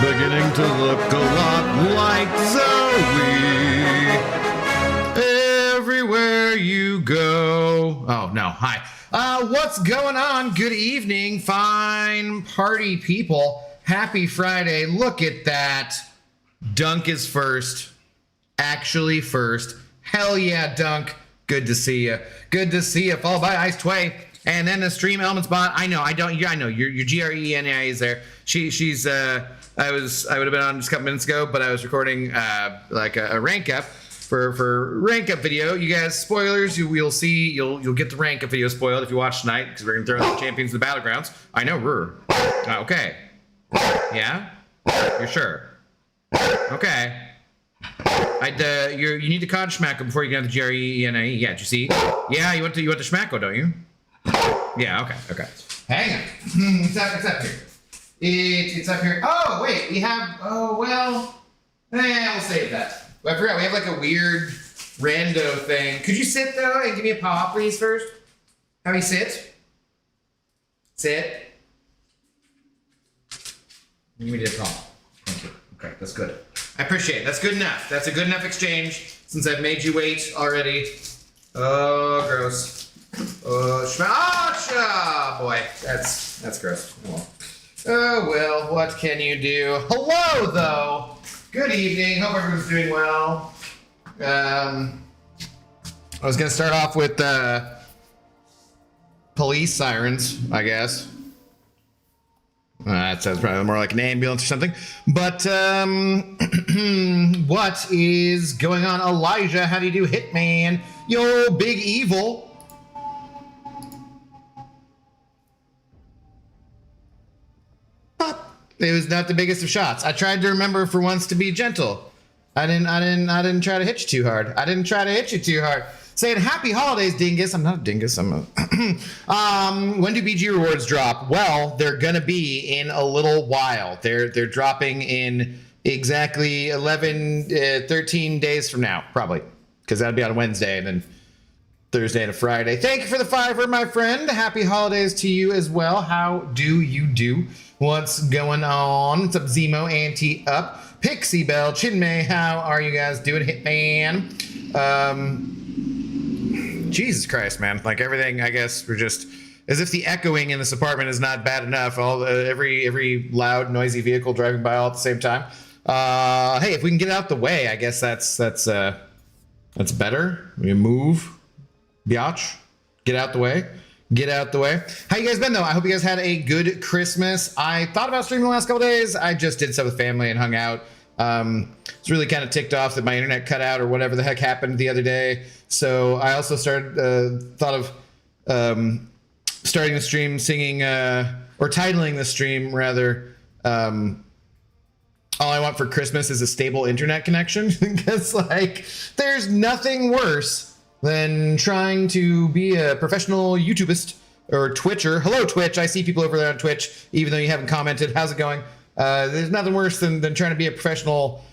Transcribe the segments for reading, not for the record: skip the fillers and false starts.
Beginning to look a lot like Zoe everywhere you go. Oh, no. Hi. What's going on? Good evening, fine party people. Happy Friday. Look at that. Dunk is first. Actually first. Hell yeah, Dunk. Good to see you. Good to see you. Followed by Ice Tway. And then the stream elements bot. I know your GRENI is there. She's I would have been on just a couple minutes ago, but I was recording like a rank up for rank up video. You guys, spoilers, you'll see, you'll get the rank up video spoiled if you watch tonight, because we're gonna throw out the champions of the Battlegrounds. I know, okay. Yeah? You're sure? Okay. You need to con Schmacko before you get to the GRENI. Yeah, did you see? Yeah, you went to Schmacko, don't you? Yeah, okay. Hang on. It's up here. It's up here. Oh, wait, we have, we'll save that. I forgot, we have like a weird rando thing. Could you sit, though, and give me a paw, please, first? How do you sit? Sit. Give me the paw. Thank you. Okay, that's good. I appreciate it. That's good enough. That's a good enough exchange, since I've made you wait already. Oh, gross. Boy, that's gross. Oh, well, what can you do? Hello, though. Good evening. Hope everyone's doing well. I was going to start off with police sirens, I guess. That sounds probably more like an ambulance or something. But what is going on? Elijah, how do you do, Hitman? Yo, Big Evil. It was not the biggest of shots. I tried to remember for once to be gentle. I didn't try to hit you too hard. Saying happy holidays, dingus. I'm not a dingus. I'm a when do BG rewards drop? Well, they're gonna be in a little while. They're dropping in exactly 13 days from now, probably, because that'll be on Wednesday and then Thursday and a Friday. Thank you for the $5, my friend. Happy holidays to you as well. How do you do? What's going on? What's up, Zemo? Anti up. Pixie Bell, Chinmay, how are you guys doing? Hitman. Jesus Christ, man. Like everything, I guess we're just, as if the echoing in this apartment is not bad enough. Every loud, noisy vehicle driving by all at the same time. Hey, if we can get out the way, I guess that's better. We move. Biatch. Get out the way. Get out the way. How you guys been, though? I hope you guys had a good Christmas. I thought about streaming the last couple days. I just did stuff with family and hung out. was really kind of ticked off that my internet cut out or whatever the heck happened the other day. So I also thought of starting the stream singing, or titling the stream rather, all I want for Christmas is a stable internet connection. Because like, there's nothing worse than trying to be a professional YouTubist or Twitcher. Hello, Twitch. I see people over there on Twitch, even though you haven't commented. How's it going? There's nothing worse than trying to be a professional,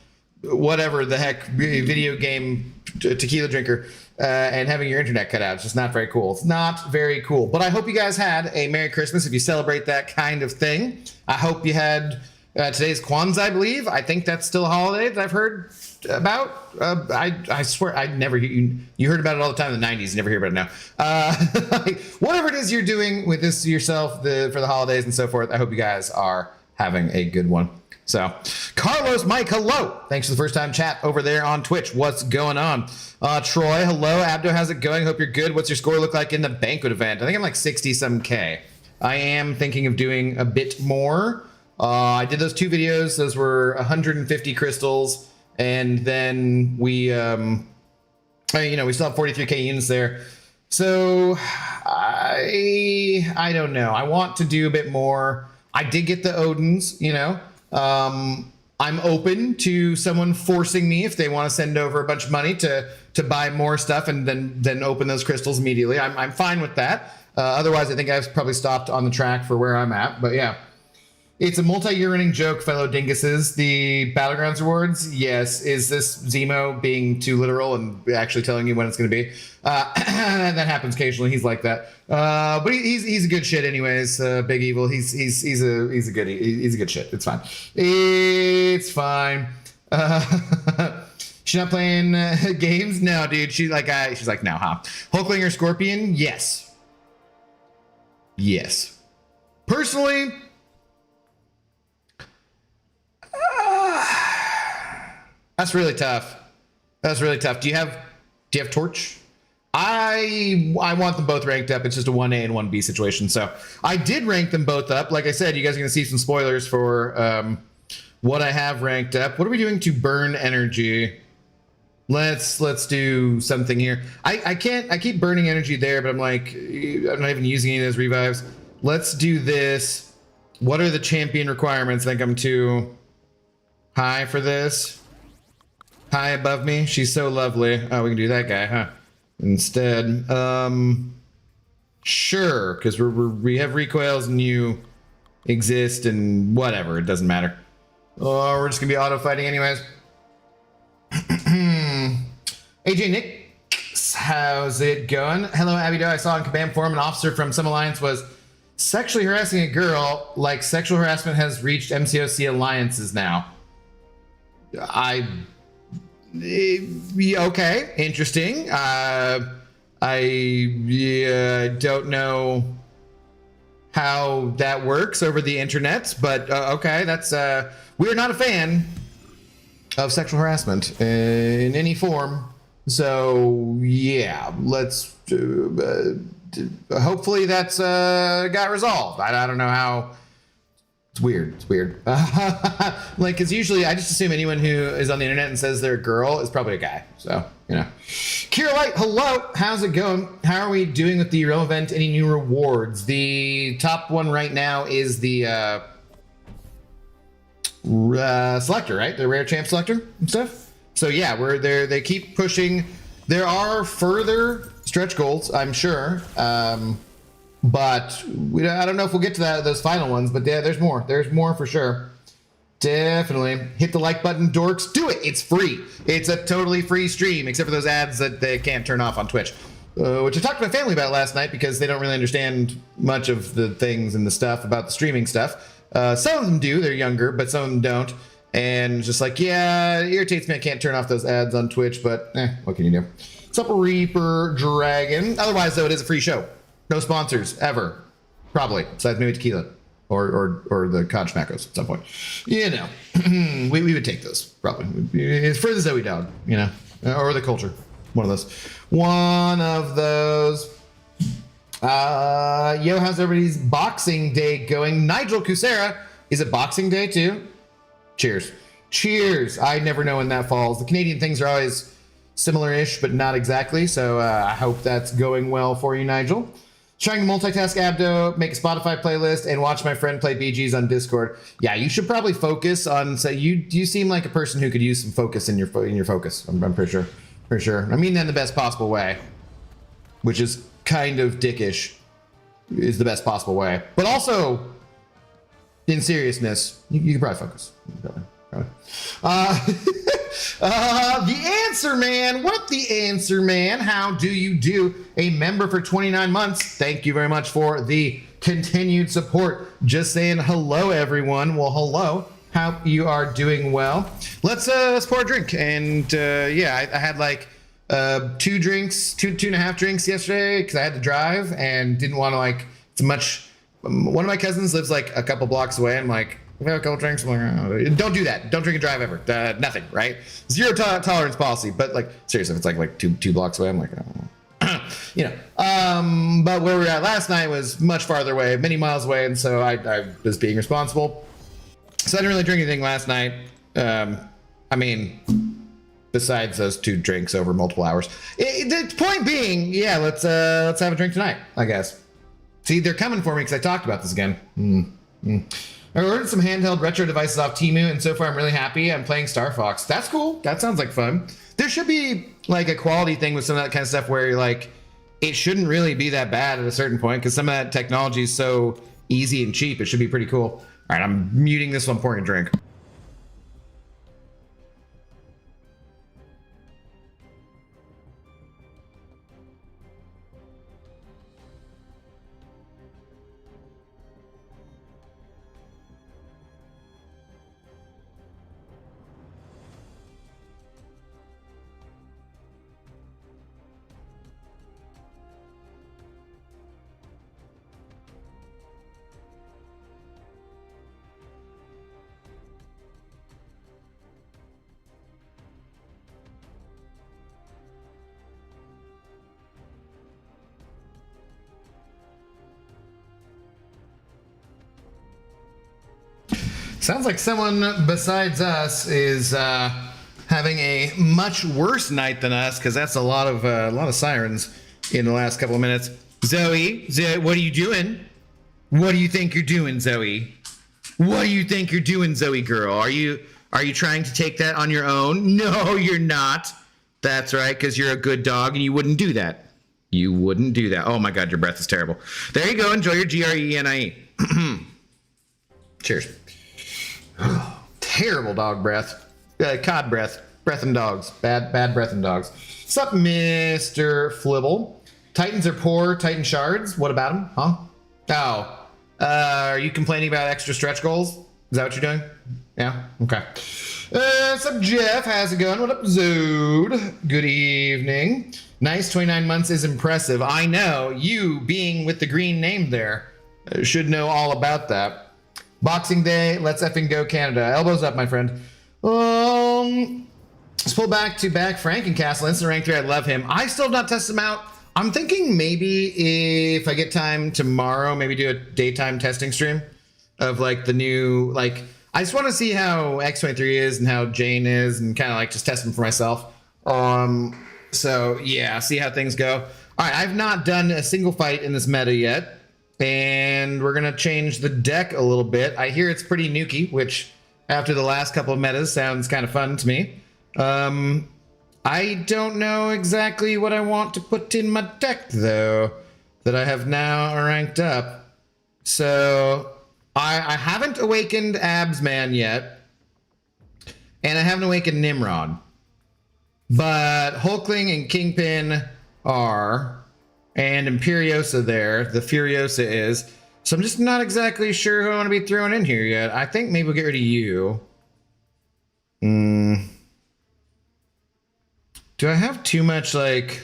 whatever the heck, video game tequila drinker, and having your internet cut out. It's just not very cool. It's not very cool. But I hope you guys had a Merry Christmas if you celebrate that kind of thing. I hope you had today's Kwanzaa, I believe. I think that's still a holiday that I've heard about. I swear I never you heard about it all the time in the 90s. You never hear about it now. Like, whatever it is you're doing with this yourself for the holidays and so forth, I hope you guys are having a good one. So, Carlos, Mike, hello. Thanks for the first time chat over there on Twitch. What's going on? Troy, hello. Abdo, how's it going? Hope you're good. What's your score look like in the banquet event? I think I'm like 60 some K. I am thinking of doing a bit more. I did those 2 videos. Those were 150 crystals. And then we still have 43K units there. So I don't know. I want to do a bit more. I did get the Odins, I'm open to someone forcing me if they want to send over a bunch of money to buy more stuff and then open those crystals immediately. I'm fine with that. Otherwise, I think I've probably stopped on the track for where I'm at. But yeah, it's a multi-year running joke, fellow dinguses. The Battlegrounds rewards, yes. Is this Zemo being too literal and actually telling you when it's going to be? That happens occasionally. He's like that. But he's a good shit anyways. Big Evil. He's a good shit. It's fine. It's fine. She's not playing games? No, dude. She's like no, huh? Hulkling Scorpion? Yes. Yes. Personally, that's really tough. Do you have Torch? I want them both ranked up. It's just a 1A and 1B situation. So I did rank them both up. Like I said, you guys are going to see some spoilers for what I have ranked up. What are we doing to burn energy? Let's do something here. I keep burning energy there, but I'm like, I'm not even using any of those revives. Let's do this. What are the champion requirements? I think I'm too high for this. High above me. She's so lovely. Oh, we can do that guy, huh? Instead, sure, because we have recoils and you exist and whatever. It doesn't matter. Oh, we're just gonna be auto fighting anyways. AJ Nick, how's it going? Hello, Abido. I saw on Kabam Forum an officer from some alliance was sexually harassing a girl. Like sexual harassment has reached MCOC alliances now. Okay, interesting. I don't know how that works over the internet, but okay, that's we're not a fan of sexual harassment in any form. So yeah, let's hopefully that's got resolved. I don't know how. It's weird. Like, because usually I just assume anyone who is on the internet and says they're a girl is probably a guy. So, Kira Light, hello. How's it going? How are we doing with the Realm event? Any new rewards? The top one right now is the selector, right? The rare champ selector and stuff. So yeah, we're there. They keep pushing. There are further stretch goals, I'm sure. But I don't know if we'll get to those final ones, but yeah, there's more. There's more for sure. Definitely. Hit the like button, dorks. Do it. It's free. It's a totally free stream, except for those ads that they can't turn off on Twitch, which I talked to my family about last night because they don't really understand much of the things and the stuff about the streaming stuff. Some of them do. They're younger, but some of them don't. And just like, yeah, it irritates me. I can't turn off those ads on Twitch, but what can you do? What's up, Reaper Dragon? Otherwise, though, it is a free show. No sponsors ever, probably, besides maybe tequila or the cod schmackos at some point. We would take those probably. It's for the Zoe dog, or the culture. One of those. How's everybody's Boxing Day going? Nigel Kusera, is it Boxing Day too? Cheers. Cheers. I never know when that falls. The Canadian things are always similar-ish, but not exactly. So I hope that's going well for you, Nigel. Trying to multitask Abdo, make a Spotify playlist, and watch my friend play BGs on Discord. Yeah, you should probably focus on. So you seem like a person who could use some focus in your focus. I'm pretty sure. For sure. I mean that in the best possible way, which is kind of dickish. Is the best possible way, but also in seriousness, you can probably focus. The answer man, what the answer man? How do you do? A member for 29 months. Thank you very much for the continued support. Just saying hello, everyone. Well, hello. Hope you are doing well. Let's pour a drink. And yeah, I had like two and a half drinks yesterday because I had to drive and didn't want to like too much. One of my cousins lives like a couple blocks away. I'm like, we have a couple drinks. I'm like, oh, don't do that. Don't drink and drive ever. Nothing, right? Zero tolerance policy. But like, seriously, if it's like two blocks away, I'm like, oh. You know. But where we were at last night was much farther away, many miles away, and so I was being responsible. So I didn't really drink anything last night. I mean, besides those two drinks over multiple hours. The point being, yeah, let's have a drink tonight, I guess. See, they're coming for me because I talked about this again. I ordered some handheld retro devices off Temu, and so far I'm really happy. I'm playing Star Fox. That's cool. That sounds like fun. There should be like a quality thing with some of that kind of stuff where you're like, it shouldn't really be that bad at a certain point because some of that technology is so easy and cheap. It should be pretty cool. All right, I'm muting this while I'm pouring a drink. Sounds like someone besides us is having a much worse night than us, because that's a lot of sirens in the last couple of minutes. Zoe, what are you doing? What do you think you're doing, Zoe? What do you think you're doing, Zoe girl? Are you trying to take that on your own? No, you're not. That's right, because you're a good dog and you wouldn't do that. You wouldn't do that. Oh my God, your breath is terrible. There you go. Enjoy your GRENIE. Cheers. Terrible dog breath. Cod breath. Breath and dogs. Bad breath and dogs. What's up, Mr. Flibble? Titans are poor. Titan shards. What about them? Huh? Oh. Are you complaining about extra stretch goals? Is that what you're doing? Yeah? Okay. What's up, Jeff? How's it going? What up, Zood? Good evening. Nice, 29 months is impressive. I know. You, being with the green name there, should know all about that. Boxing Day, let's effing go Canada. Elbows up, my friend. Let's pull back to Frankencastle. Instant rank 3, I love him. I still have not tested him out. I'm thinking maybe if I get time tomorrow, maybe do a daytime testing stream of like the new, like, I just want to see how X23 is and how Jane is and kind of like just test them for myself. So yeah, see how things go. All right, I've not done a single fight in this meta yet. And we're going to change the deck a little bit. I hear it's pretty nukey, which after the last couple of metas sounds kind of fun to me. I don't know exactly what I want to put in my deck, though, that I have now ranked up. So I haven't awakened Absman yet, and I haven't awakened Nimrod. But Hulkling and Kingpin are... and Imperiosa there, the Furiosa is. So I'm just not exactly sure who I want to be throwing in here yet. I think maybe we'll get rid of you. Do I have too much, like...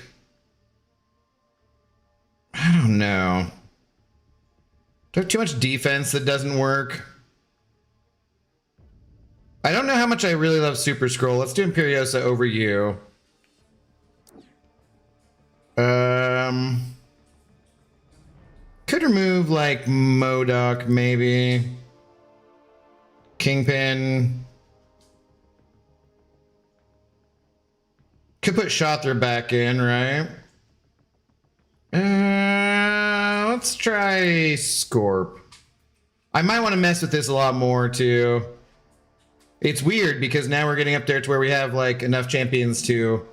I don't know. Do I have too much defense that doesn't work? I don't know how much I really love Super Scroll. Let's do Imperiosa over you. Could remove like MODOK maybe. Kingpin. Could put Shothra back in, right? Let's try Scorp. I might want to mess with this a lot more too. It's weird because now we're getting up there to where we have like enough champions to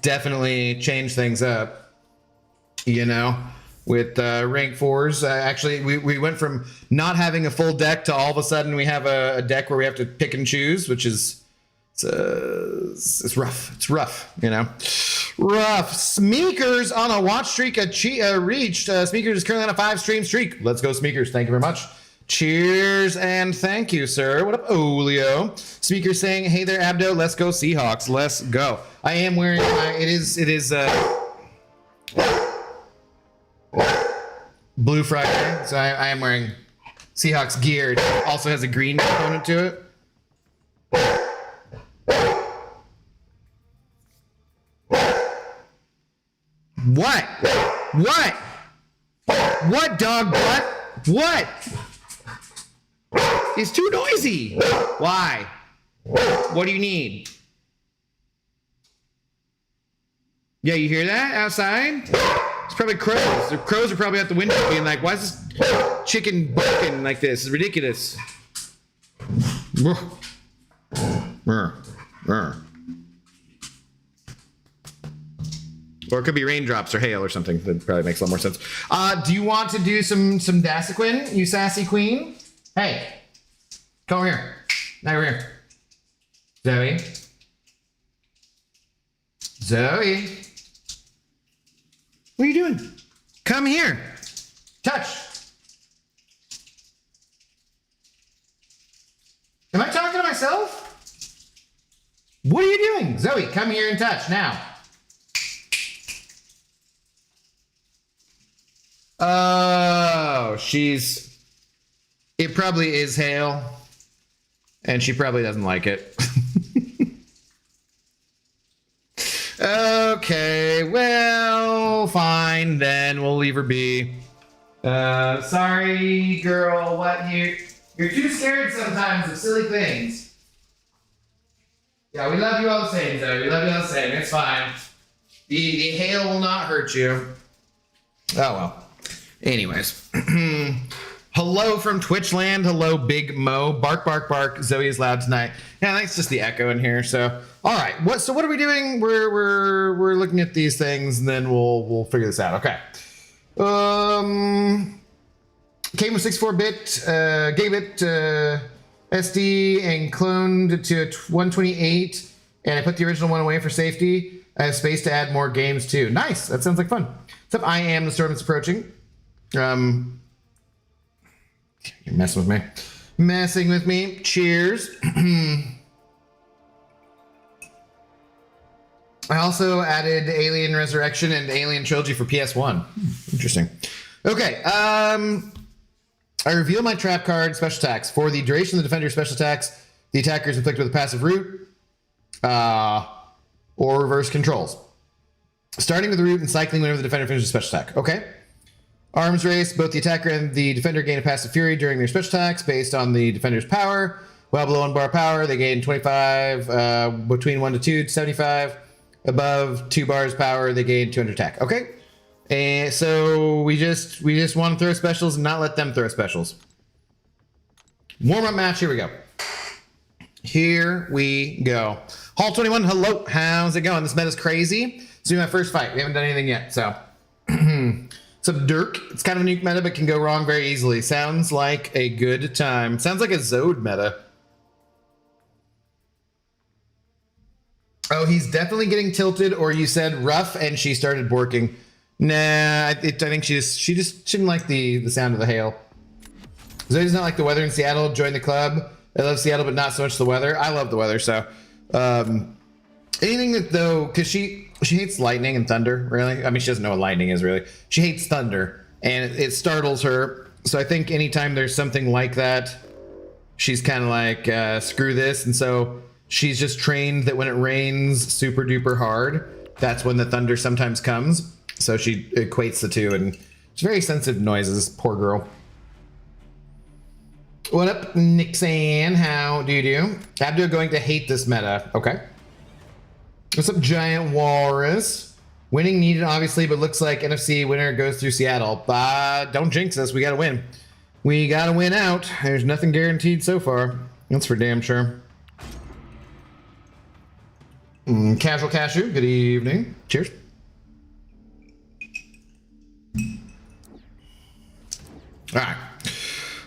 definitely change things up, you know, with rank 4s. Actually, we went from not having a full deck to all of a sudden we have a deck where we have to pick and choose, which is it's rough. It's rough, you know. Rough. Smeekers on a watch streak reached. Smeekers is currently on a 5-stream streak. Let's go, Smeekers. Thank you very much. Cheers and thank you, sir. What up, Olio? Speaker saying, "Hey there, Abdo. Let's go, Seahawks. Let's go." I am wearing my. It is Blue Friday, so I am wearing Seahawks gear. It also has a green component to it. What? What? What, dog? What? What? It's too noisy. Why? What do you need? Yeah, you hear that outside? It's probably crows. The crows are probably out the window being like, why is this chicken barking like this? It's ridiculous. Or it could be raindrops or hail or something. That probably makes a lot more sense. Do you want to do some Dasequin, you sassy queen? Hey, come over here. Now you're here. Zoe. Zoe. What are you doing? Come here. Touch. Am I talking to myself? What are you doing? Zoe, come here and touch now. Oh, it probably is hail, and she probably doesn't like it. Okay, well, fine then, we'll leave her be. Sorry, girl, what you're too scared sometimes of silly things. Yeah, we love you all the same, Zoe. We love you all the same. It's fine. The hail will not hurt you. Oh well. Anyways, hello from Twitchland. Hello, Big Mo. Bark, bark, bark. Zoe is loud tonight. Yeah, that's just the echo in here. So, all right. So what are we doing? We're looking at these things, and then we'll figure this out. Okay. Came with 64-bit, gave it SD and cloned to 128, and I put the original one away for safety. I have space to add more games too. Nice. That sounds like fun. Except I am the storm is approaching. You're messing with me. Messing with me. Cheers. I also added Alien Resurrection and Alien Trilogy for PS1. Interesting. Okay. I reveal my trap card special attacks. For the duration of the defender's special attacks, the attacker is inflicted with a passive root or reverse controls. Starting with the root and cycling whenever the defender finishes a special attack. Okay. Arms race, both the attacker and the defender gain a passive fury during their special attacks based on the defender's power. Well below 1 bar power, they gain 25, between 1 to 2, 75. Above 2 bars power, they gain 200 attack. Okay. And so we just want to throw specials and not let them throw specials. Warm-up match, here we go. Here we go. Hall 21, hello. How's it going? This meta's crazy. This will be my first fight. We haven't done anything yet, so. So Dirk, it's kind of a nuke meta, but can go wrong very easily. Sounds like a good time. Sounds like a Zode meta. Oh, he's definitely getting tilted, or you said rough and she started borking. Nah, I think she just didn't like the sound of the hail. Zoe does not like the weather in Seattle. Join the club. I love Seattle, but not so much the weather. I love the weather, so anything that though, because she hates lightning and thunder. Really, I mean, she doesn't know what lightning is really. She hates thunder, and it startles her. So I think anytime there's something like that, she's kind of like screw this, and so she's just trained that when it rains super duper hard, that's when the thunder sometimes comes. So she equates the two, and it's very sensitive to noises. Poor girl. What up, Nixon? How do you do? Abdo going to hate this meta. Okay. What's up, Giant Walrus? Winning needed, obviously, but looks like NFC winner goes through Seattle. Don't jinx us. We got to win. We got to win out. There's nothing guaranteed so far. That's for damn sure. Casual Cashew, good evening. Cheers. All right.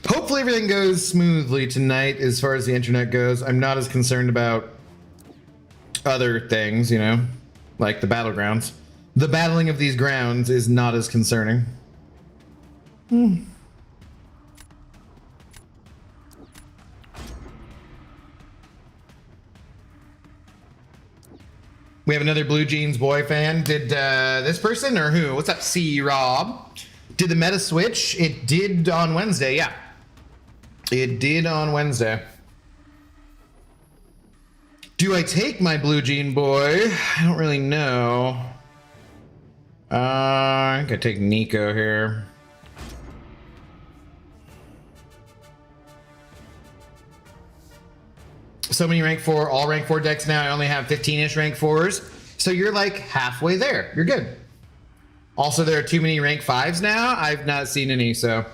Hopefully everything goes smoothly tonight as far as the internet goes. I'm not as concerned about other things, you know, like the Battlegrounds. The battling of these grounds is not as concerning. We have another Blue Jeans boy fan. Did this person or who? What's up, C-Rob? Did the meta switch? It did on Wednesday, yeah. It did on Wednesday. Do I take my Blue Jean boy? I don't really know. I think I take Nico here. So many rank 4, all rank 4 decks now. I only have 15-ish rank 4s. So you're like halfway there. You're good. Also, there are too many rank 5s now. I've not seen any, so.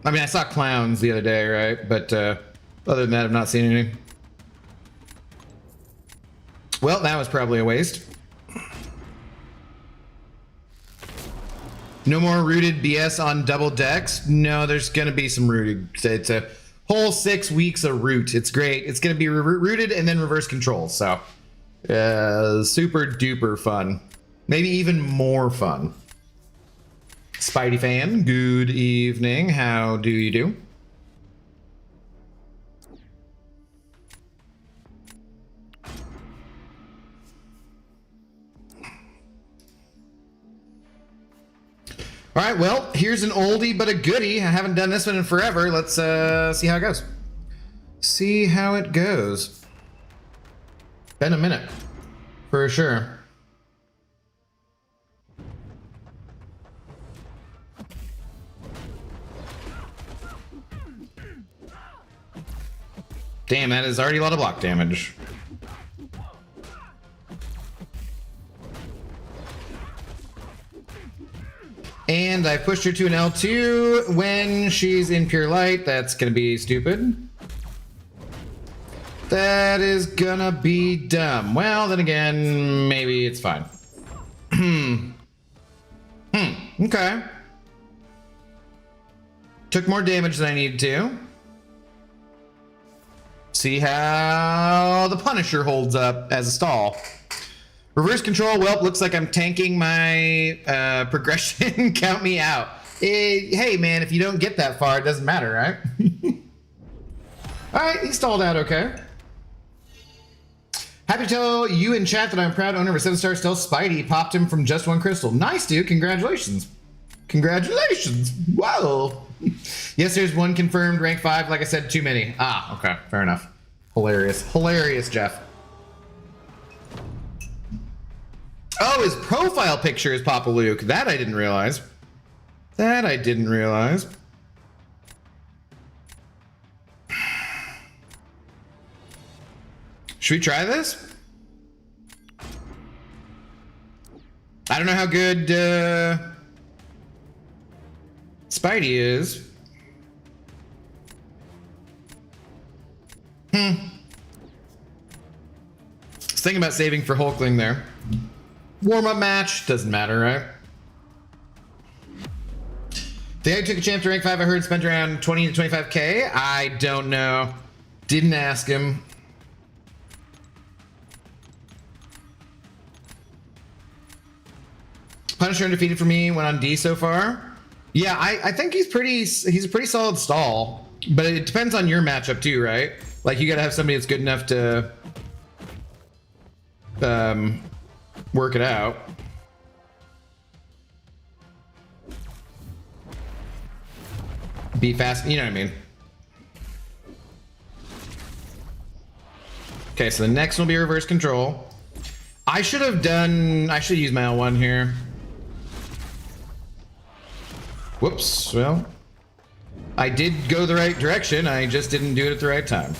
I mean, I saw clowns the other day, right? But other than that, I've not seen any. Well, that was probably a waste. No more rooted BS on double decks. No, there's going to be some rooted. It's a whole 6 weeks of root. It's great. It's going to be rooted and then reverse control. So super duper fun. Maybe even more fun. Spidey fan, good evening. How do you do? All right, well, here's an oldie but a goodie. I haven't done this one in forever. Let's see how it goes. See how it goes. Been a minute, for sure. Damn, that is already a lot of block damage. And I pushed her to an L2 when she's in pure light. That's gonna be stupid. That is gonna be dumb. Well, then again, maybe it's fine. Okay. Took more damage than I needed to. See how the Punisher holds up as a stall. Reverse control, well, looks like I'm tanking my progression. Count me out. Hey, man, if you don't get that far, it doesn't matter, right? All right, he stalled out okay. Happy to tell you in chat that I'm proud owner of a 7-star stealth Spidey. Popped him from just 1 crystal. Nice, dude. Congratulations. Congratulations. Whoa. Yes, there's 1 confirmed rank 5. Like I said, too many. Ah, okay. Fair enough. Hilarious. Hilarious, Jeff. Oh, his profile picture is Papa Luke. That I didn't realize. That I didn't realize. Should we try this? I don't know how good Spidey is. I was thinking about saving for Hulkling there. Warm-up match, doesn't matter, right? The guy who took a champ to rank 5, I heard, spent around 20 to 25k. I don't know. Didn't ask him. Punisher undefeated for me, went on D so far. Yeah, I think he's a pretty solid stall, but it depends on your matchup too, right? Like you gotta have somebody that's good enough to work it out. Be fast, you know what I mean. Okay, so the next will be reverse control. I should use my L1 here. Whoops, well, I did go the right direction, I just didn't do it at the right time.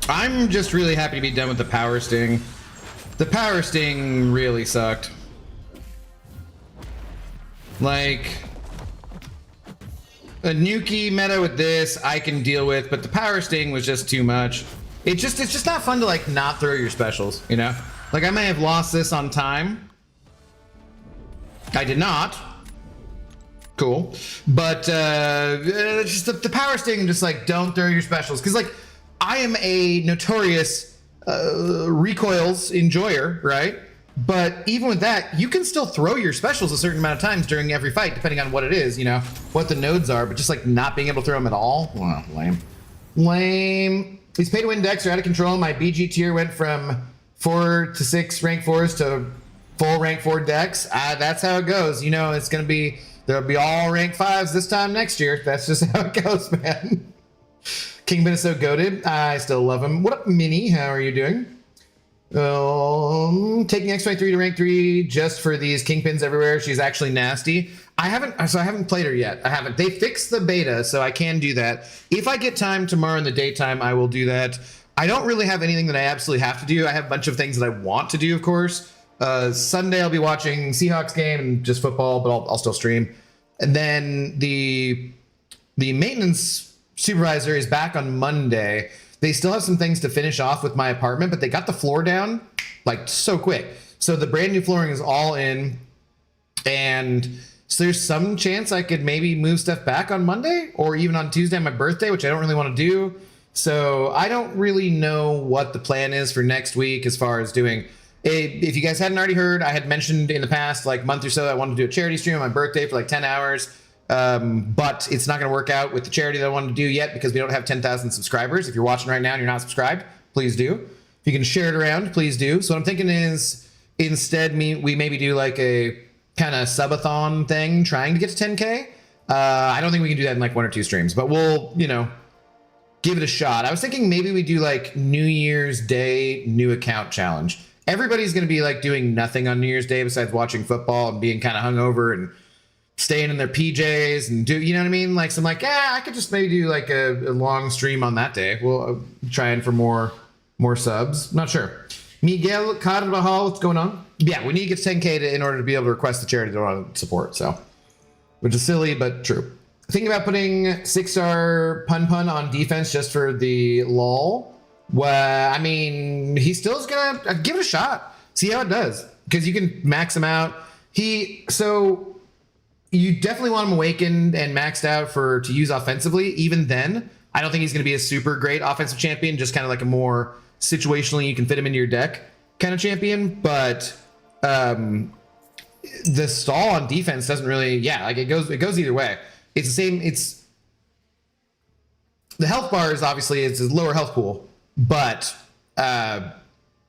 I'm just really happy to be done with the Power Sting. The Power Sting really sucked. Like, a Nuki meta with this I can deal with, but the Power Sting was just too much. It's just not fun to like not throw your specials, you know? Like I may have lost this on time. I did not. Cool. But just the Power Sting, just like don't throw your specials. Cause like I am a notorious recoils enjoyer, right? But even with that, you can still throw your specials a certain amount of times during every fight, depending on what it is, you know, what the nodes are, but just like not being able to throw them at all, well, lame. Lame. These pay to win decks are out of control. My BG tier went from 4 to 6 rank 4s to full rank 4 decks. That's how it goes. You know, it's going to be, there'll be all rank 5s this time next year. That's just how it goes, man. Kingpin is so goated. I still love him. What up, Minnie? How are you doing? Taking X23 to rank 3 just for these Kingpins everywhere. She's actually nasty. I haven't played her yet. I haven't. They fixed the beta, so I can do that. If I get time tomorrow in the daytime, I will do that. I don't really have anything that I absolutely have to do. I have a bunch of things that I want to do, of course. Sunday I'll be watching Seahawks game and just football, but I'll still stream. And then the maintenance supervisor is back on Monday. They still have some things to finish off with my apartment, but they got the floor down like so quick. So the brand new flooring is all in, and so there's some chance I could maybe move stuff back on Monday or even on Tuesday, my birthday, which I don't really want to do. So I don't really know what the plan is for next week as far as doing. If you guys hadn't already heard, I had mentioned in the past like month or so I wanted to do a charity stream on my birthday for like 10 hours. But it's not going to work out with the charity that I wanted to do yet because we don't have 10,000 subscribers. If you're watching right now and you're not subscribed, please do. If you can share it around, please do. So what I'm thinking is instead we maybe do like a kind of subathon thing trying to get to 10K. I don't think we can do that in like 1 or 2 streams, but we'll, you know, give it a shot. I was thinking maybe we do like New Year's Day new account challenge. Everybody's going to be like doing nothing on New Year's Day besides watching football and being kind of hungover and staying in their PJs and do, you know what I mean? Like, so I'm like, yeah, I could just maybe do like a long stream on that day. We'll try in for more subs. Not sure. Miguel Carvajal, what's going on? Yeah, we need to get to 10K in order to be able to request the charity that I want to support. So, which is silly, but true. Thinking about putting 6-star Pun on defense just for the lull. Well, I mean, he still is going to give it a shot. See how it does. Because you can max him out. So you definitely want him awakened and maxed out to use offensively. Even then, I don't think he's going to be a super great offensive champion, just kind of like a more situationally you can fit him into your deck kind of champion. But the stall on defense doesn't really, like it goes either way. It's the same. It's the health bar is obviously it's a lower health pool, but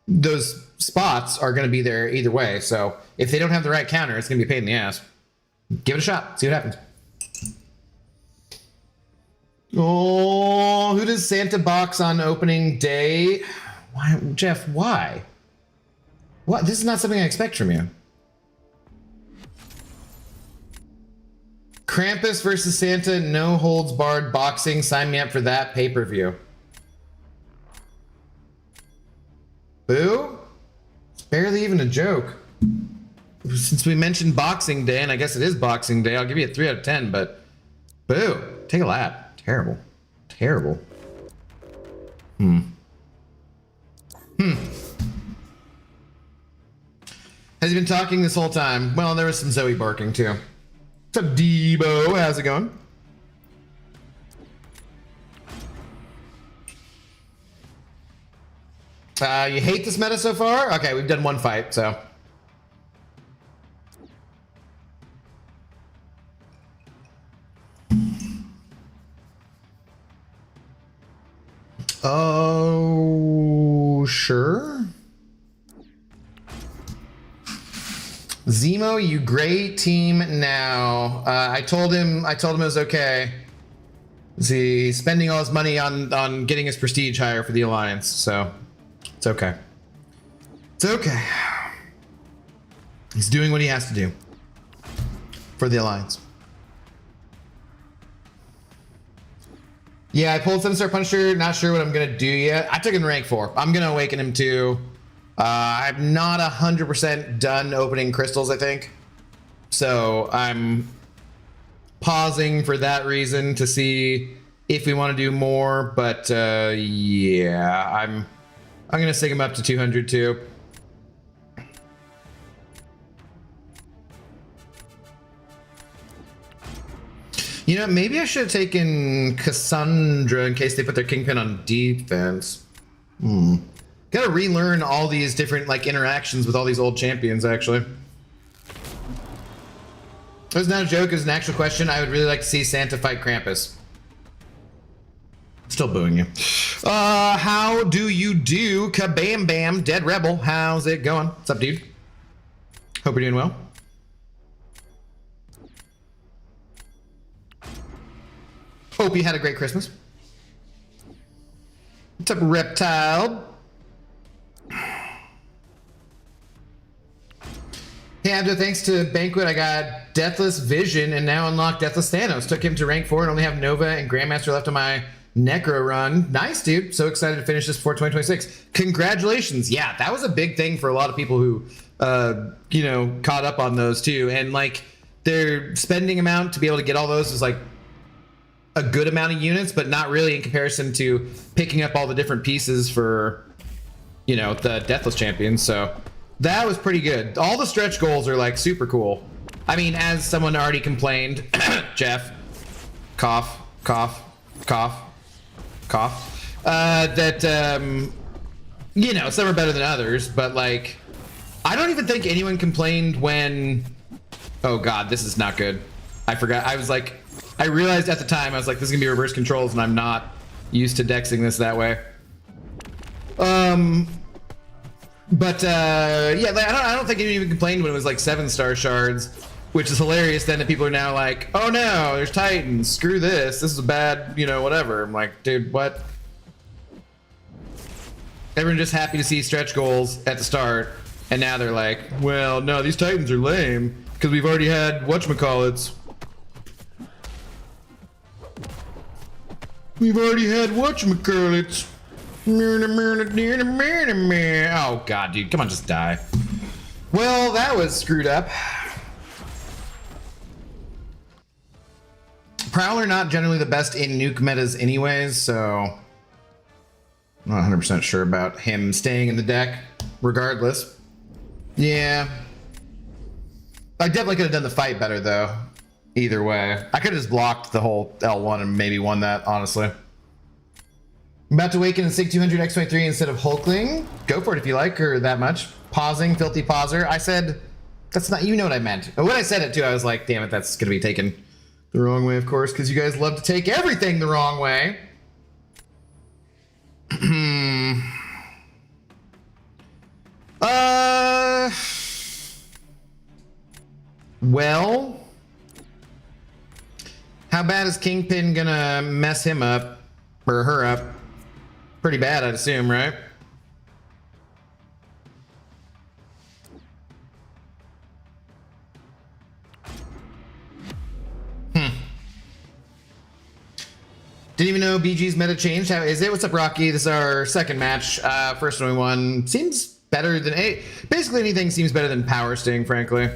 those spots are going to be there either way. So if they don't have the right counter, it's going to be a pain in the ass. Give it a shot. See what happens. Oh, who does Santa box on opening day? Why, Jeff? Why? What? This is not something I expect from you. Krampus versus Santa, no holds barred boxing. Sign me up for that pay-per-view. Boo? It's barely even a joke. Since we mentioned Boxing Day, and I guess it is Boxing Day, I'll give you a 3 out of 10, but boo. Take a lap. Terrible. Terrible. Has he been talking this whole time? Well, there was some Zoe barking too. What's up, Debo? How's it going? You hate this meta so far? Okay, we've done one fight, so. Oh, sure. Zemo, you great team now. I told him it was okay. He's spending all his money on getting his prestige higher for the Alliance, so it's okay. It's okay. He's doing what he has to do for the Alliance. Yeah, I pulled 7-star Punisher. Not sure what I'm gonna do yet. I took him to rank 4. I'm gonna awaken him too. I'm not 100% done opening crystals, I think. So I'm pausing for that reason to see if we want to do more. But yeah, I'm gonna stick him up to 200 too. You know, maybe I should have taken Cassandra in case they put their Kingpin on defense. Gotta relearn all these different like interactions with all these old champions, actually. It was not a joke, it was an actual question. I would really like to see Santa fight Krampus. Still booing you. How do you do, Kabam Bam, Dead Rebel? How's it going? What's up, dude? Hope you're doing well. Hope you had a great Christmas. What's up, Reptile? Hey, Abdo, thanks to Banquet, I got Deathless Vision and now unlocked Deathless Thanos. Took him to rank 4 and only have Nova and Grandmaster left on my Necro run. Nice, dude. So excited to finish this before 2026. Congratulations. Yeah, that was a big thing for a lot of people who, you know, caught up on those too. And like their spending amount to be able to get all those was like a good amount of units, but not really in comparison to picking up all the different pieces for, you know, the Deathless champions. So that was pretty good. All the stretch goals are like super cool. I mean, as someone already complained, Jeff, cough, cough, cough, cough, that, you know, some are better than others, but like, I don't even think anyone complained when, oh God, this is not good. I forgot. I was like, I realized at the time, I was like, this is gonna be reverse controls and I'm not used to dexing this that way. But yeah, like, I don't think anyone even complained when it was like 7-star shards, which is hilarious then that people are now like, oh no, there's Titans, screw this is a bad, you know, whatever. I'm like, dude, what? Everyone just happy to see stretch goals at the start, and now they're like, well, no, these Titans are lame, because we've already had whatchamacallits. We've already had whatchamacallits. Oh God, dude, come on, just die. Well, that was screwed up. Prowler not generally the best in nuke metas anyways, so I'm not 100% sure about him staying in the deck regardless. Yeah. I definitely could have done the fight better though. Either way. I could have just blocked the whole L1 and maybe won that, honestly. I'm about to awaken and Sig 200 X23 instead of Hulkling. Go for it if you like, or that much. Pausing, filthy pauser. I said, that's not, you know what I meant. But when I said it too, I was like, damn it, that's gonna be taken the wrong way, of course, because you guys love to take everything the wrong way. Well, how bad is Kingpin gonna mess him up, or her up? Pretty bad, I'd assume, right? Didn't even know BG's meta changed. How is it? What's up, Rocky? This is our second match. First one we won. Seems better than basically anything seems better than Power Sting, frankly.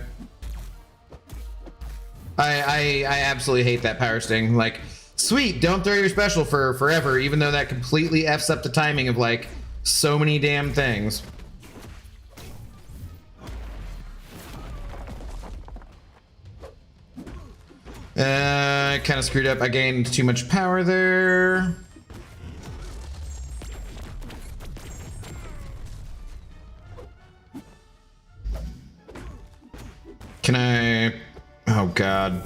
I absolutely hate that Power Sting. Like, sweet, don't throw your special for forever, even though that completely F's up the timing of like so many damn things. Kind of screwed up. I gained too much power there. Can I? Oh God.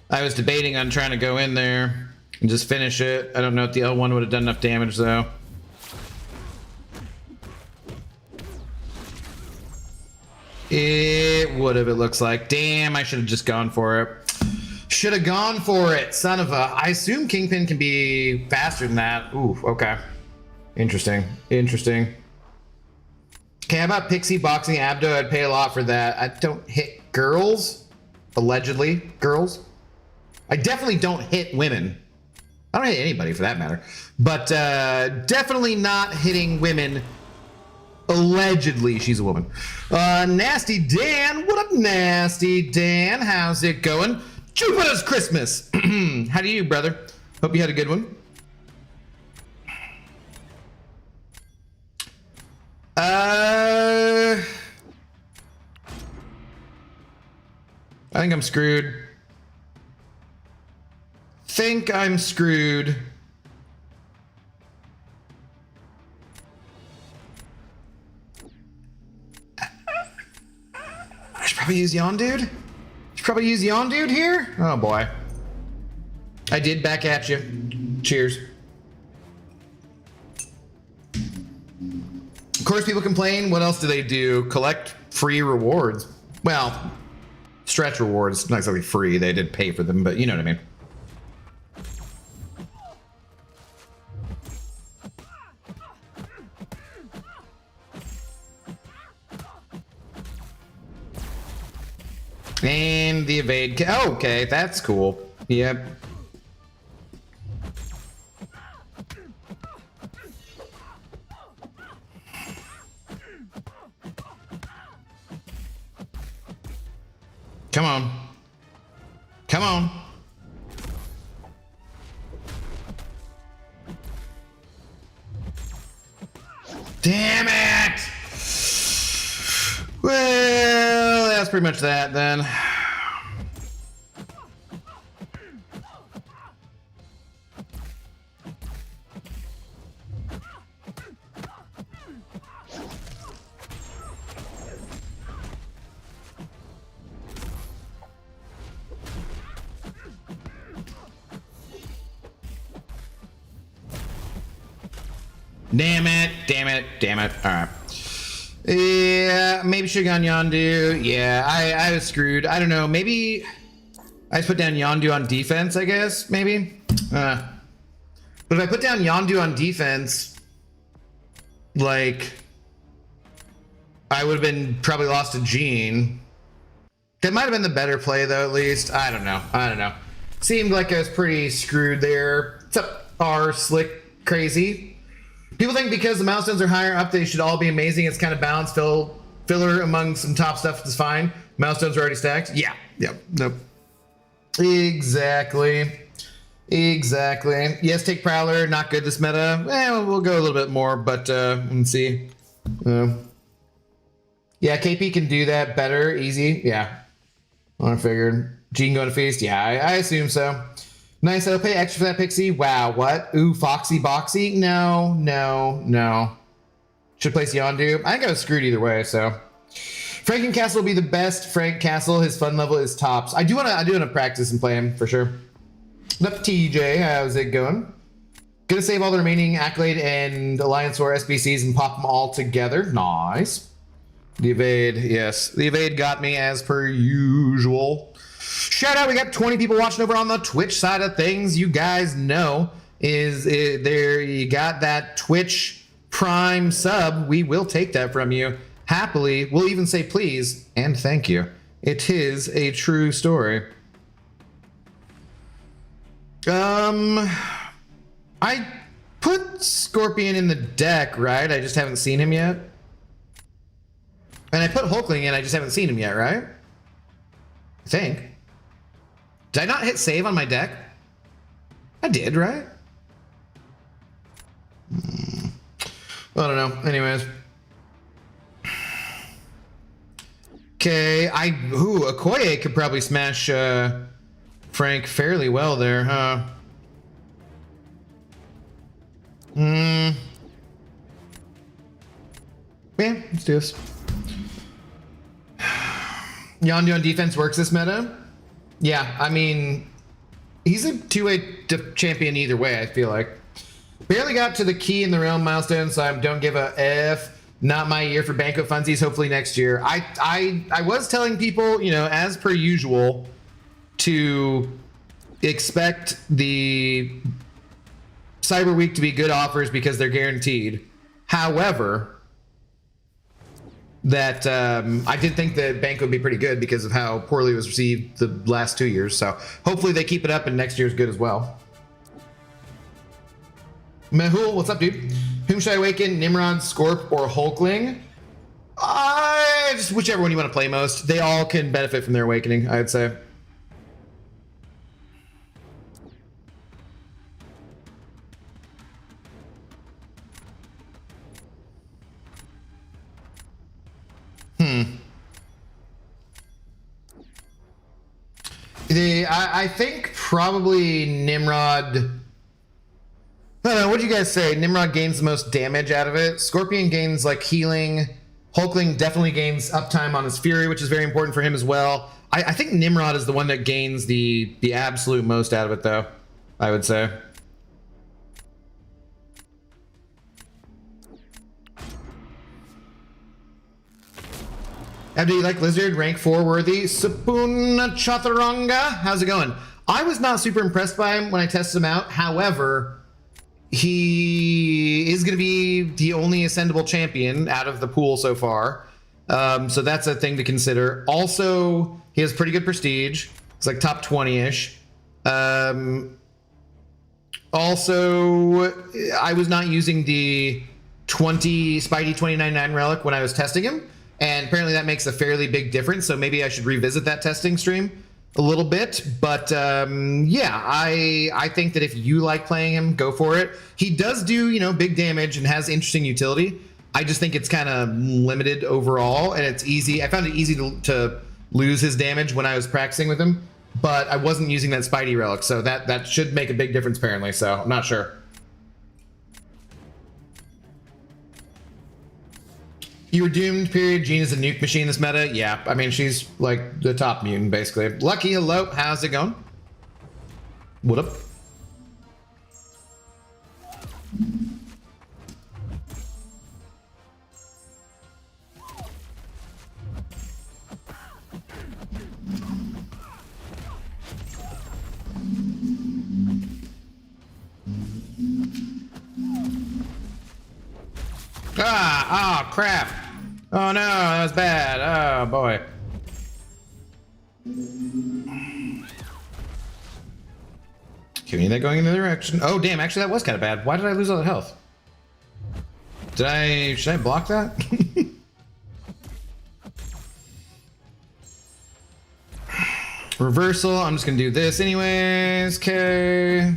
I was debating on trying to go in there and just finish it. I don't know if the L1 would have done enough damage though. It would have, it looks like. Damn, I should have just gone for it. Should have gone for it, son of a. I assume Kingpin can be faster than that. Ooh, okay. Interesting, interesting. Okay, how about Pixie boxing Abdo? I'd pay a lot for that. I don't hit girls. Allegedly, girls. I definitely don't hit women. I don't hit anybody for that matter. But definitely not hitting women. Allegedly, she's a woman. Nasty Dan. What up, Nasty Dan? How's it going? Jupiter's Christmas. How do you, brother? Hope you had a good one. I think I'm screwed. Think I'm screwed. I should probably use Yon Dude. Should probably use Yon Dude here. Oh boy. I did back at you. Cheers. Of course, people complain. What else do they do? Collect free rewards. Well, stretch rewards. Not exactly free. They did pay for them, but you know what I mean. And the evade. Oh, okay, that's cool. Yep. Come on. Come on. Damn it! Well, that's pretty much that then. Damn it, damn it, damn it. All right. Yeah, maybe should have gone Yondu. Yeah, I was screwed. I don't know. Maybe I just put down Yondu on defense, I guess. Maybe. But if I put down Yondu on defense, like, I would have been probably lost to Jean. That might have been the better play, though, at least. I don't know. I don't know. Seemed like I was pretty screwed there. What's up, R Slick Crazy? People think because the milestones are higher up, they should all be amazing. It's kind of balanced filler among some top stuff is fine. Milestones are already stacked. Yeah. Yep. Nope. Exactly. Exactly. Yes, take Prowler. Not good this meta. We'll go a little bit more, but let's see. Yeah, KP can do that better. Easy. Yeah. I figured. Jean going to feast? Yeah, I assume so. Nice, I'll pay extra for that pixie. Wow, what? Ooh, Foxy Boxy? No, no, no. Should place Yondu. I think I was screwed either way, so. Franken Castle will be the best Frank Castle. His fun level is tops. I do wanna practice and play him for sure. Up TJ, how's it going? Gonna save all the remaining Accolade and Alliance War SBCs and pop them all together. Nice. The evade, yes. The evade got me as per usual. Shout out, we got 20 people watching over on the Twitch side of things. You guys know there you got that Twitch Prime sub. We will take that from you happily. We'll even say please and thank you. It is a true story. I put Scorpion in the deck, right? I just haven't seen him yet. And I put Hulkling in, I just haven't seen him yet, right? I think. Did I not hit save on my deck? I did, right? I don't know. Anyways. Okay, Okoye could probably smash Frank fairly well there, huh? Yeah, let's do this. Yondu on defense works this meta? Yeah, I mean, he's a two-way champion either way, I feel like. Barely got to the key in the realm milestone, so I don't give a F. Not my year for Banco Funsies, hopefully next year. I was telling people, you know, as per usual, to expect the Cyber Week to be good offers because they're guaranteed. However, that I did think the bank would be pretty good because of how poorly it was received the last 2 years. So hopefully they keep it up and next year's good as well. Mehul, what's up, dude? Whom should I awaken? Nimrod, Scorp, or Hulkling? Just whichever one you want to play most. They all can benefit from their awakening, I'd say. I think probably Nimrod. I don't know, what do you guys say? Nimrod gains the most damage out of it. Scorpion gains like healing. Hulkling definitely gains uptime on his Fury, which is very important for him as well. I think Nimrod is the one that gains the absolute most out of it, though, I would say. Do you like Lizard? Rank 4 worthy. Sapuna Chaturanga. How's it going? I was not super impressed by him when I tested him out. However, he is going to be the only ascendable champion out of the pool so far. So that's a thing to consider. Also, he has pretty good prestige. It's like top 20-ish. Also, I was not using the Spidey 29.9 relic when I was testing him. And apparently that makes a fairly big difference. So maybe I should revisit that testing stream a little bit. But yeah, I think that if you like playing him, go for it. He does do, big damage and has interesting utility. I just think it's kind of limited overall, and it's easy. I found it easy to lose his damage when I was practicing with him, but I wasn't using that Spidey relic. So that should make a big difference apparently. So I'm not sure. You were doomed, period. Jean is a nuke machine this meta. Yeah, I mean, she's like the top mutant, basically. Lucky, hello. How's it going? What up? Oh, crap. Oh, no, that was bad. Oh, boy. Give me that going in the direction. Oh, damn, actually, that was kind of bad. Why did I lose all that health? Should I block that? Reversal. I'm just going to do this anyways. Okay.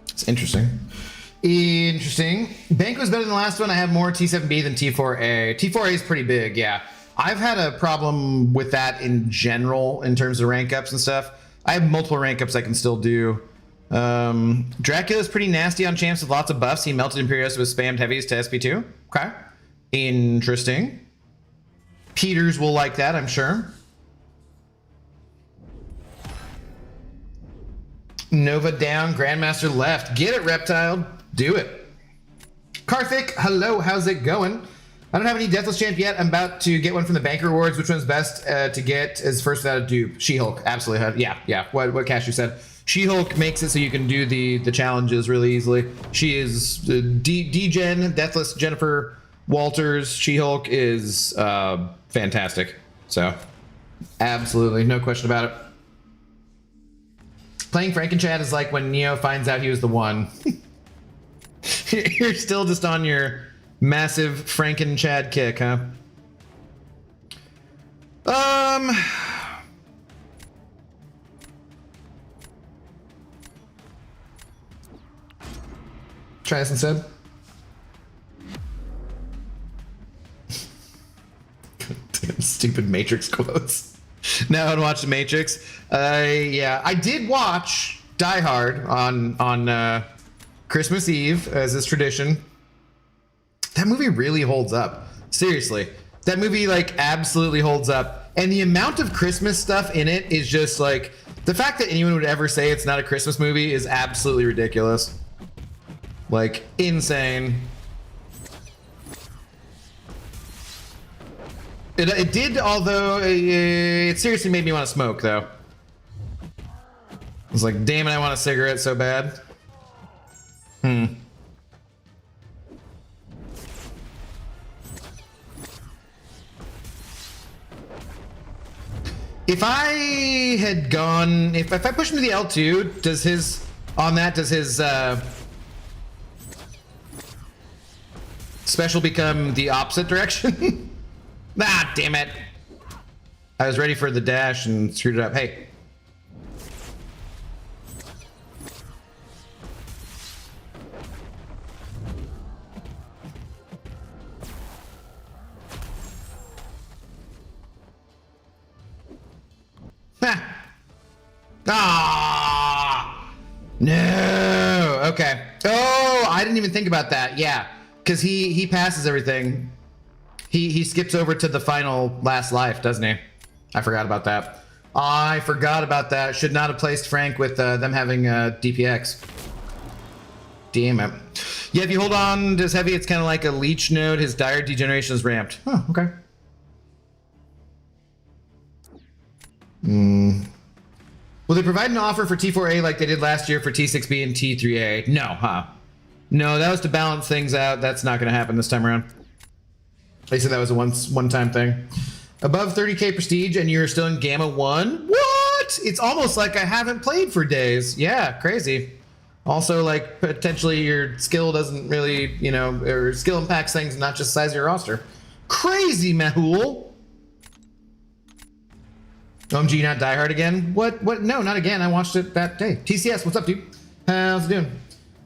It's interesting. Bank was better than the last one. I have more T7B than T4A. T4A is pretty big, yeah. I've had a problem with that in general in terms of rank ups and stuff. I have multiple rank ups I can still do. Dracula is pretty nasty on champs with lots of buffs. He melted Imperios with spammed heavies to SP2. Okay. Interesting. Peters will like that, I'm sure. Nova down, Grandmaster left. Get it, Reptile. Do it. Karthik, hello. How's it going? I don't have any Deathless Champ yet. I'm about to get one from the bank rewards. Which one's best to get as first without a dupe? She-Hulk. Absolutely. Yeah. What Cashew said. She-Hulk makes it so you can do the challenges really easily. She is D-Gen, Deathless Jennifer Walters. She-Hulk is fantastic. So, absolutely. No question about it. Playing Frankenchad is like when Neo finds out he was the one. You're still just on your massive Frankenchad kick, huh? Try this instead. Damn stupid Matrix quotes. Now I'd watch the Matrix. Yeah, I did watch Die Hard on Christmas Eve, as is tradition. That movie really holds up. Seriously, that movie like absolutely holds up. And the amount of Christmas stuff in it is just like, the fact that anyone would ever say it's not a Christmas movie is absolutely ridiculous. Like, insane. It did, although it seriously made me want to smoke, though. was like, damn it, I want a cigarette so bad. If I had gone, if I push him to the L2, does his special become the opposite direction? Ah, damn it. I was ready for the dash and screwed it up. Hey. Ah! No. Okay. Oh, I didn't even think about that. Yeah, because he passes everything. He skips over to the final last life, doesn't he? I forgot about that. I forgot about that. Should not have placed Frank with them having DPX. Damn it. Yeah, if you hold on to his heavy, it's kind of like a leech node. His dire degeneration is ramped. Oh, okay. Will they provide an offer for T4A like they did last year for T6B and T3A? No, huh? No, that was to balance things out. That's not going to happen this time around. They said that was a one-time thing. Above 30k prestige and you're still in Gamma 1? What? It's almost like I haven't played for days. Yeah, crazy. Also, like, potentially your skill doesn't really, you know, or skill impacts things, not just the size of your roster. Crazy, Mehul. OMG, not Die Hard again? What? No, not again. I watched it that day. TCS, what's up, dude? How's it doing?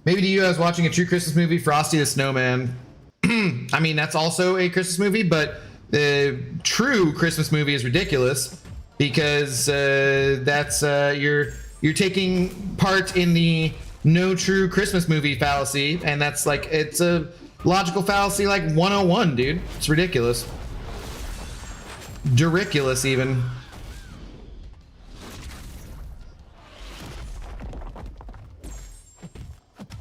Maybe to you, I was watching a true Christmas movie, Frosty the Snowman. I mean, that's also a Christmas movie, but the true Christmas movie is ridiculous because that's you're taking part in the no true Christmas movie fallacy, and that's like, it's a logical fallacy like 101, dude. It's ridiculous. Dericulous, even.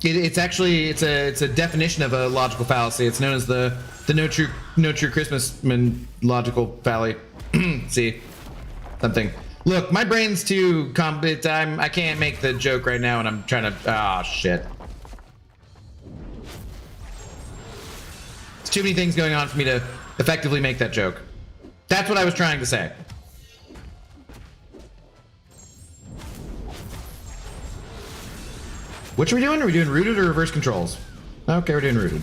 It's actually it's a definition of a logical fallacy. It's known as the no true Christmasman logical fallacy. See, something. Look, my brain's too I can't make the joke right now, and I'm trying to. Ah, shit. There's too many things going on for me to effectively make that joke. That's what I was trying to say. Which are we doing? Are we doing rooted or reverse controls? Okay, we're doing rooted.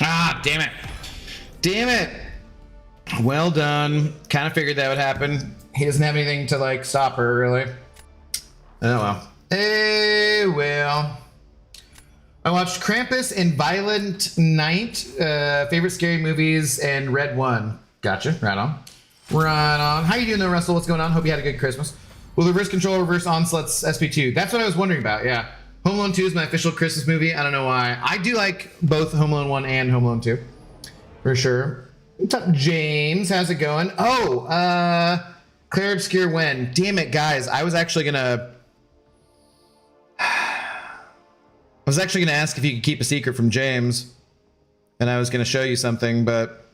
Ah, damn it. Damn it. Well done. Kind of figured that would happen. He doesn't have anything to, like, stop her, really. Oh, well. Hey, well. I watched Krampus and Violent Night, favorite scary movies, and Red 1. Gotcha. Right on. Right on. How you doing, though, Russell? What's going on? Hope you had a good Christmas. Will reverse control reverse onslaught's SP2? That's what I was wondering about, yeah. Home Alone 2 is my official Christmas movie. I don't know why. I do like both Home Alone 1 and Home Alone 2. For sure. What's up, James? How's it going? Oh, Claire Obscure when? Damn it, guys. I was actually gonna ask if you could keep a secret from James. And I was gonna show you something, but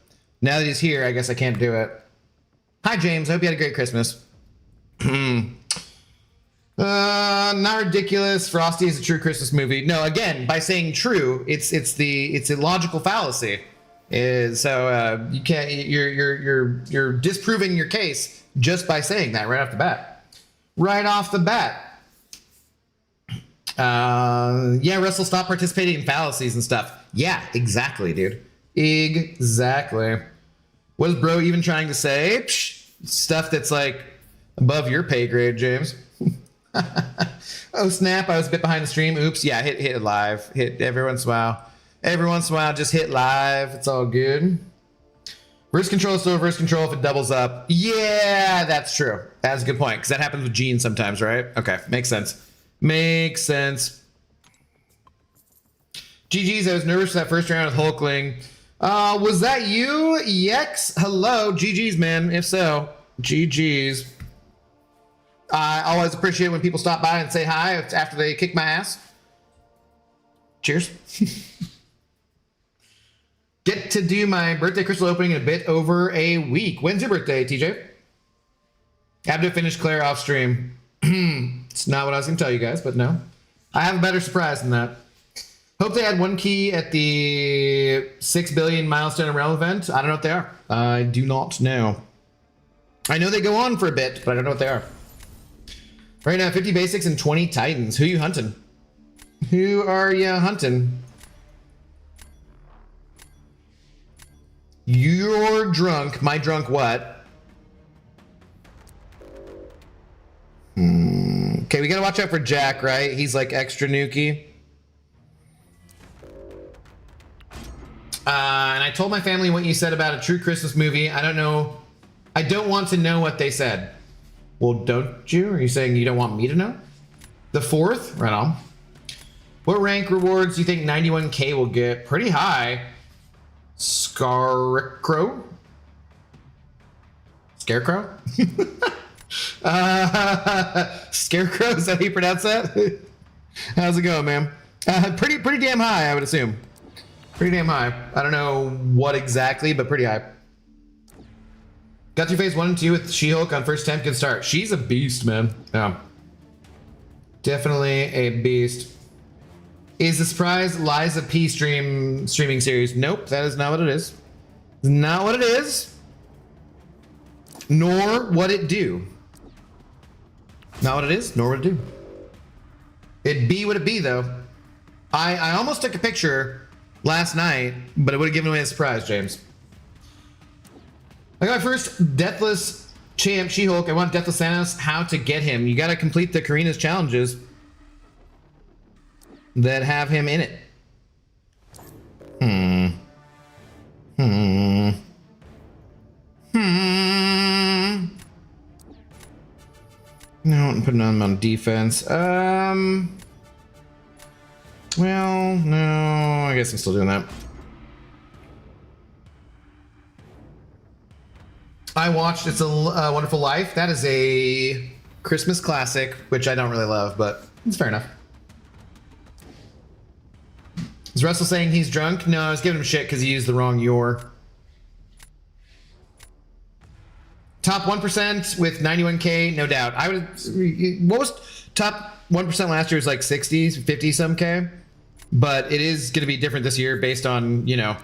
now that he's here, I guess I can't do it. Hi, James. I hope you had a great Christmas. Not ridiculous. Frosty is a true Christmas movie. No, again, by saying true, it's a logical fallacy. So you can't. You're disproving your case just by saying that right off the bat. Right off the bat. Yeah, Russell, stop participating in fallacies and stuff. Yeah, exactly, dude. Exactly. What is bro even trying to say? Psh, stuff that's like above your pay grade, James. Oh snap, I was a bit behind the stream. Oops. Yeah, hit live. Hit every once in a while. Every once in a while, just hit live. It's all good. Reverse control is still reverse control if it doubles up. Yeah, that's true. That's a good point, because that happens with Gene sometimes, right? Okay, makes sense. Makes sense. GG's, I was nervous for that first round with Hulkling. Was that you, Yex? Hello, GG's, man. If so, GG's. I always appreciate when people stop by and say hi after they kick my ass. Cheers. Get to do my birthday crystal opening in a bit over a week. When's your birthday, TJ? I have to finish Claire off stream. It's not what I was going to tell you guys, but no. I have a better surprise than that. Hope they had one key at the 6 billion milestone and realm event. I don't know what they are. I do not know. I know they go on for a bit, but I don't know what they are. Right now, 50 basics and 20 titans. Who you hunting? Who are you hunting? You're drunk. My drunk what? Okay, we gotta watch out for Jack, right? He's like extra nuky. And I told my family what you said about a true Christmas movie. I don't know. I don't want to know what they said. Well, don't you? Are you saying you don't want me to know? The 4th? Right on. What rank rewards do you think 91k will get? Pretty high. Scarecrow? Scarecrow? Scarecrow? Is that how you pronounce that? How's it going, man? Pretty damn high, I would assume. Pretty damn high. I don't know what exactly, but pretty high. Got through phase 1 and 2 with She-Hulk on first attempt. Good start. She's a beast, man. Yeah. Definitely a beast. Is the surprise Liza P streaming series? Nope, that is not what it is. Not what it is. Nor what it do. Not what it is, nor what it do. It'd be what it be, though. I almost took a picture last night, but it would have given away a surprise, James. I got my first Deathless Champ She-Hulk. I want Deathless Thanos. How to get him? You gotta complete the Karina's challenges that have him in it. No, I'm putting him on defense. Well, no, I guess I'm still doing that. I watched It's a Wonderful Life. That is a Christmas classic, which I don't really love, but it's fair enough. Is Russell saying he's drunk? No, I was giving him shit because he used the wrong your. Top 1% with 91k, no doubt. I would. What was top 1% last year? Was like 60s, 50 some k. But it is going to be different this year based on, you know,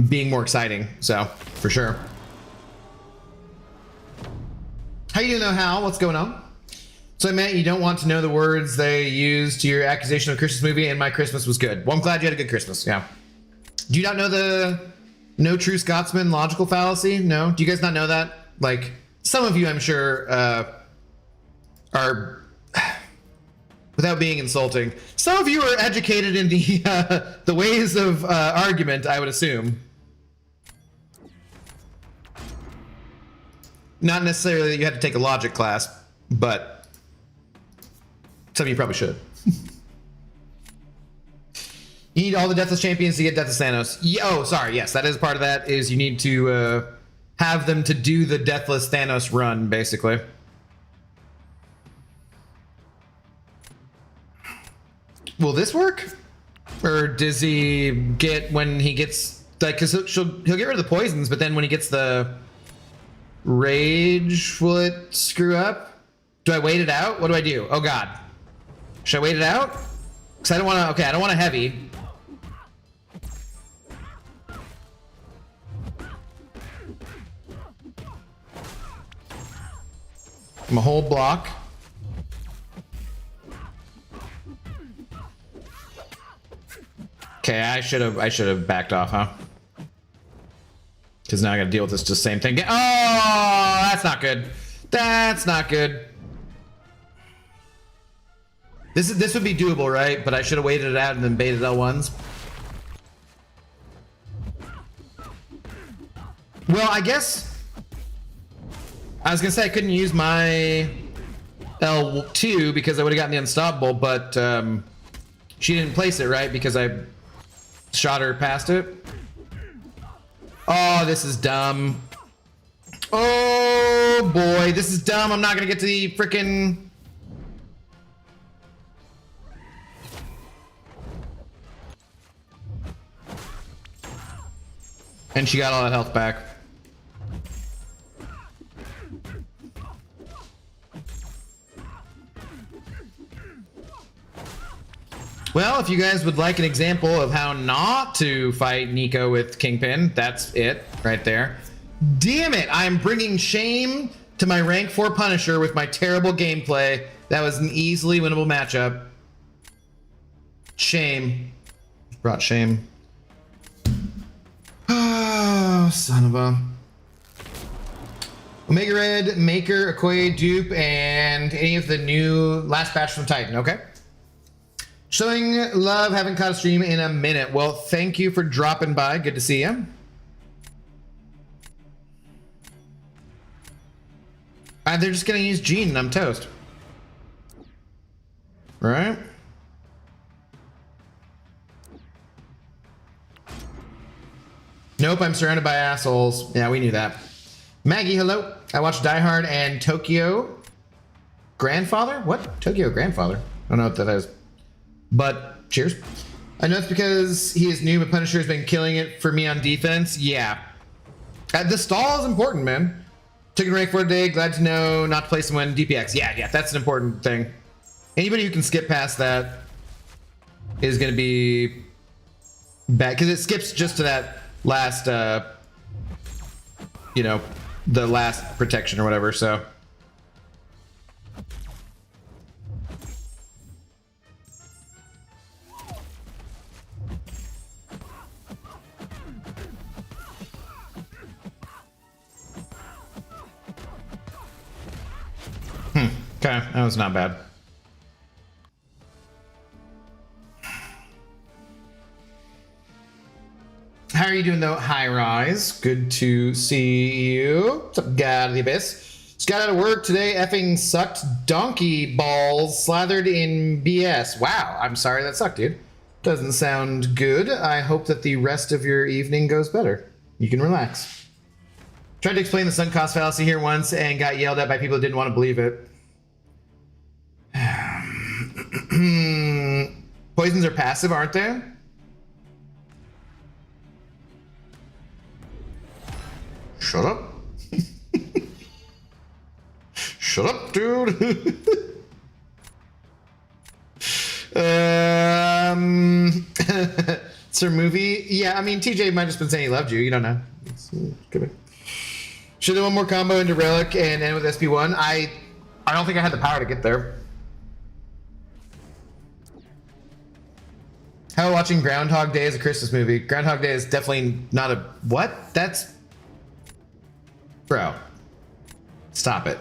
being more exciting. So for sure. How you doing though, Hal? What's going on? So I meant you don't want to know the words they used to your accusation of Christmas movie, and my Christmas was good. Well, I'm glad you had a good Christmas. Yeah. Do you not know the no true Scotsman logical fallacy? No? Do you guys not know that? Like, some of you, I'm sure, are, without being insulting, some of you are educated in the ways of argument, I would assume. Not necessarily that you had to take a logic class, but some of you probably should. You need all the Deathless Champions to get Deathless Thanos. Oh, sorry. Yes, that is part of that. Is you need to have them to do the Deathless Thanos run, basically. Will this work? Or does he get when he gets like? Because he'll get rid of the poisons, but then when he gets the rage, will it screw up? Do I wait it out? What do I do? Oh God, should I wait it out? Because I don't want to. Okay, I don't want a heavy. I'm a whole block. Okay, I should have backed off, huh? Because now I gotta deal with this just same thing. Oh, that's not good. That's not good. This would be doable, right? But I should have waited it out and then baited L1s. Well, I guess I was gonna say I couldn't use my L2 because I would have gotten the unstoppable, but she didn't place it right because I shot her past it. Oh, this is dumb. Oh boy, this is dumb. I'm not gonna get to the frickin'... And she got all that health back. Well, if you guys would like an example of how not to fight Nico with Kingpin, that's it right there. Damn it, I'm bringing shame to my rank 4 Punisher with my terrible gameplay. That was an easily winnable matchup. Shame. Brought shame. Oh, son of a... Omega Red, Maker, Okoye, Dupe, and any of the new last batch from Titan, okay? Showing love, haven't caught a stream in a minute. Well, thank you for dropping by. Good to see you. They're just gonna use Gene and I'm toast. Right? Nope, I'm surrounded by assholes. Yeah, we knew that. Maggie, hello. I watched Die Hard and Tokyo Grandfather? What? Tokyo Grandfather? I don't know what that is. But cheers. I know it's because he is new, but Punisher has been killing it for me on defense. Yeah. The stall is important, man. Took a rank for a day. Glad to know not to place him when DPX. Yeah, that's an important thing. Anybody who can skip past that is going to be bad because it skips just to that last, you know, the last protection or whatever. So. Okay, that was not bad. How are you doing though? Hi Rise, good to see you. What's up, God of the Abyss? Just got out of work today, effing sucked donkey balls slathered in BS. Wow, I'm sorry that sucked, dude. Doesn't sound good. I hope that the rest of your evening goes better. You can relax. Tried to explain the sunk cost fallacy here once and got yelled at by people who didn't want to believe it. Poisons are passive, aren't they? Shut up. Shut up, dude. It's her movie. Yeah, I mean, TJ might have just been saying he loved you. You don't know. Should have one more combo into Relic and end with SP1. I don't think I had the power to get there. How about watching Groundhog Day as a Christmas movie? Groundhog Day is definitely not a... What? That's... Bro. Stop it.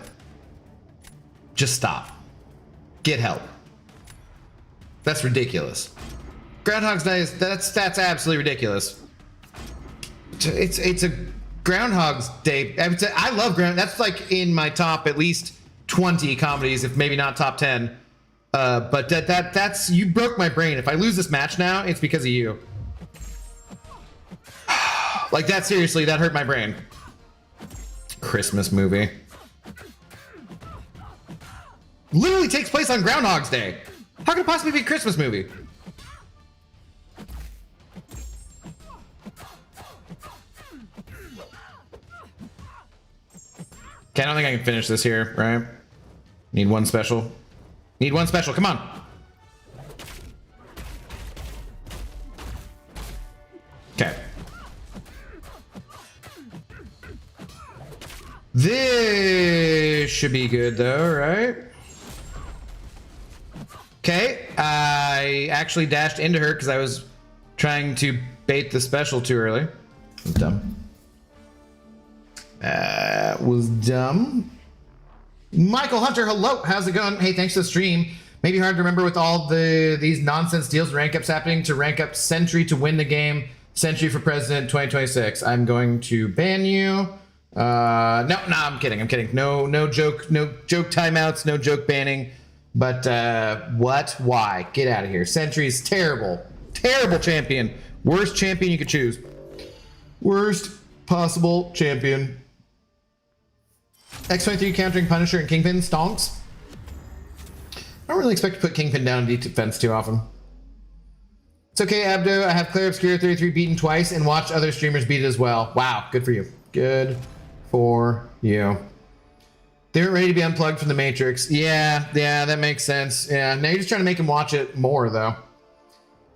Just stop. Get help. That's ridiculous. Groundhog Day is... That's absolutely ridiculous. It's a Groundhog's Day... I love Groundhog... That's like in my top at least 20 comedies, if maybe not top 10. But that's you broke my brain. If I lose this match now, it's because of you. Like that, seriously, that hurt my brain. Christmas movie. Literally takes place on Groundhog's Day. How could it possibly be a Christmas movie? Okay, I don't think I can finish this here, right? Need one special. Need one special, come on. Okay. This should be good though, right? Okay, I actually dashed into her because I was trying to bait the special too early. That was dumb. That was dumb. Michael Hunter, hello. How's it going? Hey, thanks for the stream. Maybe hard to remember with all these nonsense deals and rank ups happening to rank up Sentry to win the game. Sentry for President 2026. I'm going to ban you. No, I'm kidding. No joke timeouts, no joke banning. But what? Why? Get out of here. Sentry's terrible champion. Worst champion you could choose. Worst possible champion. X23 countering Punisher and Kingpin stonks. I don't really expect to put Kingpin down in defense too often. It's okay, Abdo. I have Claire Obscura 33 beaten twice and watched other streamers beat it as well. Wow, good for you. Good for you. They weren't ready to be unplugged from the Matrix. Yeah, that makes sense. Yeah, now you're just trying to make him watch it more, though.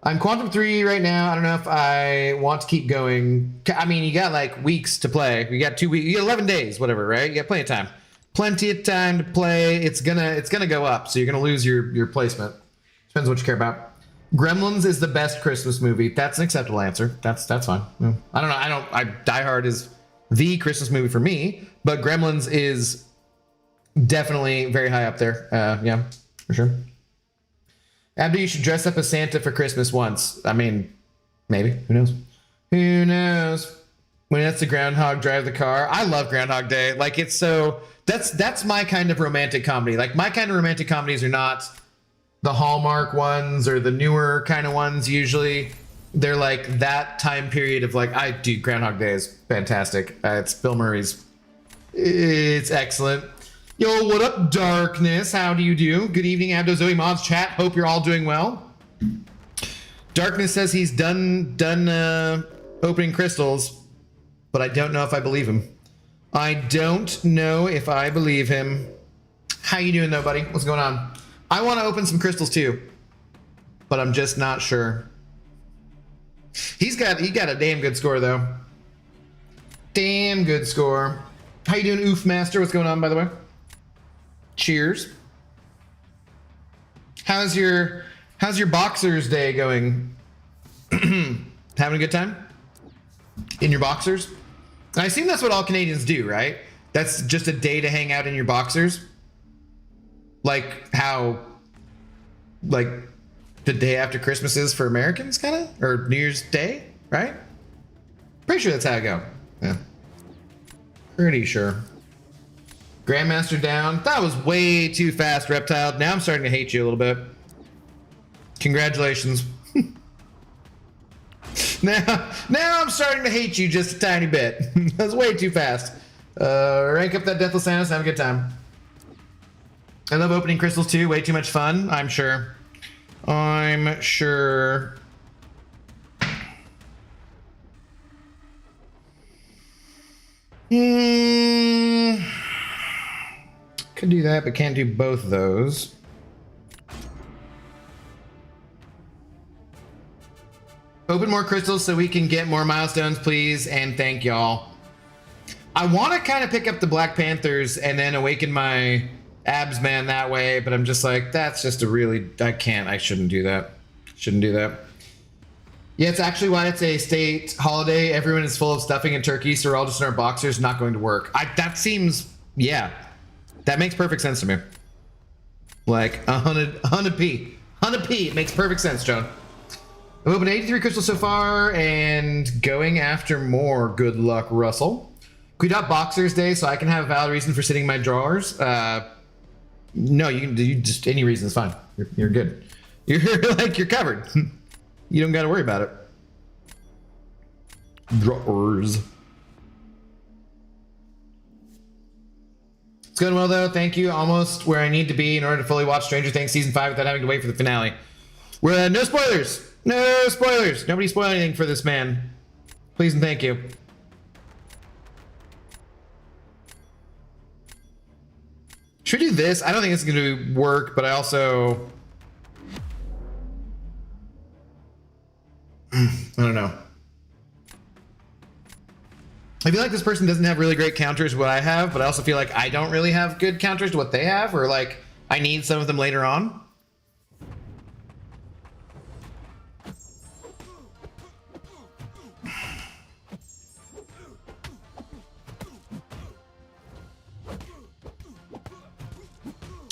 I'm Quantum 3 right now. I don't know if I want to keep going. I mean, you got like weeks to play. You got 2 weeks. You got 11 days, whatever, right? You got plenty of time. Plenty of time to play. It's gonna go up, so you're gonna lose your placement. Depends what you care about. Gremlins is the best Christmas movie. That's an acceptable answer. That's fine. I don't know. Die Hard is the Christmas movie for me, but Gremlins is definitely very high up there. Yeah, for sure. Abdi, you should dress up as Santa for Christmas once. I mean, maybe. Who knows? Who knows? When it's the Groundhog drive the car. I love Groundhog Day. Like, it's so... That's my kind of romantic comedy. Like, my kind of romantic comedies are not the Hallmark ones or the newer kind of ones usually. They're like that time period of like, dude, Groundhog Day is fantastic. It's Bill Murray's. It's excellent. Yo, what up, Darkness? How do you do? Good evening, Abdo Zoe Mods chat. Hope you're all doing well. Darkness says he's done opening crystals, but I don't know if I believe him. I don't know if I believe him. How you doing, though, buddy? What's going on? I want to open some crystals too, but I'm just not sure. He got a damn good score though. Damn good score. How you doing, Oof Master? What's going on, by the way? Cheers. How's your Boxers Day going? Having a good time? In your boxers? I assume that's what all Canadians do, right? That's just a day to hang out in your boxers? Like how, like the day after Christmas is for Americans, kind of? Or New Year's Day, right? Pretty sure that's how it go. Yeah. Pretty sure. Grandmaster down. That was way too fast, Reptile. Now I'm starting to hate you a little bit. Congratulations. Now I'm starting to hate you just a tiny bit. That's way too fast. Rank up that Deathless Sanus. Have a good time. I love opening crystals too. Way too much fun. I'm sure. I'm sure. Could do that, but can't do both of those. Open more crystals so we can get more milestones, please, and thank y'all. I want to kind of pick up the Black Panthers and then awaken my abs man that way, but I'm just like, that's just a really, I shouldn't do that. Shouldn't do that. Yeah, it's actually why it's a state holiday. Everyone is full of stuffing and turkey, so we're all just in our boxers, not going to work. That seems, yeah, that makes perfect sense to me. Like 100p. It makes perfect sense, John. I've opened 83 crystals so far and going after more. Good luck, Russell. Can we dot Boxers Day so I can have a valid reason for sitting in my drawers? No, you can do just any reason is fine. You're good. You're like, you're covered. You don't got to worry about it. Drawers. It's going well though. Thank you. Almost where I need to be in order to fully watch Stranger Things season 5 without having to wait for the finale. We're no spoilers. No spoilers. Nobody spoil anything for this man. Please and thank you. Should we do this? I don't think it's going to work, but I also... I don't know. I feel like this person doesn't have really great counters to what I have, but I also feel like I don't really have good counters to what they have, or like I need some of them later on.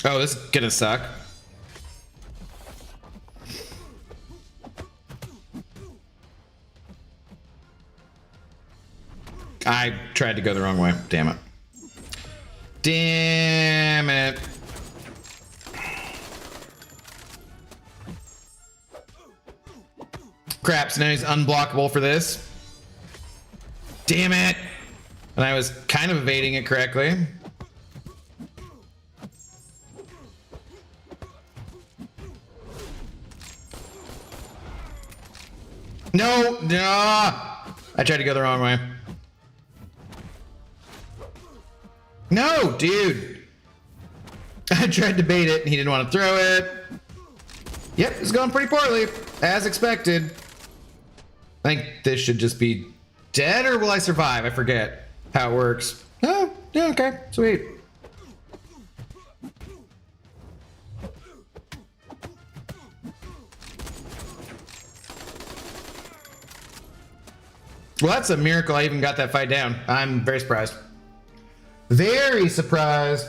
Oh, this is gonna suck. I tried to go the wrong way. Damn it. Damn it. Crap, so now he's unblockable for this. Damn it. And I was kind of evading it correctly. No, no. I tried to go the wrong way. No, dude. I tried to bait it and he didn't want to throw it. Yep, it's going pretty poorly, as expected. I think this should just be dead, or will I survive? I forget how it works. Oh, yeah, okay, sweet. Well, that's a miracle I even got that fight down. I'm very surprised. Very surprised.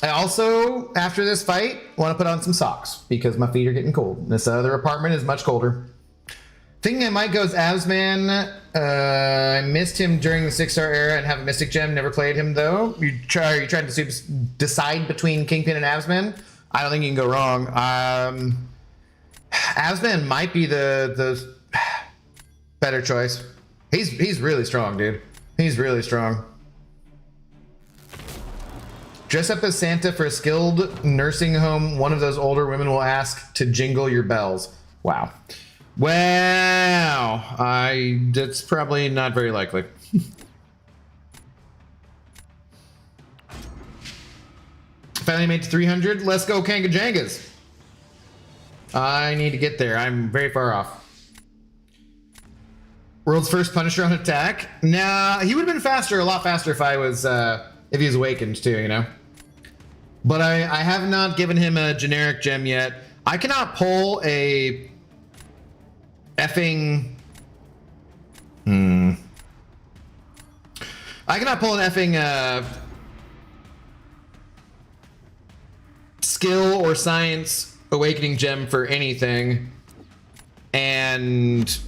I also, after this fight, want to put on some socks because my feet are getting cold. This other apartment is much colder. Thinking I might go as Avsman. I missed him during the 6-star era and have a Mystic Gem. Never played him though. Are you trying to decide between Kingpin and Avsman? I don't think you can go wrong. Avsman might be the better choice. He's really strong, dude. He's really strong. Dress up as Santa for a skilled nursing home. One of those older women will ask to jingle your bells. Wow. Wow. That's probably not very likely. Finally made to 300. Let's go, Kangajangas. I need to get there. I'm very far off. World's first Punisher on attack. Nah, he would have been faster, a lot faster if I was, if he was awakened too, you know? But I have not given him a generic gem yet. I cannot pull a effing... I cannot pull an effing, skill or science awakening gem for anything. And...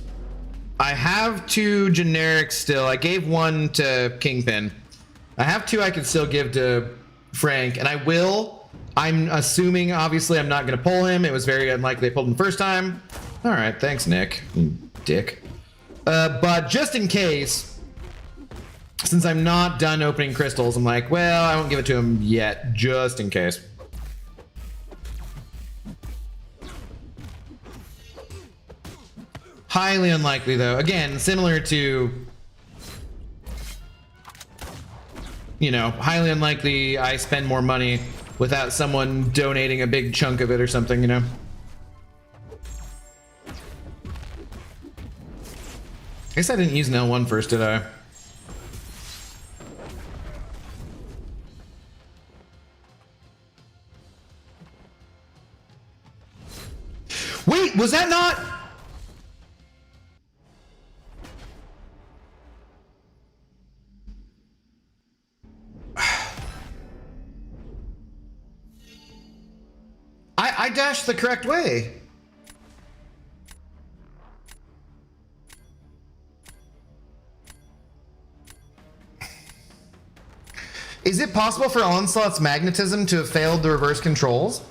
I have 2 generics still. I gave 1 to Kingpin. I have 2 I can still give to Frank, and I will. I'm assuming, obviously, I'm not going to pull him. It was very unlikely I pulled him the first time. All right, thanks, Nick. You dick. But just in case, since I'm not done opening crystals, I'm like, well, I won't give it to him yet, just in case. Highly unlikely, though. Again, similar to, you know, highly unlikely I spend more money without someone donating a big chunk of it or something, you know? I guess I didn't use an L1 first, did I? Wait, was that not... I dashed the correct way. Is it possible for Onslaught's magnetism to have failed the reverse controls?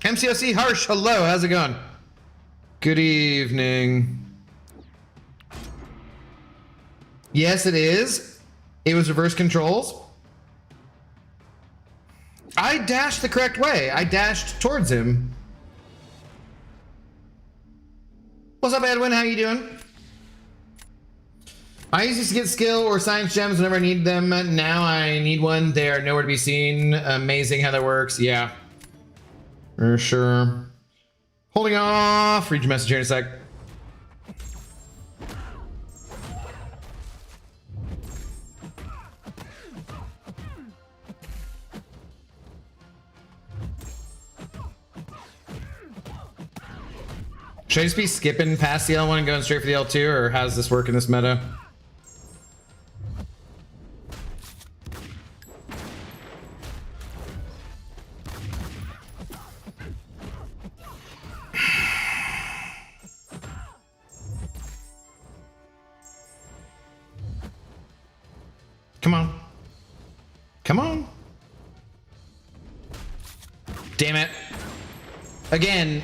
MCOC Harsh, hello, how's it going? Good evening. Yes, it is. It was reverse controls. I dashed the correct way. I dashed towards him. What's up, Edwin? How you doing? I used to get skill or science gems whenever I needed them. Now I need one. They are nowhere to be seen. Amazing how that works. Yeah. For sure. Holding off. Read your message here in a sec. Should I just be skipping past the L1 and going straight for the L2, or how does this work in this meta? Come on. Come on. Damn it. Again,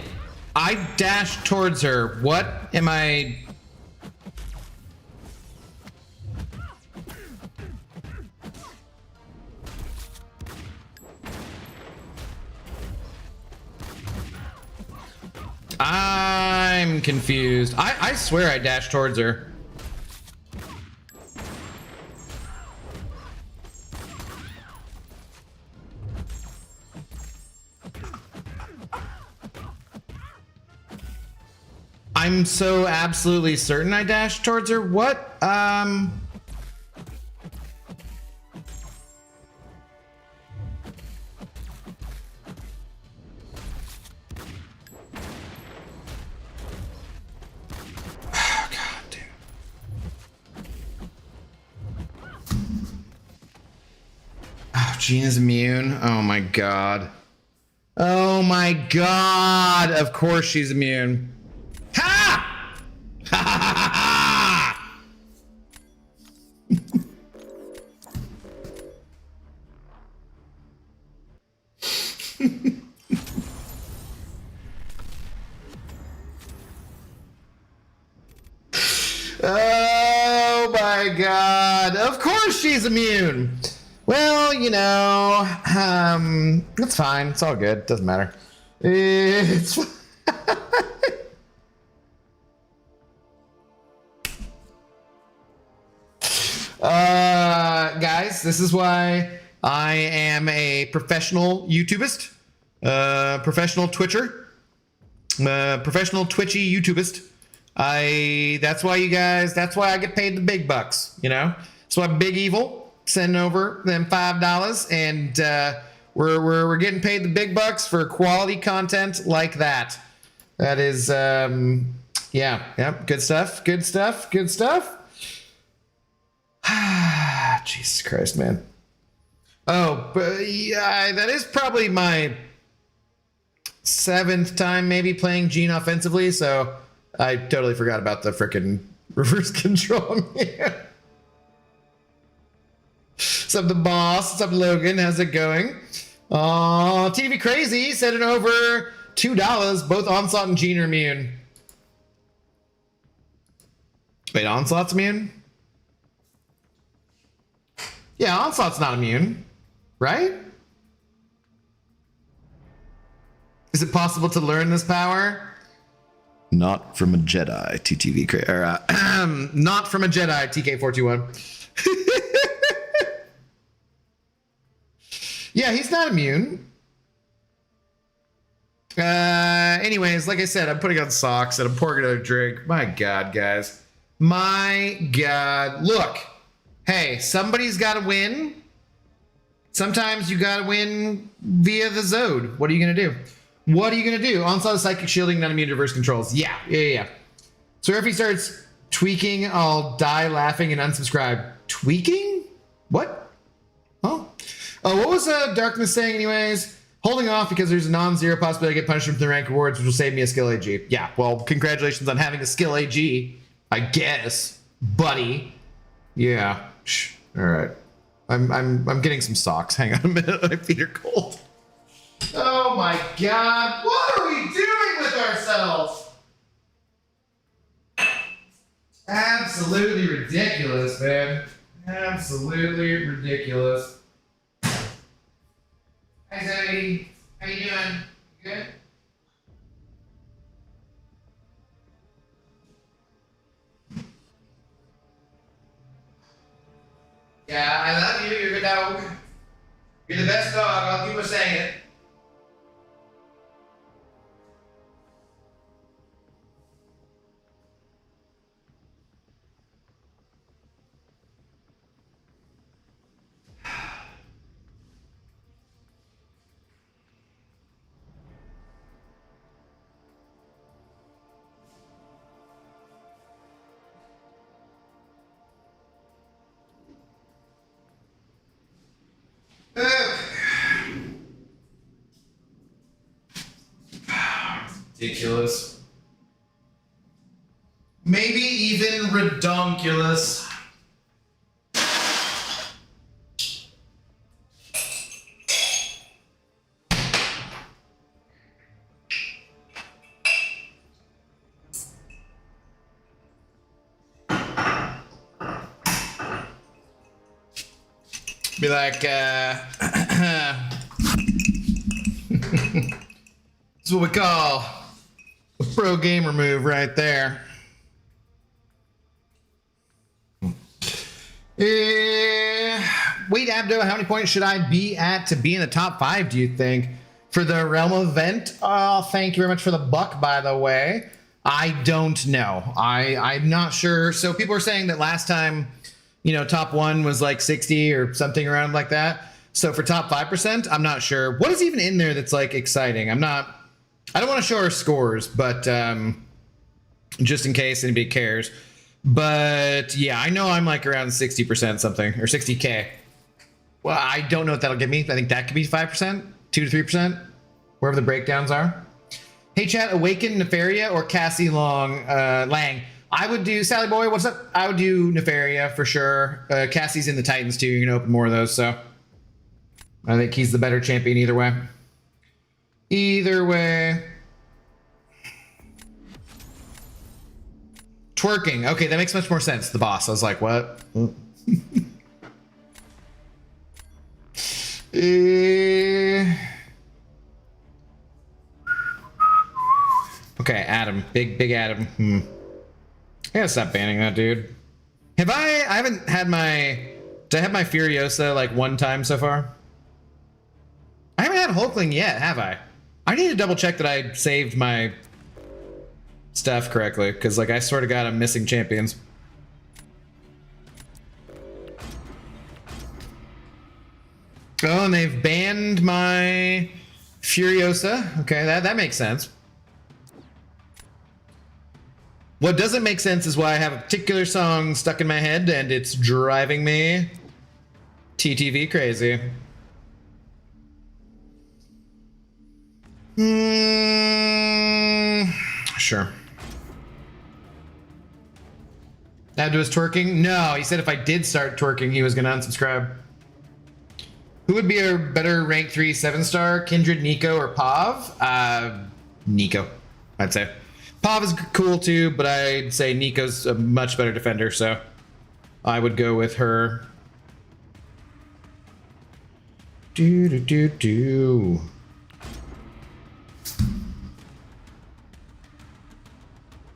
I dashed towards her. What am I... I'm confused. I swear I dashed towards her. I'm so absolutely certain I dashed towards her. What? Oh, God, dude. Oh, Gina's immune. Oh my God. Oh my God. Of course she's immune. Ha! Ha ha ha ha! Oh my God. Of course she's immune. Well, you know, it's fine. It's all good. Doesn't matter. It's guys, this is why I am a professional YouTubist, professional Twitcher, professional Twitchy YouTubist. That's why I get paid the big bucks, you know? That's why Big Evil sending over them $5 and, we're getting paid the big bucks for quality content like that. That is, yeah, good stuff. Jesus Christ, man. Oh, but yeah, that is probably my 7th time maybe playing Gene offensively, so I totally forgot about the frickin' reverse control. What's up, the boss? What's up, Logan? How's it going? TV Crazy sending over $2. Both Onslaught and Gene are immune. Wait, Onslaught's immune? Yeah, Onslaught's not immune, right? Is it possible to learn this power? Not from a Jedi, TTV, or not from a Jedi, TK421. Yeah, he's not immune. Anyways, like I said, I'm putting on socks and I'm pouring another drink. My God, guys. My God. Look. Hey, somebody's got to win. Sometimes you got to win via the Zode. What are you going to do? What are you going to do? Onslaught is psychic shielding, not immune to reverse controls. Yeah. So if he starts tweaking, I'll die laughing and unsubscribe. Tweaking? What? Oh, what was Darkness saying anyways? Holding off because there's a non-zero possibility to get punishment from the rank rewards, which will save me a skill AG. Yeah, well, congratulations on having a skill AG, I guess, buddy. Yeah. All right. I'm getting some socks. Hang on a minute. My feet are cold. Oh my God. What are we doing with ourselves? Absolutely ridiculous, man. Absolutely ridiculous. Hi, Zoe. How you doing? Good? Yeah, I love you. You're a good dog. You're the best dog. I'll keep on saying it. Ridiculous. Maybe even redonkulous. Be like, this is what we call a pro gamer move right there. Wait, Abdo, how many points should I be at to be in the top 5, do you think, for the Realm event? Oh, thank you very much for the buck, by the way. I don't know. I'm not sure. So people are saying that last time, you know, top 1 was like 60 or something around like that. So for top 5%, I'm not sure. What is even in there that's like exciting? I don't want to show our scores, but just in case anybody cares. But yeah, I know I'm like around 60% something, or 60K. Well, I don't know what that'll give me. I think that could be 5%, 2 to 3%, wherever the breakdowns are. Hey chat, Awaken, Nefaria, or Cassie Lang? I would do Sally Boy. What's up? I would do Nefaria for sure. Cassie's in the Titans too. You can open more of those, so I think he's the better champion either way. Either way. Twerking. Okay, that makes much more sense. The boss. I was like, what? Okay, Adam. Big Adam. I gotta stop banning that dude. I haven't had my... Did I have my Furiosa like one time so far? I haven't had Hulkling yet, have I? I need to double check that I saved my stuff correctly, because like I sort of got I'm missing champions. Oh, and they've banned my Furiosa. Okay, that makes sense. What doesn't make sense is why I have a particular song stuck in my head and it's driving me TTV crazy. Sure. Abdo was twerking? No, he said if I did start twerking, he was going to unsubscribe. Who would be a better rank 3 7-star? Kindred, Nico, or Pav? Nico, I'd say. Pav is cool too, but I'd say Nico's a much better defender, so I would go with her. Do.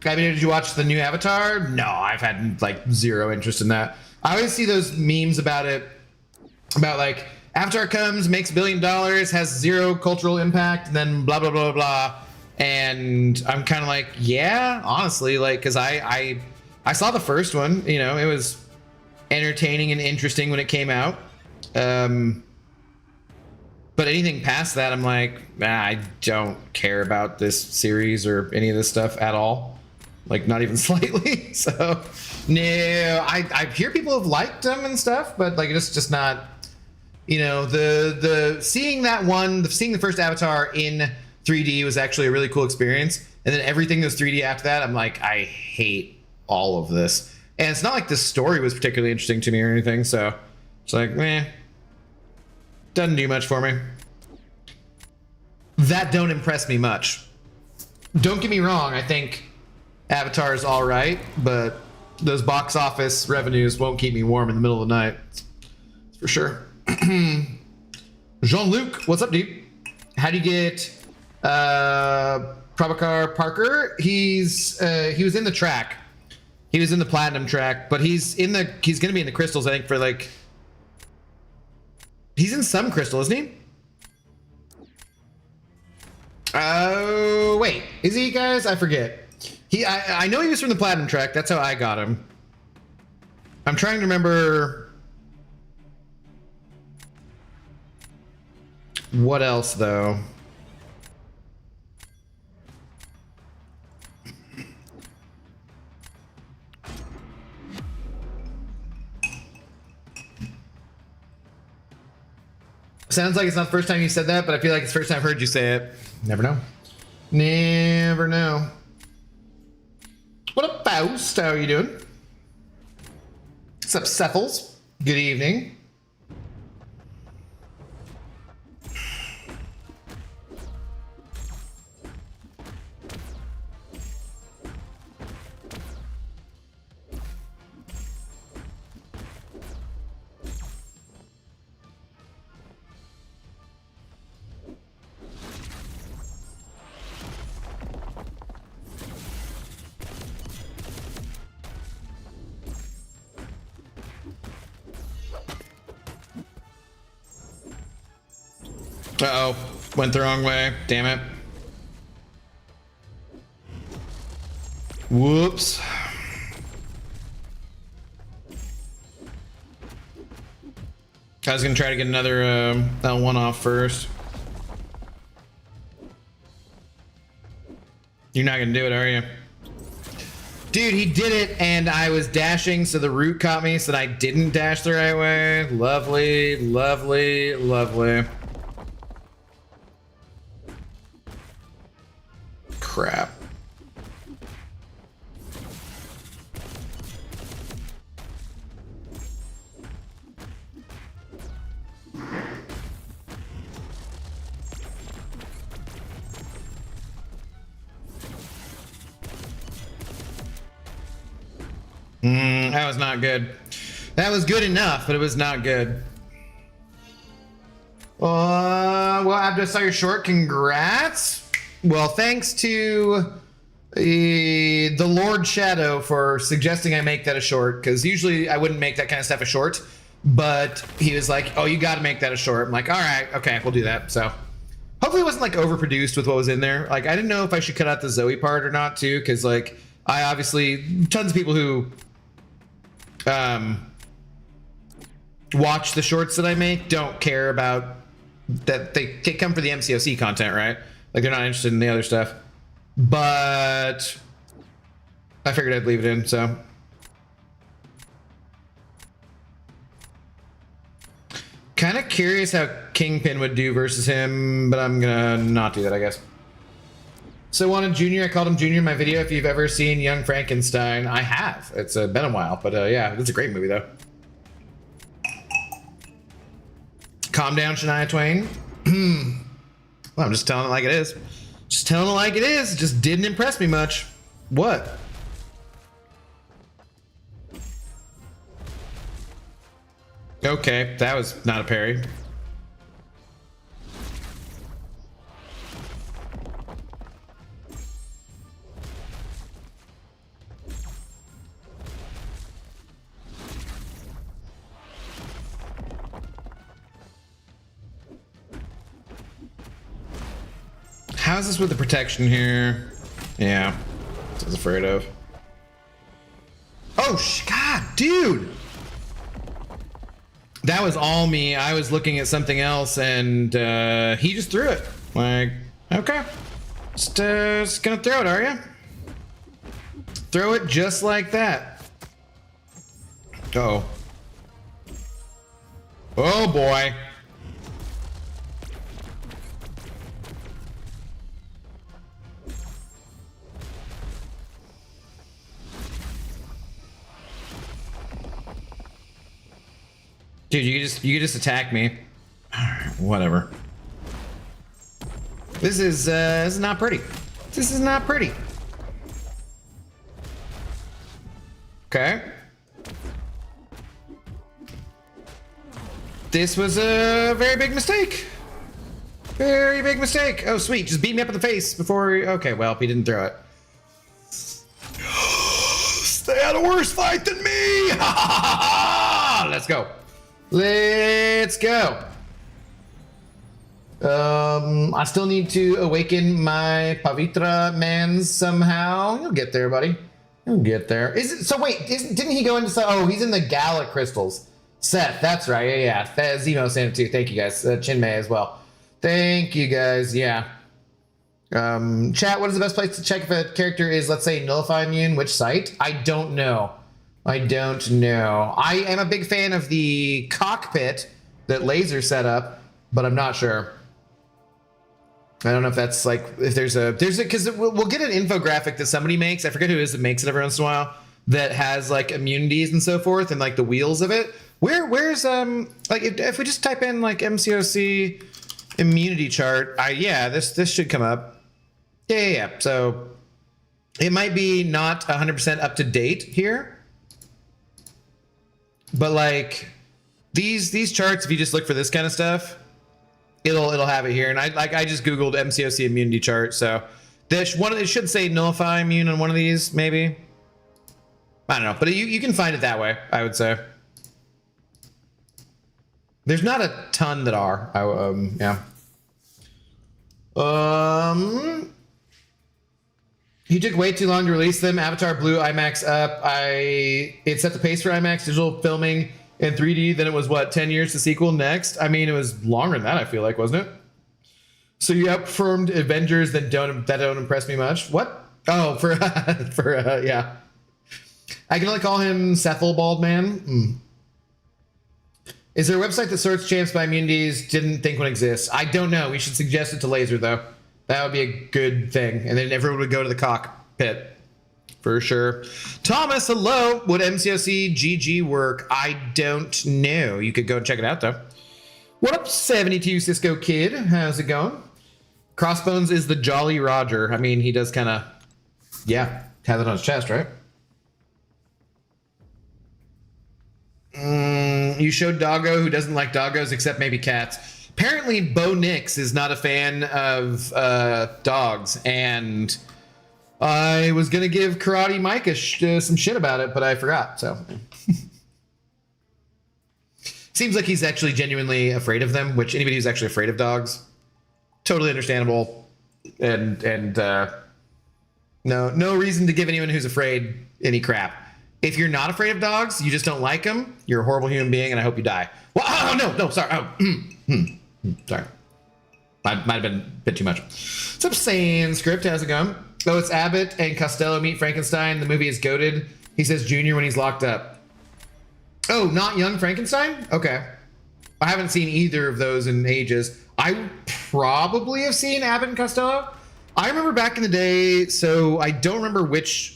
I mean, did you watch the new Avatar? No, I've had like zero interest in that. I always see those memes about it, about like Avatar comes, makes $1 billion, has zero cultural impact, and then blah blah blah blah. And I'm kind of like, yeah, honestly, like, because I saw the first one, you know, it was entertaining and interesting when it came out. But anything past that, I'm like, I don't care about this series or any of this stuff at all. Like, not even slightly. So, no, I hear people have liked them and stuff, but like, it's just not, you know, seeing the first Avatar in 3D was actually a really cool experience. And then everything that was 3D after that, I'm like, I hate all of this. And it's not like the story was particularly interesting to me or anything. So it's like, doesn't do much for me. That don't impress me much. Don't get me wrong, I think Avatar is all right, but those box office revenues won't keep me warm in the middle of the night. That's for sure. Jean-Luc, what's up, dude? How do you get Prabhakar Parker? He was in the track. He was in the platinum track, but he's gonna be in the crystals, I think, for like, he's in some crystal, isn't he? Oh, wait, is he, guys? I forget. I know he was from the platinum track. That's how I got him. I'm trying to remember what else though. Sounds like it's not the first time you said that, but I feel like it's the first time I've heard you say it. Never know. Never know. What up, Faust? How are you doing? What's up, Cephals? Good evening. Uh-oh, went the wrong way. Damn it. Whoops. I was gonna try to get another L1 off first. You're not gonna do it, are you? Dude, he did it, and I was dashing, so the root caught me, so that I didn't dash the right way. Lovely, lovely, lovely. Crap. That was not good. That was good enough, but it was not good. Well, after I saw your short, congrats. Well, thanks to the Lord Shadow for suggesting I make that a short, because usually I wouldn't make that kind of stuff a short, but he was like, oh, you got to make that a short. I'm like, all right, okay, we'll do that. So hopefully it wasn't like overproduced with what was in there. Like, I didn't know if I should cut out the Zoe part or not too, because like I obviously, tons of people who watch the shorts that I make don't care about that. They come for the MCOC content, right? Like they're not interested in the other stuff, but I figured I'd leave it in. So kind of curious how Kingpin would do versus him, but I'm gonna not do that, I guess. So wanted Junior, I called him Junior in my video. If you've ever seen Young Frankenstein, I have. It's been a while, but yeah, it's a great movie though. Calm down, Shania Twain. Well, I'm just telling it like it is. Just telling it like it is. It just didn't impress me much. What? Okay, that was not a parry. How's this with the protection here? Yeah, I was afraid of. Oh, God, dude! That was all me. I was looking at something else, and he just threw it. Like, okay. Just gonna throw it, are you? Throw it just like that. Uh-oh. Oh, boy. Dude, you could just attack me. Alright, whatever. This is not pretty. This is not pretty. Okay. This was a very big mistake. Very big mistake. Oh, sweet. Just beat me up in the face before... Okay, well, he didn't throw it. They had a worse fight than me! Let's go. Let's go. I still need to awaken my Pavitra mans somehow. You'll get there, buddy. You'll get there. Is it, so wait, didn't he go into... Oh, he's in the Gallic crystals. Seth, that's right. Yeah. Zemo saying it too. Thank you, guys. Chinmay as well. Thank you, guys. Yeah. Chat, what is the best place to check if a character is, let's say, nullify immune? Which site? I don't know. I don't know. I am a big fan of the cockpit that Laser set up, but I'm not sure. I don't know if that's like, if there's a, because we'll get an infographic that somebody makes. I forget who it is that makes it every once in a while, that has like immunities and so forth and like the wheels of it. Where's like if we just type in like MCOC immunity chart, yeah, this should come up. Yeah. So it might be not 100% up to date here, but like these charts, if you just look for this kind of stuff, it'll have it here. And I just Googled MCOC immunity chart. So it should say nullify immune on one of these, maybe. I don't know, but you can find it that way, I would say. There's not a ton that are. Yeah. He took way too long to release them. Avatar blew IMAX up. It set the pace for IMAX digital filming in 3D. Then it was what, 10 years to sequel next? I mean, it was longer than that, I feel like, wasn't it? So you outperformed Avengers that don't impress me much. What? Oh, yeah. I can only call him Sethel Bald Man. Is there a website that sorts champs by immunities? Didn't think one exists. I don't know. We should suggest it to Laser, though. That would be a good thing. And then everyone would go to the cockpit. For sure. Thomas, hello. Would MCOC GG work? I don't know. You could go check it out, though. What up, 72 Cisco Kid? How's it going? Crossbones is the Jolly Roger. I mean, he does kind of, yeah, have it on his chest, right? You showed Doggo, who doesn't like doggos except maybe cats. Apparently, Bo Nix is not a fan of dogs, and I was gonna give Karate Mike some shit about it, but I forgot. So seems like he's actually genuinely afraid of them. Which anybody who's actually afraid of dogs, totally understandable, and no reason to give anyone who's afraid any crap. If you're not afraid of dogs, you just don't like them, you're a horrible human being, and I hope you die. Well, no, sorry. Sorry. Might have been a bit too much. What's up, Script? How's it going? Oh, it's Abbott and Costello meet Frankenstein. The movie is goated. He says Junior when he's locked up. Oh, not Young Frankenstein? Okay. I haven't seen either of those in ages. I probably have seen Abbott and Costello. I remember back in the day, so I don't remember which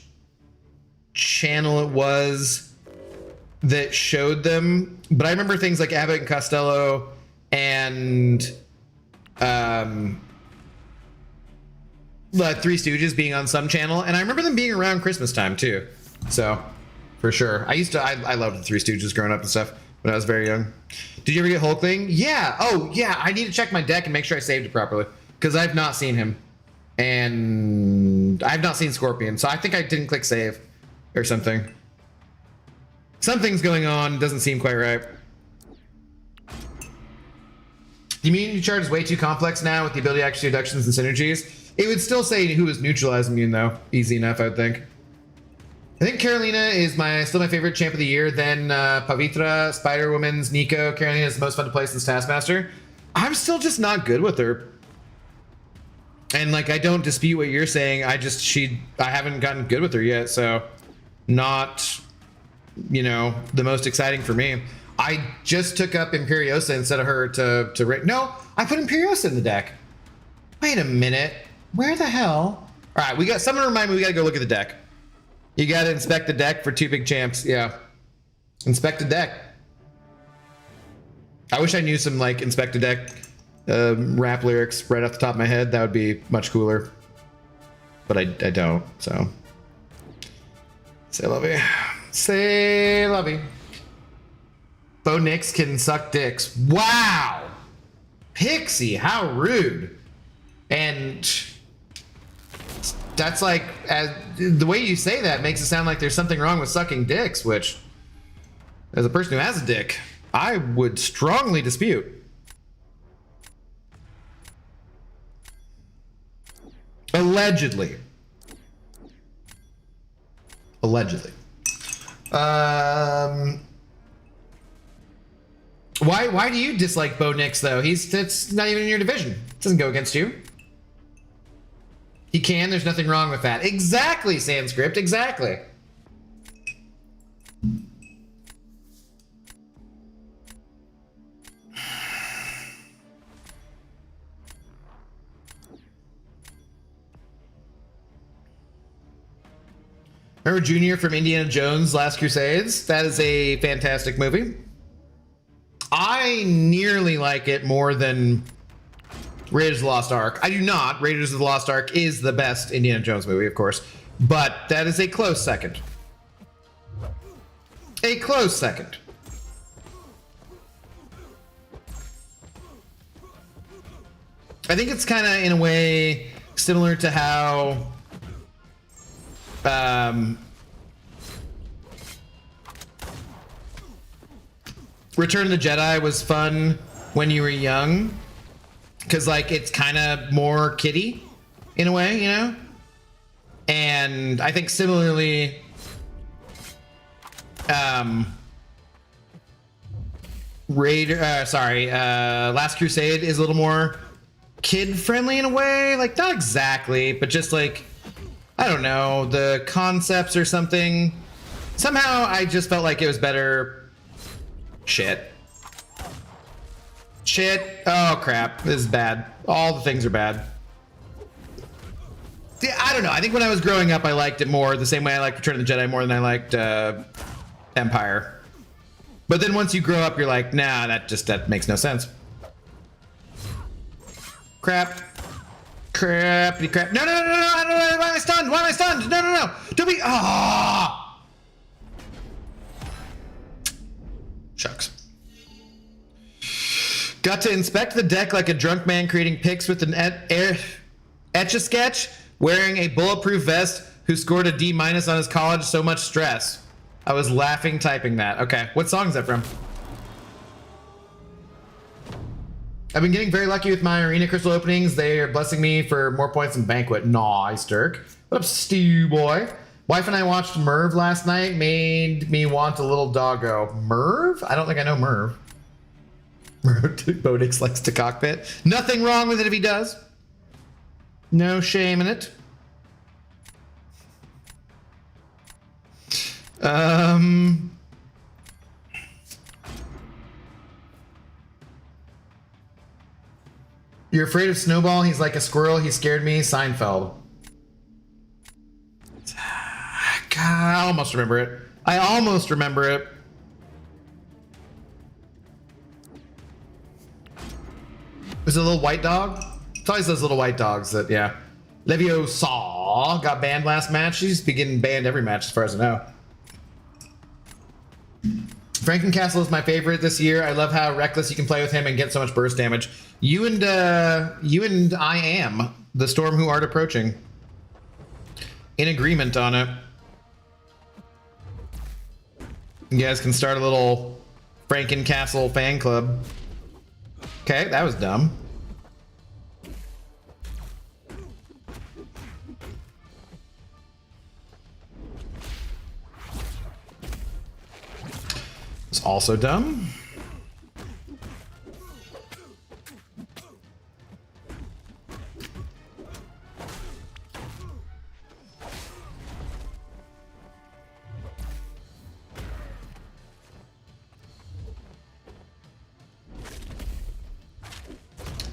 channel it was that showed them, but I remember things like Abbott and Costello and the Three Stooges being on some channel, and I remember them being around Christmas time too. So for sure, I loved the Three Stooges growing up and stuff when I was very young. Did you ever get Hulkling? Yeah. Oh yeah, I need to check my deck and make sure I saved it properly, because I've not seen him, and I've not seen Scorpion, so I think I didn't click save or something. Something's going on, doesn't seem quite right. The immunity chart is way too complex now with the ability to actually deductions and synergies. It would still say who is neutralized immune though. Easy enough, I would think. I think Carolina is still my favorite champ of the year. Then Pavitra, Spider-Woman's Nico. Carolina is the most fun to play since Taskmaster. I'm still just not good with her. And like, I don't dispute what you're saying. I haven't gotten good with her yet, so not, the most exciting for me. I just took up Imperiosa instead of her to no, I put Imperiosa in the deck. Wait a minute. Where the hell? All right, someone remind me, we got to go look at the deck. You got to inspect the deck for two big champs. Yeah. Inspect the deck. I wish I knew some like inspect the deck rap lyrics right off the top of my head. That would be much cooler. But I don't, so. Say lovey. Say lovey. Bo Nix can suck dicks. Wow! Pixie, how rude. And that's like, the way you say that makes it sound like there's something wrong with sucking dicks, which, as a person who has a dick, I would strongly dispute. Allegedly. Allegedly. Why do you dislike Bo Nix though? That's not even in your division. It doesn't go against you. He can, there's nothing wrong with that. Exactly, Sanskrit, exactly. Remember Junior from Indiana Jones Last Crusades? That is a fantastic movie. I nearly like it more than Raiders of the Lost Ark. I do not. Raiders of the Lost Ark is the best Indiana Jones movie, of course. But that is a close second. A close second. I think it's kind of, in a way, similar to how Return of the Jedi was fun when you were young, because like it's kind of more kiddie in a way, you know. And I think similarly, Last Crusade is a little more kid friendly in a way, like not exactly, but just like, I don't know, the concepts or something. Somehow I just felt like it was better. Shit. Oh crap, this is bad. All the things are bad. Yeah, I don't know, I think when I was growing up I liked it more the same way I liked Return of the Jedi more than I liked Empire. But then once you grow up you're like, nah, that makes no sense. Crap. Crappity crap. No, I don't know. Why am I stunned? No. Don't be. Ah. Shucks. Got to inspect the deck like a drunk man creating pics with an Etch-a-Sketch, wearing a bulletproof vest, who scored a D- on his college. So much stress. I was laughing typing that. Okay, what song is that from? I've been getting very lucky with my arena crystal openings. They are blessing me for more points than Banquet. Nice, Dirk. What up, Stu boy? Wife and I watched Merv last night. Made me want a little doggo. Merv? I don't think I know Merv. Bodix likes to cockpit. Nothing wrong with it if he does. No shame in it. You're afraid of Snowball? He's like a squirrel. He scared me. Seinfeld. God, I almost remember it. Is it a little white dog? It's always those little white dogs that, yeah. Leviosa got banned last match. She's been getting banned every match as far as I know. Frankencastle is my favorite this year. I love how reckless you can play with him and get so much burst damage. You and I am the Storm who art approaching. In agreement on it. You guys can start a little Frankencastle fan club. Okay, that was dumb. It's also dumb.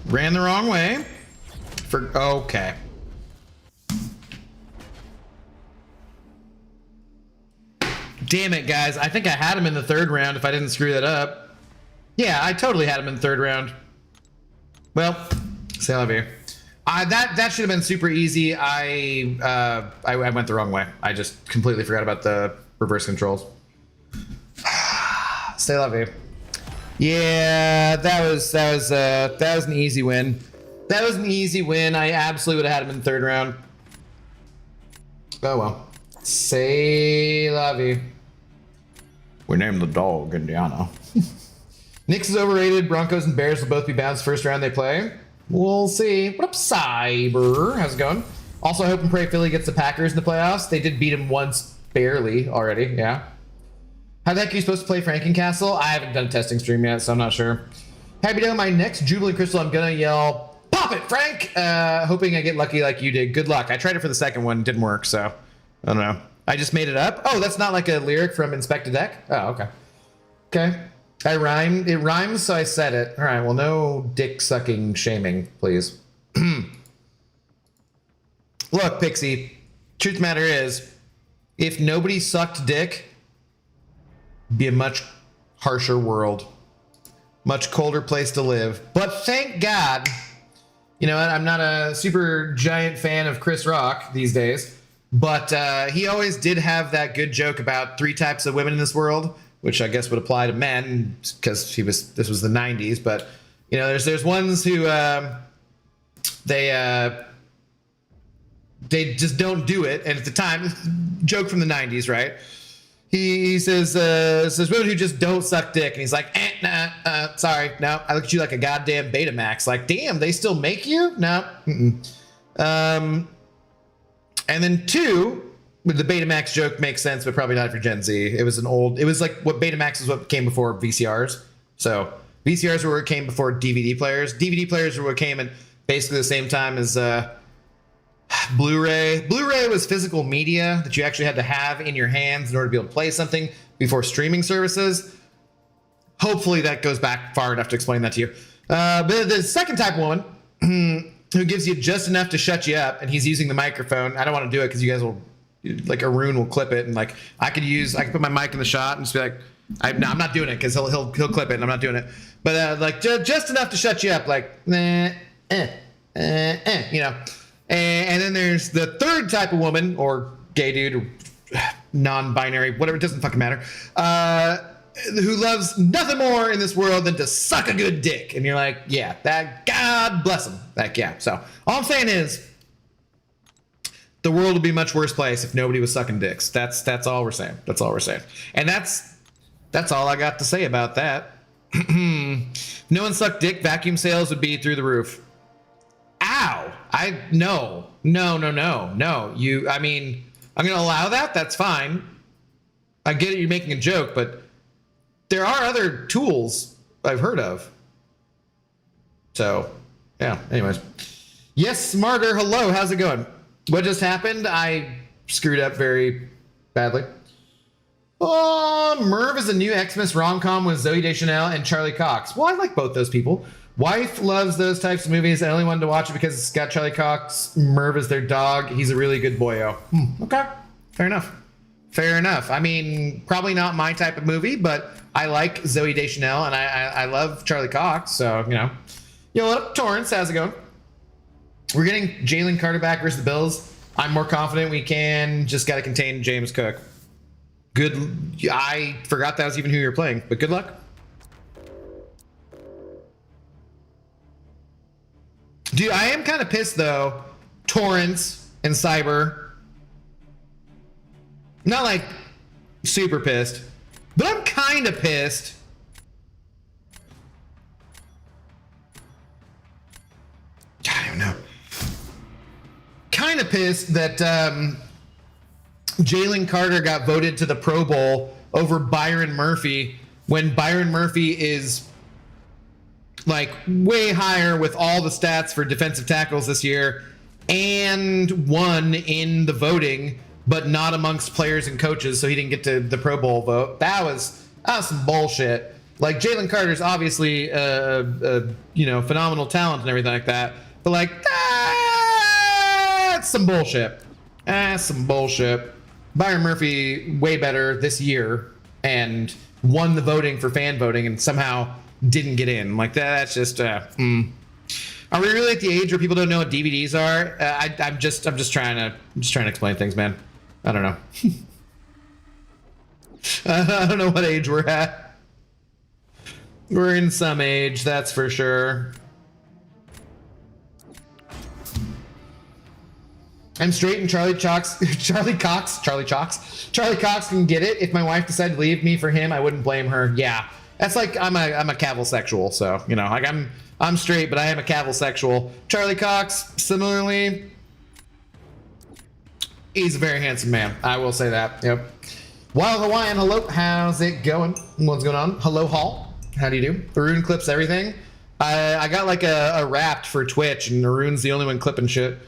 Ran the wrong way. Okay. Damn it, guys. I think I had him in the third round if I didn't screw that up. Yeah, I totally had him in the third round. Well, say I love you. That should have been super easy. I went the wrong way. I just completely forgot about the reverse controls. Say I love you. Yeah, that was an easy win. That was an easy win. I absolutely would have had him in the third round. Oh well. Say love you. We named the dog Indiana. Knicks is overrated. Broncos and Bears will both be bounced first round they play. We'll see. What up, Cyber? How's it going? Also, I hope and pray Philly gets the Packers in the playoffs. They did beat them once, barely already. Yeah. How the heck are you supposed to play Frankencastle? I haven't done a testing stream yet, so I'm not sure. Happy to know my next Jubilee Crystal. I'm gonna yell, "Pop it, Frank!" Hoping I get lucky like you did. Good luck. I tried it for the second one, didn't work, so I don't know. I just made it up. Oh, that's not like a lyric from Inspect a Deck? Oh, okay. Okay. I rhymed. It rhymes, so I said it. All right, well, no dick sucking shaming, please. Look, Pixie, truth matter is, if nobody sucked dick, it'd be a much harsher world, much colder place to live. But thank God, you know, I'm not a super giant fan of Chris Rock these days, but he always did have that good joke about 3 types of women in this world, which I guess would apply to men because this was the 90s. But you know, there's ones who they just don't do it, and at the time, joke from the 90s, right? He says women who just don't suck dick, and he's like, sorry, no, I look at you like a goddamn Betamax. Like, damn, they still make you? No. And then 2, the Betamax joke makes sense, but probably not for Gen Z. It was like what Betamax is what came before VCRs. So VCRs were what came before DVD players. DVD players were what came in basically the same time as Blu-ray. Blu-ray was physical media that you actually had to have in your hands in order to be able to play something before streaming services. Hopefully that goes back far enough to explain that to you. But the second type of woman who gives you just enough to shut you up, and he's using the microphone. I don't want to do it because you guys will, like, Arun will clip it, and like I could put my mic in the shot and just be like, I'm not doing it because he'll clip it, and I'm not doing it. But like just enough to shut you up, like you know. And then there's the third type of woman, or gay dude, or non-binary, whatever, it doesn't fucking matter, who loves nothing more in this world than to suck a good dick. And you're like, yeah, that, God bless him. Like, yeah. So all I'm saying is the world would be a much worse place if nobody was sucking dicks. That's all we're saying. That's all we're saying. And that's all I got to say about that. No one sucked dick, vacuum sales would be through the roof. Ow! No. I mean, I'm gonna allow that. That's fine. I get it. You're making a joke, but there are other tools I've heard of. So, yeah. Anyways, yes, Smarter. Hello. How's it going? What just happened? I screwed up very badly. Oh, Merv is a new Xmas rom-com with Zooey Deschanel and Charlie Cox. Well, I like both those people. Wife loves those types of movies. I only wanted to watch it because it's got Charlie Cox. Merv is their dog. He's a really good boyo. Okay. Fair enough. I mean, probably not my type of movie, but I like Zooey Deschanel, and I love Charlie Cox. So, you know. Yo, what up, Torrance? How's it going? We're getting Jalen Carter back versus the Bills. I'm more confident we can. Just got to contain James Cook. Good. I forgot that was even who you were playing, but good luck. Dude, I am kind of pissed, though. Torrance and Cyber. Not, like, super pissed. But I'm kind of pissed. I don't know. Kind of pissed that Jalen Carter got voted to the Pro Bowl over Byron Murphy when Byron Murphy is like way higher with all the stats for defensive tackles this year and won in the voting, but not amongst players and coaches, so he didn't get to the Pro Bowl vote. That was some bullshit. Like, Jalen Carter's obviously phenomenal talent and everything like that, but like, that's some bullshit. Some bullshit. Byron Murphy way better this year and won the voting for fan voting and somehow didn't get in. Like, that's just Are we really at the age where people don't know what DVDs are? I'm just trying to explain things, man. I don't know. I don't know what age we're at. We're in some age, that's for sure. I'm straight and Charlie Cox can get it. If my wife decided to leave me for him, I wouldn't blame her. Yeah. That's like I'm a cavalsexual, so you know, like I'm straight, but I am a cavalsexual. Charlie Cox, similarly, he's a very handsome man. I will say that. Yep. Wild Hawaiian, hello. How's it going? What's going on? Hello, Hall. How do you do? Arun clips everything. I got like a Wrapped for Twitch, and Arun's the only one clipping shit.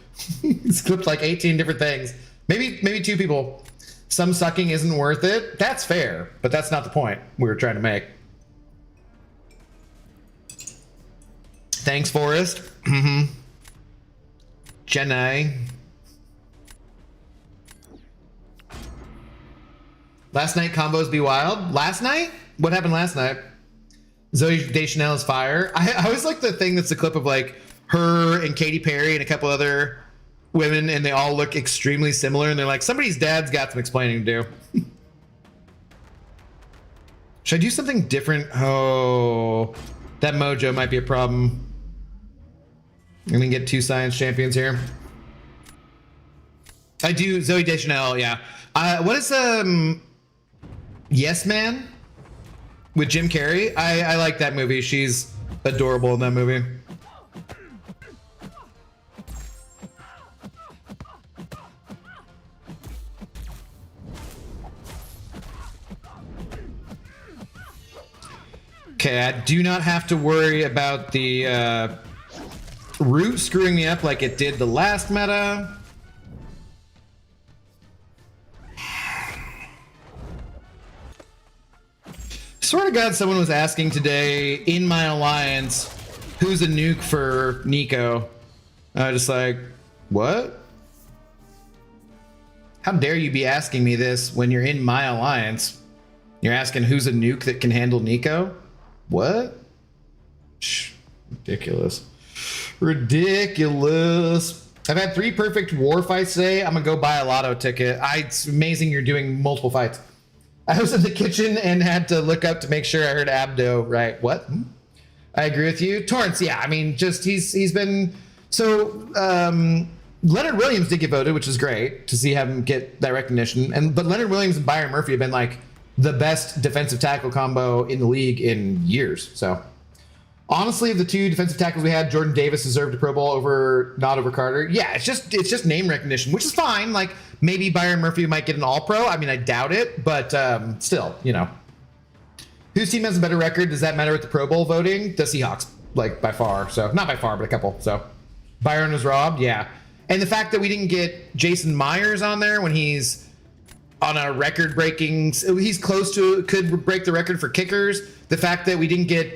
He's clipped like 18 different things. Maybe 2 people. Some sucking isn't worth it. That's fair, but that's not the point we were trying to make. Thanks, Forrest. Jenny. Last night combos be wild. Last night? What happened last night? Zoe Deschanel is fire. I always like the thing that's the clip of like her and Katy Perry and a couple other women, and they all look extremely similar, and they're like, somebody's dad's got some explaining to do. Should I do something different? Oh, that mojo might be a problem. I'm gonna get 2 science champions here. I do Zoe Deschanel, yeah. What is Yes Man with Jim Carrey? I like that movie. She's adorable in that movie. Okay, I do not have to worry about the root screwing me up like it did the last meta. Swear to God, someone was asking today in my alliance, who's a nuke for Nico? I was just like, what? How dare you be asking me this when you're in my alliance? You're asking who's a nuke that can handle Nico? What? Shh, ridiculous. Ridiculous. I've had 3 perfect war fights today. I'm gonna go buy a lotto ticket. It's amazing you're doing multiple fights. I was in the kitchen and had to look up to make sure I heard Abdo right. What? I agree with you. Torrance, yeah, I mean, just he's been so Leonard Williams did get voted, which is great to see him get that recognition. But Leonard Williams and Byron Murphy have been like the best defensive tackle combo in the league in years. So honestly, of the 2 defensive tackles we had, Jordan Davis deserved a Pro Bowl not over Carter. Yeah, it's just name recognition, which is fine. Like maybe Byron Murphy might get an All-Pro. I mean, I doubt it, but still, you know. Whose team has a better record? Does that matter with the Pro Bowl voting? The Seahawks, like by far. So not by far, but a couple. So Byron was robbed, yeah. And the fact that we didn't get Jason Myers on there when he's on a record-breaking, he's close to, could break the record for kickers. The fact that we didn't get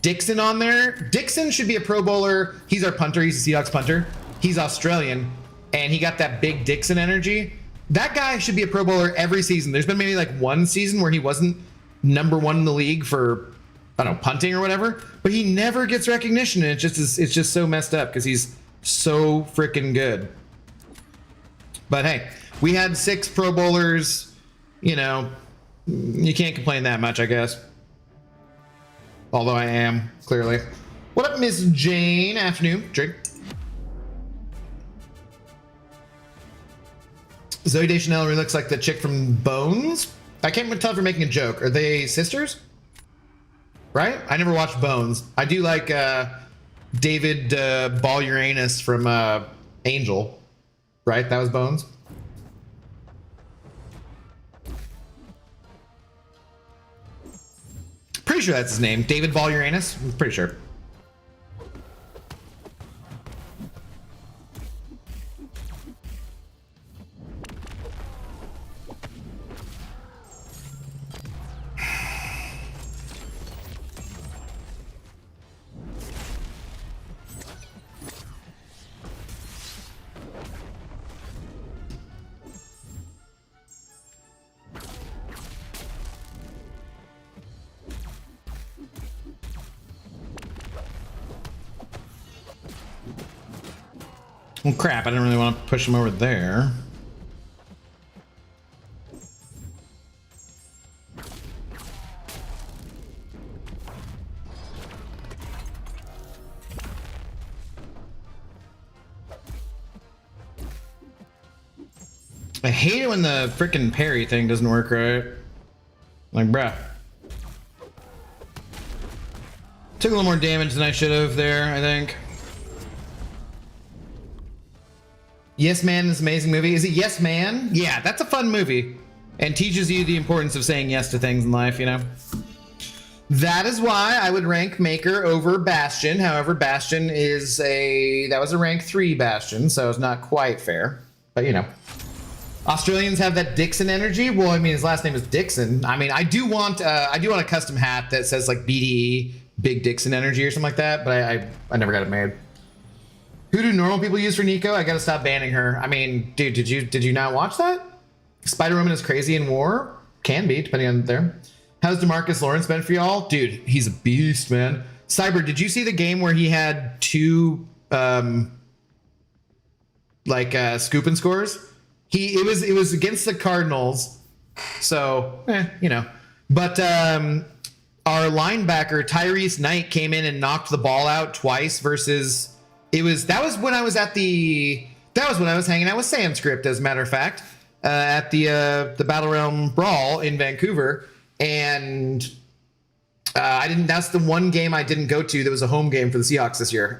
Dixon on there. Dixon should be a Pro Bowler. He's our punter. He's a Seahawks punter. He's Australian, and he got that big Dixon energy. That guy should be a Pro Bowler every season. There's been maybe like 1 season where he wasn't #1 in the league for, I don't know, punting or whatever, but he never gets recognition, and it's just so messed up because he's so freaking good. But hey, we had 6 Pro Bowlers. You know, you can't complain that much, I guess. Although I am, clearly. What up, Miss Jane? Afternoon. Drink. Zoe Deschanel really looks like the chick from Bones. I can't even tell if you're making a joke. Are they sisters? Right? I never watched Bones. I do like David Ball Uranus from Angel. Right? That was Bones. Pretty sure that's his name. David Ball Uranus? I'm pretty sure. Well, crap, I didn't really want to push him over there. I hate it when the frickin' parry thing doesn't work right. Like, bruh. Took a little more damage than I should have there, I think. Yes Man is an amazing movie. Is it Yes Man? Yeah, that's a fun movie. And teaches you the importance of saying yes to things in life, you know? That is why I would rank Maker over Bastion. However, Bastion that was a rank 3 Bastion, so it's not quite fair. But, you know. Australians have that Dixon energy. Well, I mean, his last name is Dixon. I mean, I do want a custom hat that says like BDE, Big Dixon Energy or something like that, but I never got it made. Who do normal people use for Nico? I gotta stop banning her. I mean, dude, did you not watch that? Spider-Woman is crazy in war. Can be, depending on there. How's DeMarcus Lawrence been for y'all? Dude, he's a beast, man. Cyber, did you see the game where he had two scoop and scores? It was against the Cardinals. So, But our linebacker Tyrese Knight came in and knocked the ball out twice versus that was when I was hanging out with Sanskrit, as a matter of fact, at the Battlegrounds Brawl in Vancouver, and that's the one game I didn't go to that was a home game for the Seahawks this year,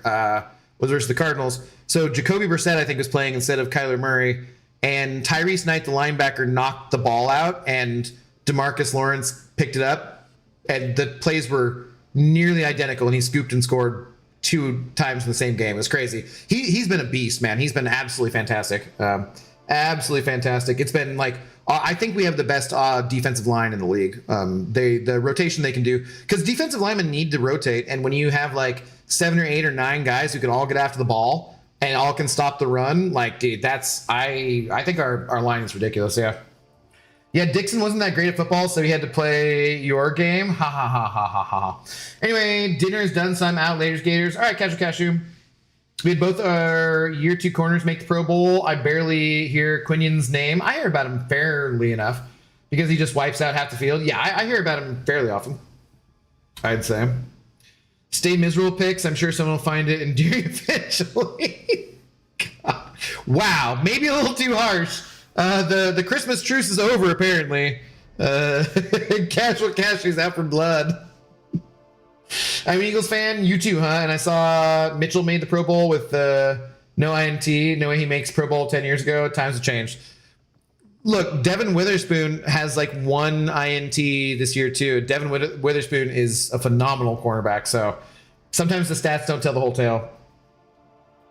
was versus the Cardinals. So Jacoby Brissett, I think, was playing instead of Kyler Murray, and Tyrese Knight, the linebacker, knocked the ball out, and DeMarcus Lawrence picked it up, and the plays were nearly identical, and he scooped and scored 2 times in the same game. It was crazy. He's been a beast, man. He's been absolutely fantastic. Absolutely fantastic. It's been I think we have the best defensive line in the league. The rotation they can do, because defensive linemen need to rotate, and when you have 7 or 8 or 9 guys who can all get after the ball and all can stop the run, dude, I think our line is ridiculous. Yeah, Dixon wasn't that great at football, so he had to play your game. Ha ha ha ha ha ha. Anyway, dinner is done, so I'm out. Laters Gators. All right, Casual Cashew. We had both our year 2 corners make the Pro Bowl. I barely hear Quinion's name. I hear about him fairly enough because he just wipes out half the field. Yeah, I hear about him fairly often, I'd say. Stay miserable picks. I'm sure someone will find it endearing eventually. God. Wow, maybe a little too harsh. The Christmas truce is over, apparently. Casual Cashew's out for blood. I'm an Eagles fan. You too, huh? And I saw Mitchell made the Pro Bowl with no INT. No way he makes Pro Bowl 10 years ago. Times have changed. Look, Devin Witherspoon has 1 INT this year too. Devin Witherspoon is a phenomenal cornerback. So sometimes the stats don't tell the whole tale.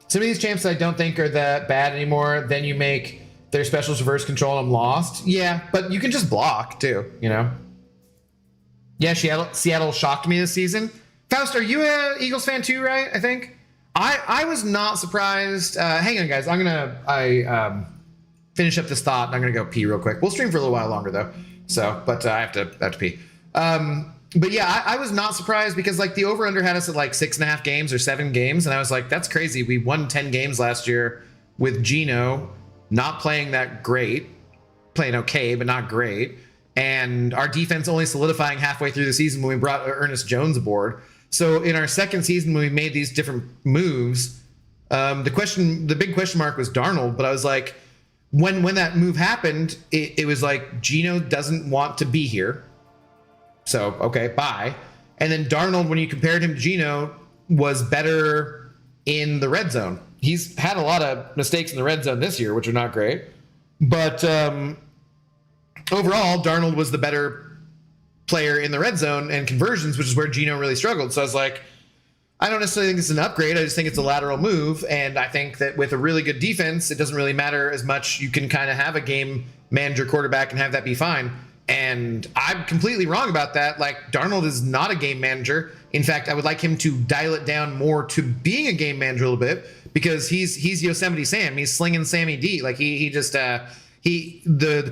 Some of these champs I don't think are that bad anymore. Then you make their specials reverse control and I'm lost. Yeah, but you can just block too, Yeah, Seattle shocked me this season. Faust, are you a Eagles fan too, right? I think. I was not surprised. Hang on, guys. I finish up this thought and I'm gonna go pee real quick. We'll stream for a little while longer though. So, but I have to pee. But yeah, I was not surprised because the over-under had us at 6.5 games or 7 games, and I was like, that's crazy. We won 10 games last year with Geno not playing that great, playing okay, but not great. And our defense only solidifying halfway through the season when we brought Ernest Jones aboard. So in our second season, when we made these different moves, the big question mark was Darnold. But I was like, when that move happened, it was like Geno doesn't want to be here. So, okay, bye. And then Darnold, when you compared him to Geno, was better in the red zone. He's had a lot of mistakes in the red zone this year, which are not great. But overall, Darnold was the better player in the red zone and conversions, which is where Geno really struggled. So I was like, I don't necessarily think it's an upgrade. I just think it's a lateral move. And I think that with a really good defense, it doesn't really matter as much. You can kind of have a game manager quarterback and have that be fine. And I'm completely wrong about that. Darnold is not a game manager. In fact, I would like him to dial it down more to being a game manager a little bit, because he's Yosemite Sam. He's slinging Sammy D. The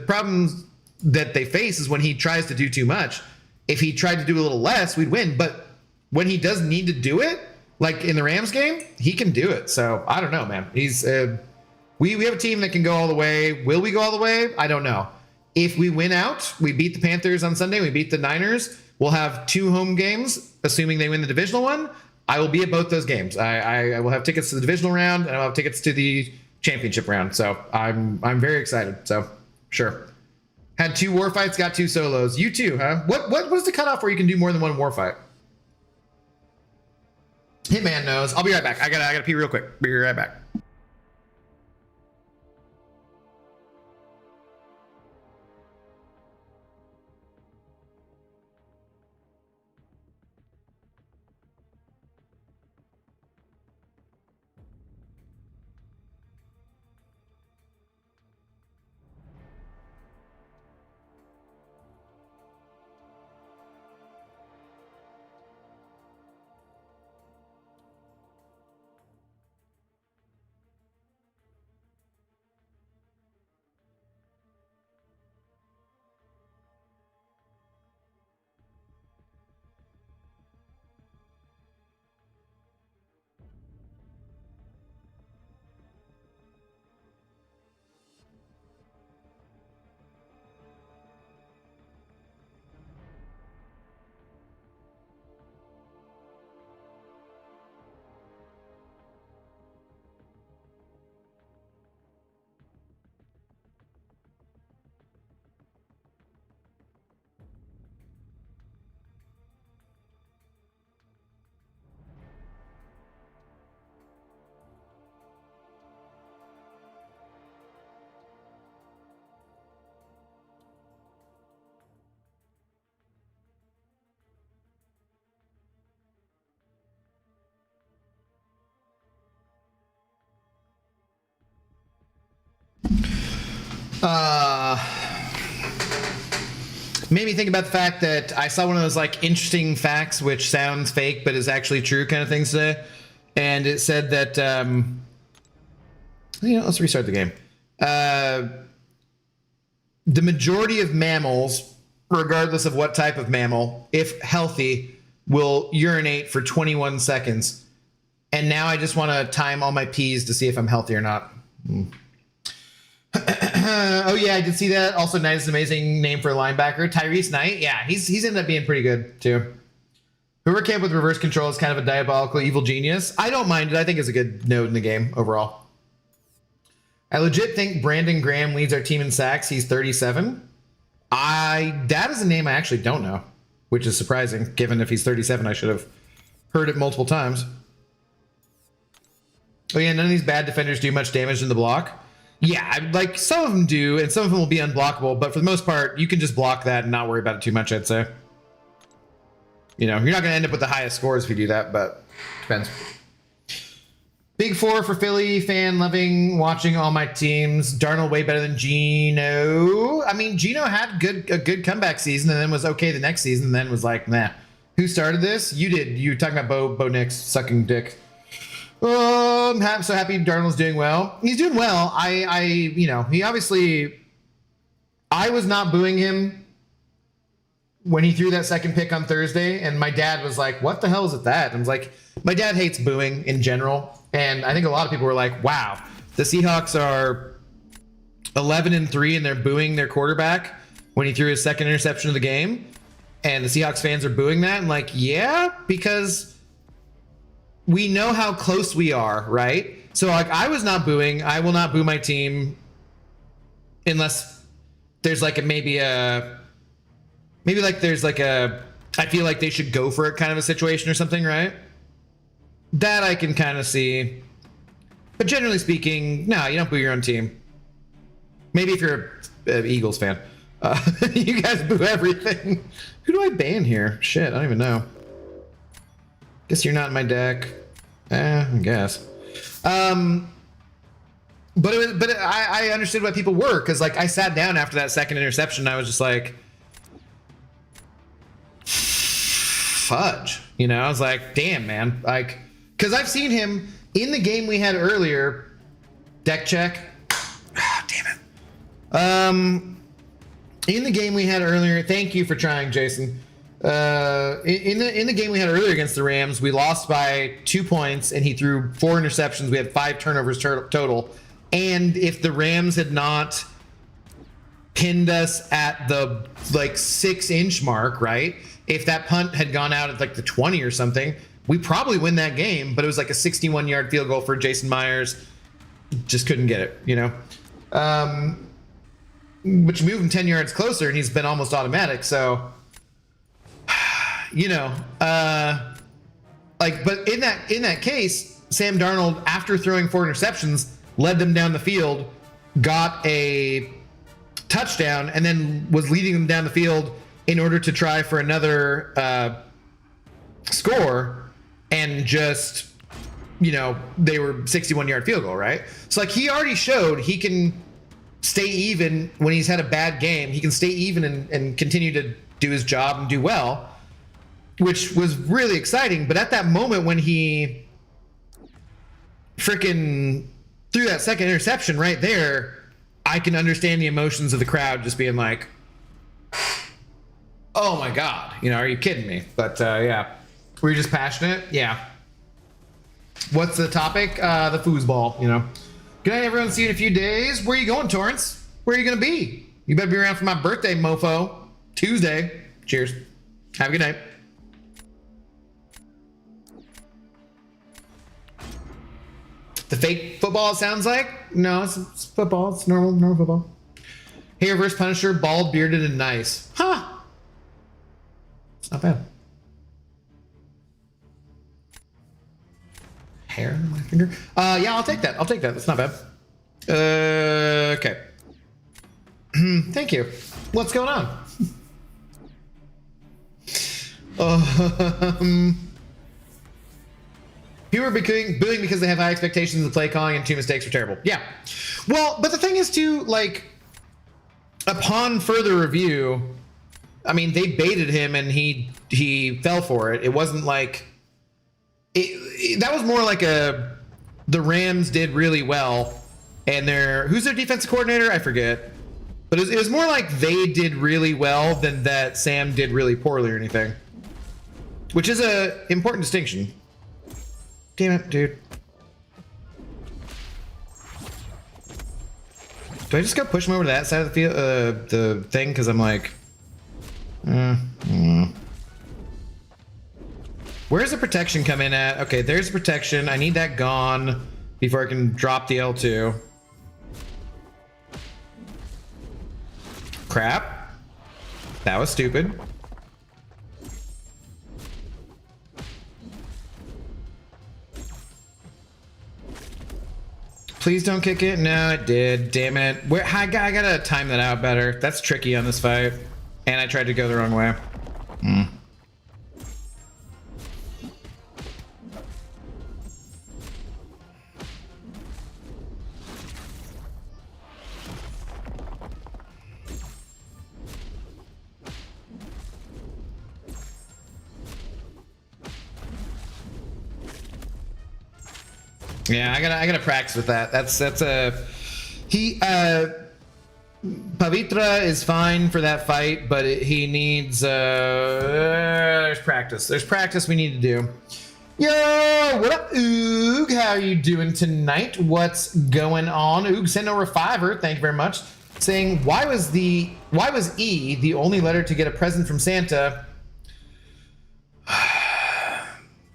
problems that they face is when he tries to do too much. If he tried to do a little less, we'd win. But when he does need to do it, like in the Rams game, he can do it. So I don't know, man. We have a team that can go all the way. Will we go all the way? I don't know. If we win out, we beat the Panthers on Sunday, we beat the Niners, we'll have 2 home games, assuming they win the divisional one. I will be at both those games. I will have tickets to the divisional round, and I'll have tickets to the championship round. So I'm very excited. So sure. Had 2 war fights, got 2 solos. You too, huh? What was the cutoff where you can do more than 1 war fight? Hitman knows. I'll be right back. I gotta pee real quick. Be right back. Made me think about the fact that I saw one of those like interesting facts which sounds fake but is actually true kind of things today, and it said that let's restart the game. The majority of mammals, regardless of what type of mammal, if healthy, will urinate for 21 seconds. And now I just want to time all my pees to see if I'm healthy or not. Oh yeah, I did see that. Also, Knight is an amazing name for a linebacker. Tyrese Knight, yeah, he's ended up being pretty good too. Whoever came up with reverse control is kind of a diabolical evil genius. I don't mind it. I think it's a good node in the game overall. I legit think Brandon Graham leads our team in sacks. He's 37. That is a name I actually don't know, which is surprising. Given if he's 37, I should have heard it multiple times. Oh yeah, none of these bad defenders do much damage in the block. Yeah, like some of them do, and some of them will be unblockable, but for the most part, you can just block that and not worry about it too much, I'd say. You know, you're not going to end up with the highest scores if you do that, but depends. Big four for Philly fan, loving watching all my teams. Darnold way better than Geno. I mean, Geno had a good comeback season and then was okay the next season and then was like, nah. Who started this? You did. You were talking about Bo Nix sucking dick. Oh, I'm so happy Darnold's doing well. He's doing well. He obviously, I was not booing him when he threw that second pick on Thursday, and my dad was like, what the hell is it that? And I was like, my dad hates booing in general, and I think a lot of people were like, wow, the Seahawks are 11-3 and they're booing their quarterback when he threw his second interception of the game, and the Seahawks fans are booing that. I'm like, yeah, because we know how close we are, right? So like, I was not booing. I will not boo my team unless there's like I feel like they should go for it kind of a situation or something, right? That I can kind of see. But generally speaking, no, you don't boo your own team. Maybe if you're an Eagles fan. You guys boo everything. Who do I ban here? Shit, I don't even know. Guess you're not in my deck. I guess. But I understood why people were, because like I sat down after that second interception and I was just like, fudge. You know, I was like, damn, man. Like, because I've seen him in the game we had earlier. Deck check. Damn it. In the game we had earlier, thank you for trying, Jason. In the game we had earlier against the Rams, we lost by 2 points, and he threw 4 interceptions. We had 5 turnovers total. And if the Rams had not pinned us at the like 6-inch mark, right? If that punt had gone out at like the 20 or something, we probably win that game. But it was like a 61-yard field goal for Jason Myers. Just couldn't get it, you know. Which moved him 10 yards closer, and he's been almost automatic. So, you know, but in that case, Sam Darnold, after throwing 4 interceptions, led them down the field, got a touchdown, and then was leading them down the field in order to try for another score, and just, you know, they were 61-yard field goal, right? So like, he already showed he can stay even when he's had a bad game. He can stay even and continue to do his job and do well, which was really exciting. But at that moment when he freaking threw that second interception right there, I can understand the emotions of the crowd just being like, oh my God, you know, are you kidding me? But yeah, were you just passionate? Yeah. What's the topic? The foosball, you know. Good night, everyone. See you in a few days. Where are you going, Torrance? Where are you going to be? You better be around for my birthday, mofo. Tuesday. Cheers. Have a good night. The fake football, it sounds like? No, it's football. It's normal football. Hey, reverse Punisher, bald, bearded, and nice. Huh. It's not bad. Hair on my finger. Yeah, I'll take that. That's not bad. Okay. Thank you. What's going on? People are booing because they have high expectations of play calling, and 2 mistakes are terrible. Yeah. Well, but the thing is too, like, upon further review, I mean, they baited him and he fell for it. It wasn't like that was more like the Rams did really well, and who's their defensive coordinator? I forget, but it was more like they did really well than that Sam did really poorly or anything, which is a important distinction. Damn it, dude. Do I just go push him over to that side of the field, the thing? Because I'm like, where's the protection come in at? Okay, there's the protection. I need that gone before I can drop the L2. Crap. That was stupid. Please don't kick it. No, it did. Damn it. I gotta time that out better. That's tricky on this fight. And I tried to go the wrong way. Yeah, I gotta practice with that. That's Pavitra is fine for that fight, but he needs there's practice. There's practice we need to do. Yo, what up, Oog? How are you doing tonight? What's going on? Oog sent over a $5. Thank you very much. Saying why was E the only letter to get a present from Santa?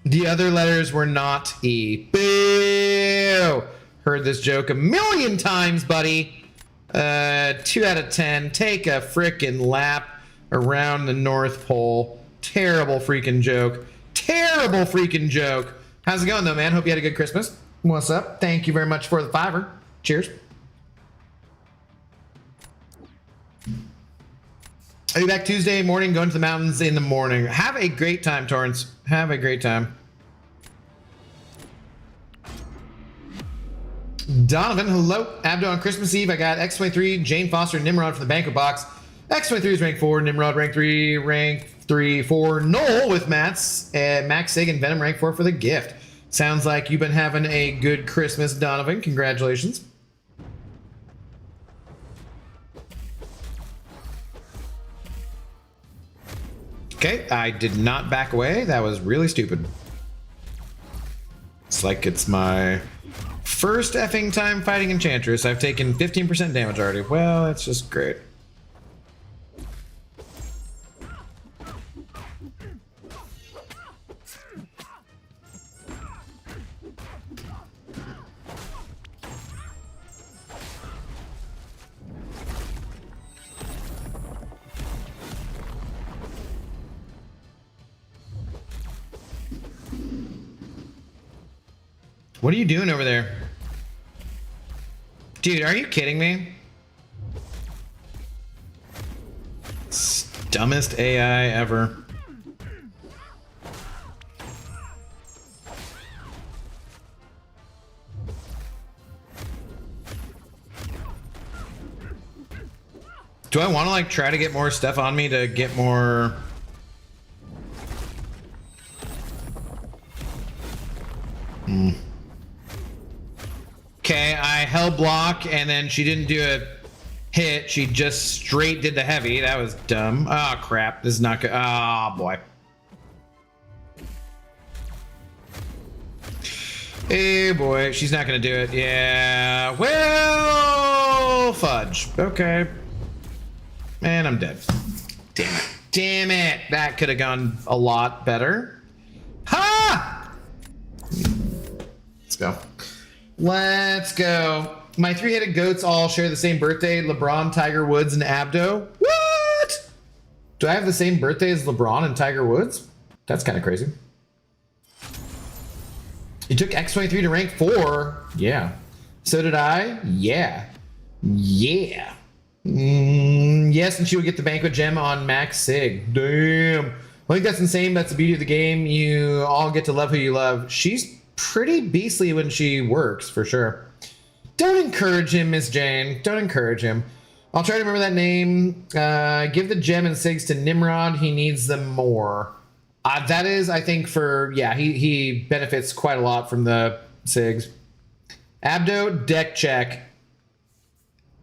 The other letters were not E. Boo! Heard this joke a million times, buddy. 2 out of 10. Take a frickin' lap around the North Pole. Terrible freaking joke. Terrible freaking joke. How's it going, though, man? Hope you had a good Christmas. What's up? Thank you very much for the $5. Cheers. I'll be back Tuesday morning, going to the mountains in the morning. Have a great time, Torrance. Have a great time. Donovan, hello. Abdo on Christmas Eve. I got X23, Jane Foster, and Nimrod from the banquet box. X23 is rank 4, Nimrod rank 3, rank 3, 4. Noel with Max Sig, and Venom rank 4 for the gift. Sounds like you've been having a good Christmas, Donovan. Congratulations. Okay, I did not back away. That was really stupid. It's like it's my first effing time fighting Enchantress. I've taken 15% damage already. Well, that's just great. What are you doing over there? Dude, are you kidding me? Dumbest AI ever. Do I want to like try to get more stuff on me to get more? Okay, I held block and then she didn't do a hit. She just straight did the heavy. That was dumb. Oh crap, this is not good. Oh boy. Hey boy, she's not gonna do it. Yeah, well, fudge. Okay. And I'm dead. Damn it. Damn it. That could have gone a lot better. Ha! Let's go. Let's go. My three-headed goats all share the same birthday. LeBron, Tiger Woods, and Abdo. What? Do I have the same birthday as LeBron and Tiger Woods? That's kind of crazy. You took X23 to rank 4. Yeah. So did I. Yeah. Yeah. Yes, and she would get the banquet gem on Max Sig. Damn. I think that's insane. That's the beauty of the game. You all get to love who you love. She's pretty beastly when she works, for sure. Don't encourage him, Miss Jane. Don't encourage him. I'll try to remember that name. Give the gem and SIGs to Nimrod. He needs them more. That is, I think, for, yeah, he benefits quite a lot from the SIGs. Abdo, deck check.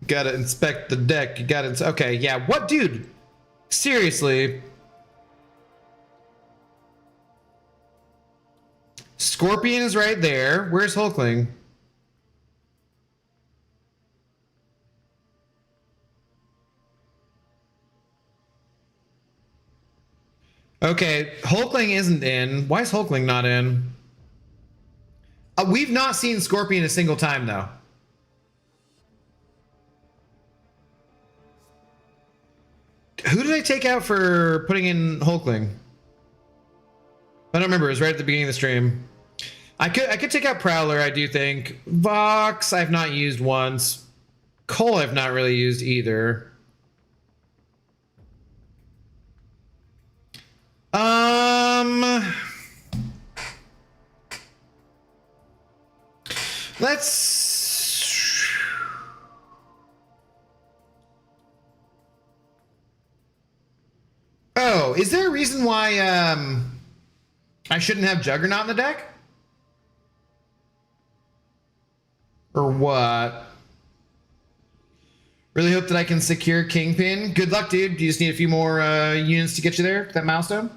Gotta inspect the deck. You gotta, okay, yeah. What, dude? Seriously. Scorpion is right there. Where's Hulkling? Okay, Hulkling isn't in. Why is Hulkling not in? We've not seen Scorpion a single time, though. Who did I take out for putting in Hulkling? I don't remember. It was right at the beginning of the stream. I could take out Prowler, I do think. Vox, I've not used once. Cole, I've not really used either. Let's... Oh, is there a reason why I shouldn't have Juggernaut in the deck? Or what? Really hope that I can secure Kingpin. Good luck, dude. You just need a few more units to get you there, that milestone.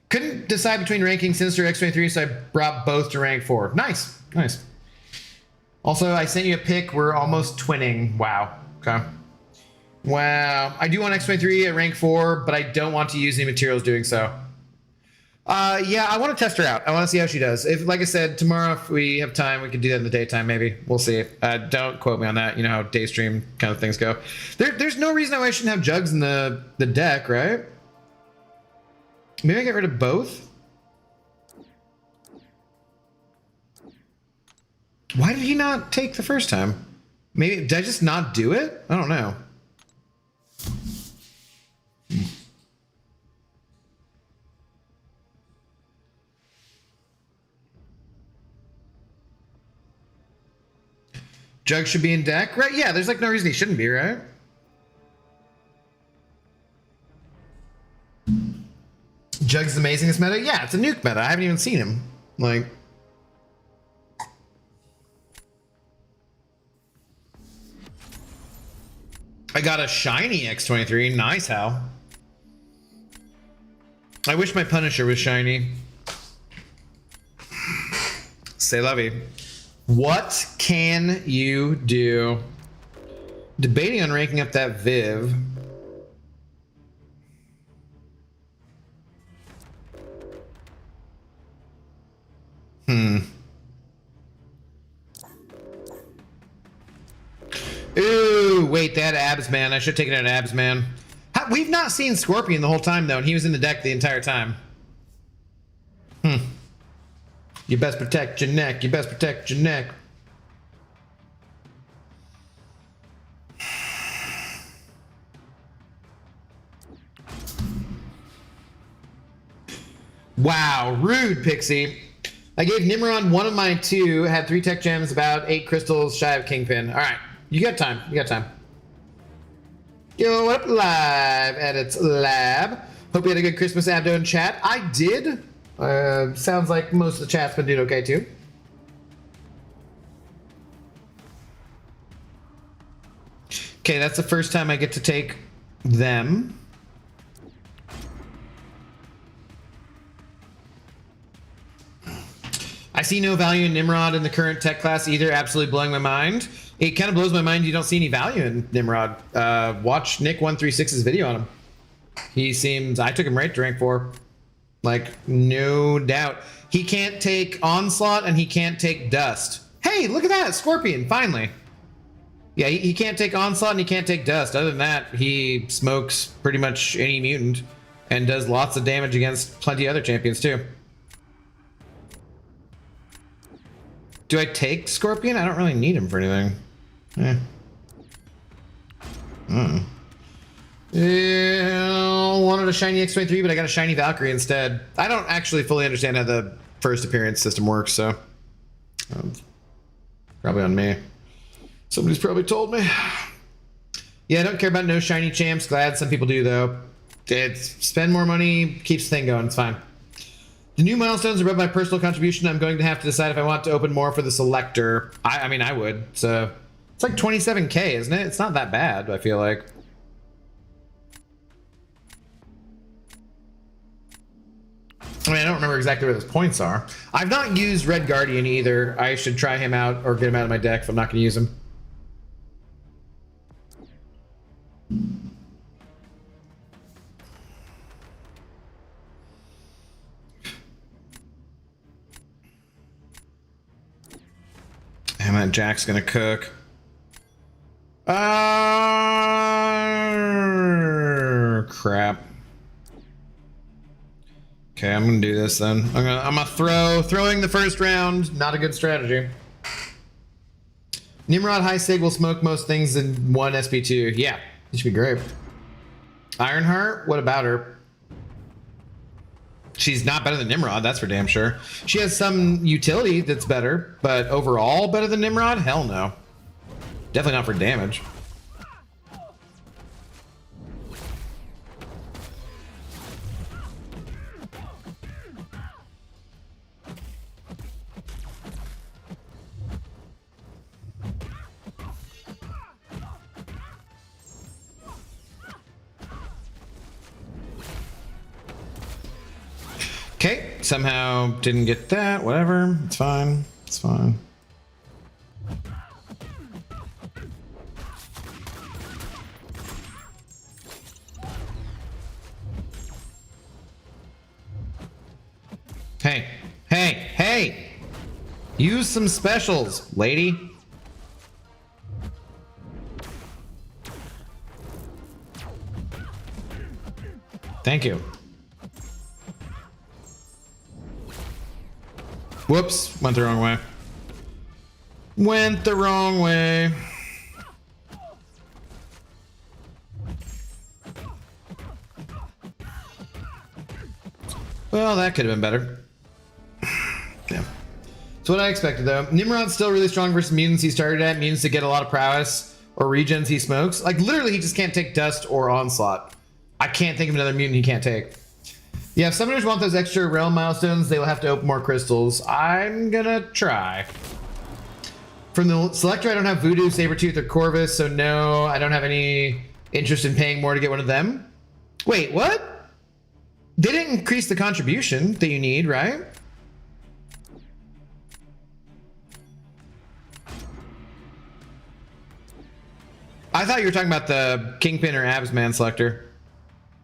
Couldn't decide between ranking Sinister X23, so I brought both to rank 4. Nice, nice. Also, I sent you a pic. We're almost twinning. Wow. Okay. Wow. I do want X23 at rank 4, but I don't want to use any materials doing so. Yeah, I want to test her out. I want to see how she does. If, like I said, tomorrow, if we have time, we could do that in the daytime, maybe. We'll see. Don't quote me on that. You know how day stream kind of things go. There's no reason why I shouldn't have Jugs in the deck, right? Maybe I get rid of both? Why did he not take the first time? Maybe, did I just not do it? I don't know. Jug should be in deck, right? Yeah, there's like no reason he shouldn't be, right? Jug's the amazingest meta? Yeah, it's a nuke meta. I haven't even seen him. Like... I got a shiny X23. Nice, Hal. I wish my Punisher was shiny. Say lovey. What can you do? Debating on ranking up that Viv. Ooh, wait, they had abs, man. I should have taken out abs, man. We've not seen Scorpion the whole time, though, and he was in the deck the entire time. You best protect your neck. You best protect your neck. Wow, rude, Pixie. I gave Nimrod one of my 2, had 3 tech gems, about 8 crystals shy of Kingpin. All right, you got time. You got time. Yo, what up, live at its lab? Hope you had a good Christmas, Abdo, in chat. I did. Sounds like most of the chat's been doing okay, too. Okay, that's the first time I get to take them. I see no value in Nimrod in the current tech class either, absolutely blowing my mind. It kind of blows my mind you don't see any value in Nimrod. Watch Nick136's video on him. He seems... I took him right to rank 4. Like, no doubt. He can't take Onslaught and he can't take Dust. Hey, look at that! Scorpion, finally. Yeah, he can't take Onslaught and he can't take Dust. Other than that, he smokes pretty much any mutant and does lots of damage against plenty of other champions, too. Do I take Scorpion? I don't really need him for anything. Yeah, wanted a shiny X23, but I got a shiny Valkyrie instead. I don't actually fully understand how the first appearance system works, so probably on me. Somebody's probably told me. Yeah, I don't care about no shiny champs. Glad some people do, though. It's spend more money, keeps the thing going. It's fine. The new milestones are above my personal contribution. I'm going to have to decide if I want to open more for the selector. I mean, I would. So it's like 27K, isn't it? It's not that bad, I feel like. I mean, I don't remember exactly where those points are. I've not used Red Guardian either. I should try him out or get him out of my deck if I'm not going to use him. Damn it, Jack's gonna cook. Crap. Okay, I'm gonna do this then. I'm gonna throwing the first round. Not a good strategy. Nimrod High Sig will smoke most things in one SP2. Yeah, it should be great. Ironheart, what about her? She's not better than Nimrod, that's for damn sure. She has some utility that's better, but overall better than Nimrod? Hell no. Definitely not for damage. Okay, somehow didn't get that. Whatever, it's fine. It's fine. Hey, hey, hey! Use some specials, lady. Thank you. Whoops, went the wrong way. Went the wrong way. Well, that could have been better. Yeah. So what I expected though. Nimrod's still really strong versus mutants he started at. Mutants to get a lot of prowess or regens he smokes. Like literally he just can't take dust or onslaught. I can't think of another mutant he can't take. Yeah, if summoners want those extra realm milestones, they will have to open more crystals. I'm gonna try. From the selector, I don't have Voodoo, Sabretooth, or Corvus, so no, I don't have any interest in paying more to get one of them. Wait, what? They didn't increase the contribution that you need, right? I thought you were talking about the Kingpin or Absman selector.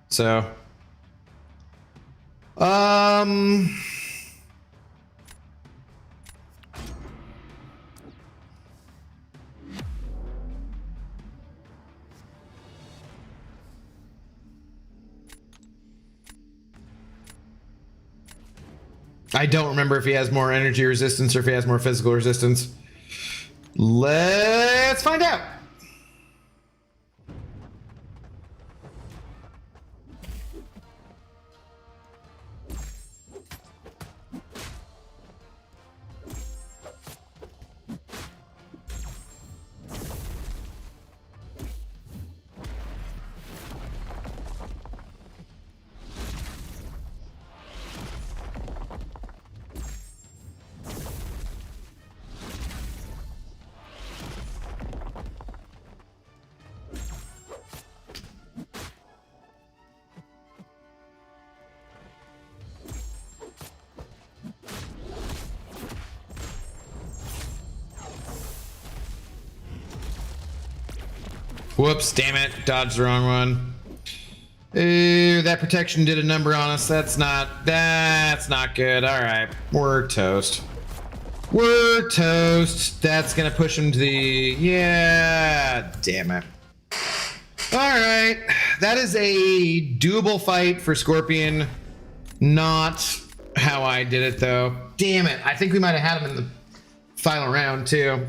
So... I don't remember if he has more energy resistance or if he has more physical resistance. Let's find out. Whoops, damn it. Dodged the wrong one. Ooh, that protection did a number on us. That's not good. All right, we're toast. We're toast. That's gonna push him to the, yeah, damn it. All right, that is a doable fight for Scorpion. Not how I did it though. Damn it, I think we might have had him in the final round too.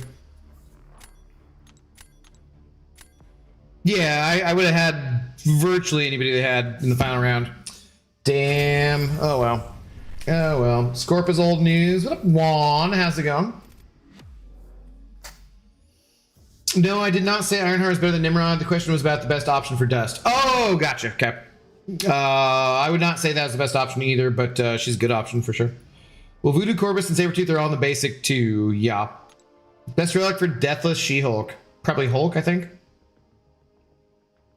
Yeah, I would have had virtually anybody they had in the final round. Damn. Oh, well. Oh, well. Scorp is old news. What up, Juan? How's it going? No, I did not say Ironheart is better than Nimrod. The question was about the best option for Dust. Oh, gotcha. Okay. I would not say that was the best option either, but she's a good option for sure. Well, Voodoo Corvus and Sabretooth are all in the basic too. Yeah. Best relic for Deathless She-Hulk. Probably Hulk, I think.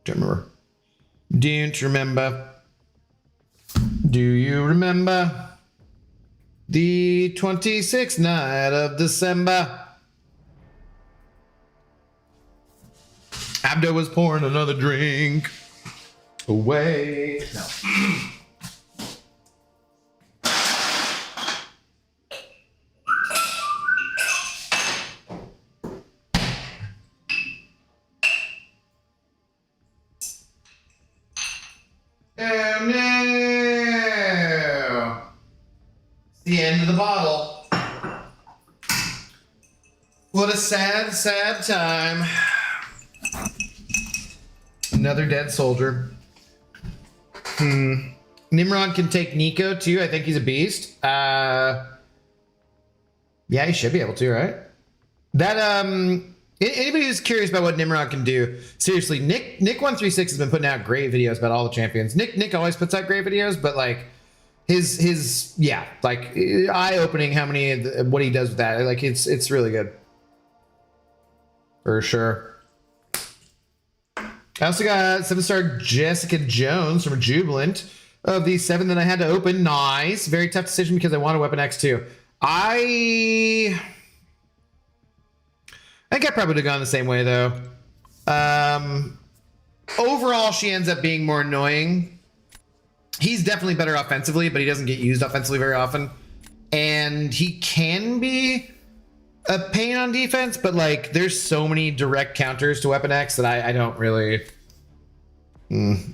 Don't remember. Don't remember. Do you remember the 26th night of December? Abdo was pouring another drink away. No. Oh no! It's the end of the bottle. What a sad, sad time. Another dead soldier. Nimrod can take Nico too. I think he's a beast. Yeah, he should be able to, right? That anybody who's curious about what Nimrod can do, seriously, Nick136 has been putting out great videos about all the champions. Nick always puts out great videos, but like his yeah, like eye-opening how many what he does with that. Like it's really good. For sure. I also got 7-star Jessica Jones from Jubilant. Of these 7 that I had to open, nice. Very tough decision because I want a Weapon X too. I think I probably would have gone the same way though. Overall, she ends up being more annoying. He's definitely better offensively, but he doesn't get used offensively very often. And he can be a pain on defense, but like there's so many direct counters to Weapon X that I don't really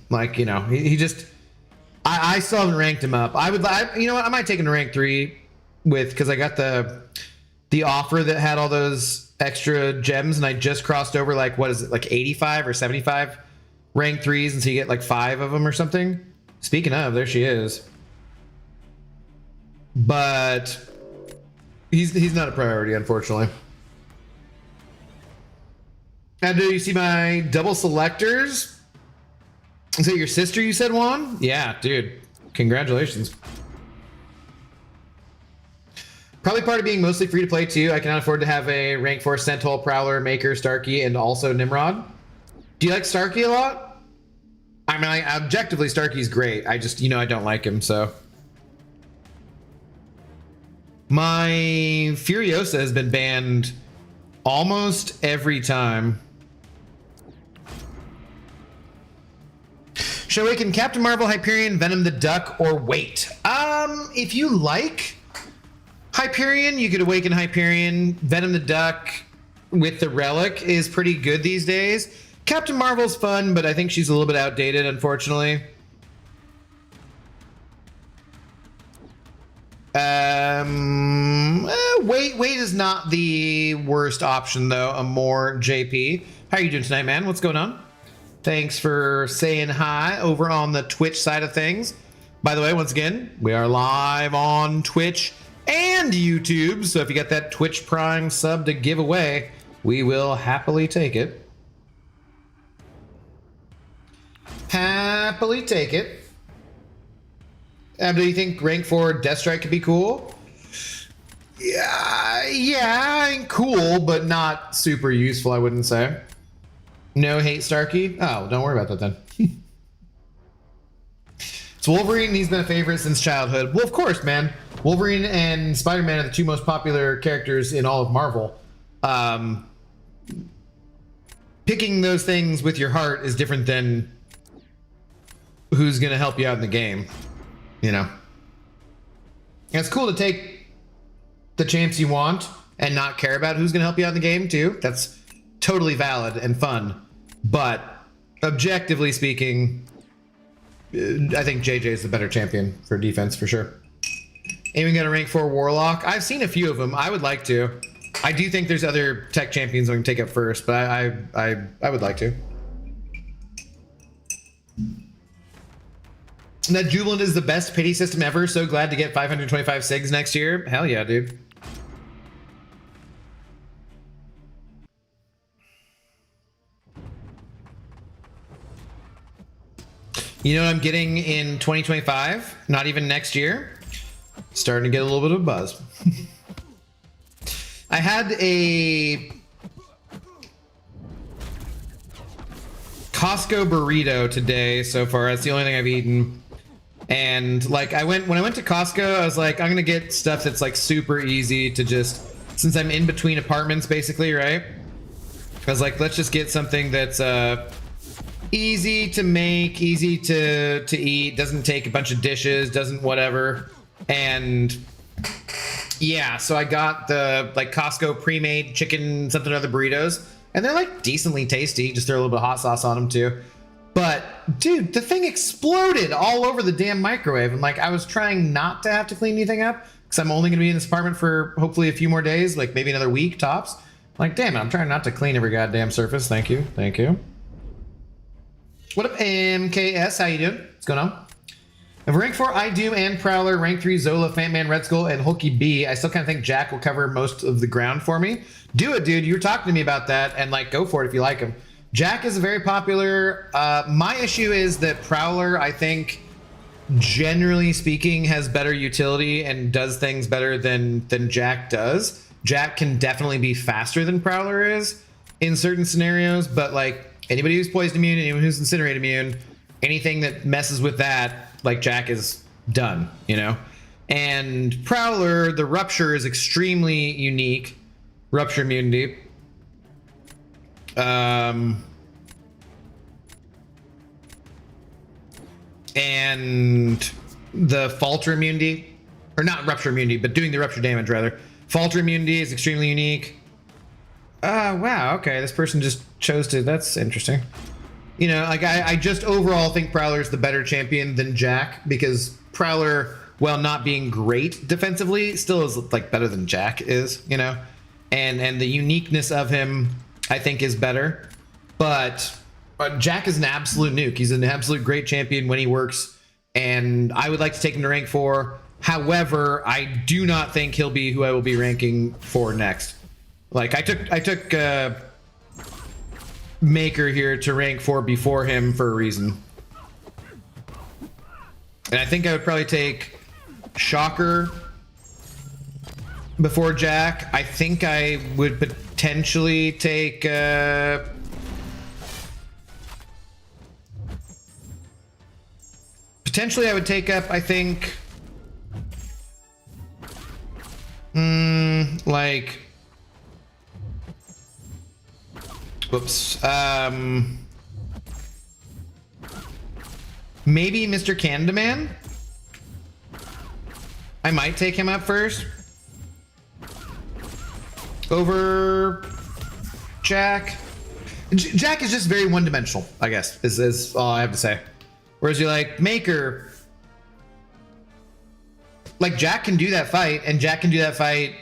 like, you know, he just I still haven't ranked him up. You know what, I might take him to rank 3 with, because I got the offer that had all those extra gems and I just crossed over like, what is it, like 85 or 75 rank 3s, and so you get like 5 of them or something. Speaking of, there she is. But he's not a priority, unfortunately. And do you see my double selectors? Is that your sister you said won? Yeah, dude. Congratulations. Probably part of being mostly free to play too. I cannot afford to have a rank 4 Centaur, Prowler, Maker, Starkey, and also Nimrod. Do you like Starkey a lot? I mean, objectively, Starkey's great. I just, you know, I don't like him, so. My Furiosa has been banned almost every time. Should I awaken Captain Marvel, Hyperion, Venom the Duck, or wait? If you like Hyperion, you could awaken Hyperion. Venom the Duck with the Relic is pretty good these days. Captain Marvel's fun, but I think she's a little bit outdated, unfortunately. Wait is not the worst option though. Amore JP, how are you doing tonight, man? What's going on? Thanks for saying hi over on the Twitch side of things. By the way, once again, we are live on Twitch and YouTube, so if you got that Twitch Prime sub to give away, we will happily take it. Happily take it. Do you think rank 4 Deathstrike could be cool? Yeah, cool, but not super useful, I wouldn't say. No hate Starkey? Oh, don't worry about that then. It's Wolverine, he's been a favorite since childhood. Well, of course, man. Wolverine and Spider-Man are the 2 most popular characters in all of Marvel. Picking those things with your heart is different than who's going to help you out in the game. You know, and it's cool to take the champs you want and not care about who's going to help you out in the game too. That's totally valid and fun. But objectively speaking, I think JJ is the better champion for defense for sure. Aiming at a rank 4 Warlock. I've seen a few of them. I would like to. I do think there's other tech champions I can take up first, but I would like to. That Jubilant is the best pity system ever. So glad to get 525 SIGs next year. Hell yeah, dude. You know what I'm getting in 2025? Not even next year. Starting to get a little bit of a buzz. I had a Costco burrito today so far. That's the only thing I've eaten. And like when I went to Costco, I was like, I'm gonna get stuff that's like super easy to just, since I'm in between apartments basically, right? I was like, let's just get something that's easy to make, easy to eat, doesn't take a bunch of dishes, doesn't whatever. And yeah, so I got the like Costco pre-made chicken something or other burritos, and they're like decently tasty. Just throw a little bit of hot sauce on them too. But dude, the thing exploded all over the damn microwave. And like, I was trying not to have to clean anything up because I'm only going to be in this apartment for hopefully a few more days, like maybe another week tops. Like, damn it, I'm trying not to clean every goddamn surface. Thank you. Thank you. What up, MKS? How you doing? What's going on? Of rank 4, I do, and Prowler, rank 3, Zola, Fantman, Red Skull, and Hulky B. I still kind of think Jack will cover most of the ground for me. Do it, dude. You were talking to me about that, and like, go for it if you like him. Jack is very popular. My issue is that Prowler, I think, generally speaking, has better utility and does things better than Jack does. Jack can definitely be faster than Prowler is in certain scenarios, but like anybody who's poison immune, anyone who's incinerate immune, anything that messes with that, like Jack is done, you know? And Prowler, the Rupture is extremely unique. Rupture immunity. And the Falter immunity, or not Rupture immunity, but doing the Rupture damage rather. Falter immunity is extremely unique. Wow, okay, this person just chose to, that's interesting. You know, like I just overall think Prowler is the better champion than Jack, because Prowler, while not being great defensively, still is like better than Jack is, you know? And the uniqueness of him, I think, is better. But Jack is an absolute nuke. He's an absolute great champion when he works, and I would like to take him to rank 4. However, I do not think he'll be who I will be ranking for next. Like I took Maker here to rank 4 before him for a reason. And I think I would probably take Shocker before Jack. I think I would potentially take potentially I would take up, I think, like, whoops, maybe Mr. Candyman. I might take him up first over Jack. Jack is just very one-dimensional, I guess, is all I have to say. Whereas you like Maker, like Jack can do that fight, and Jack can do that fight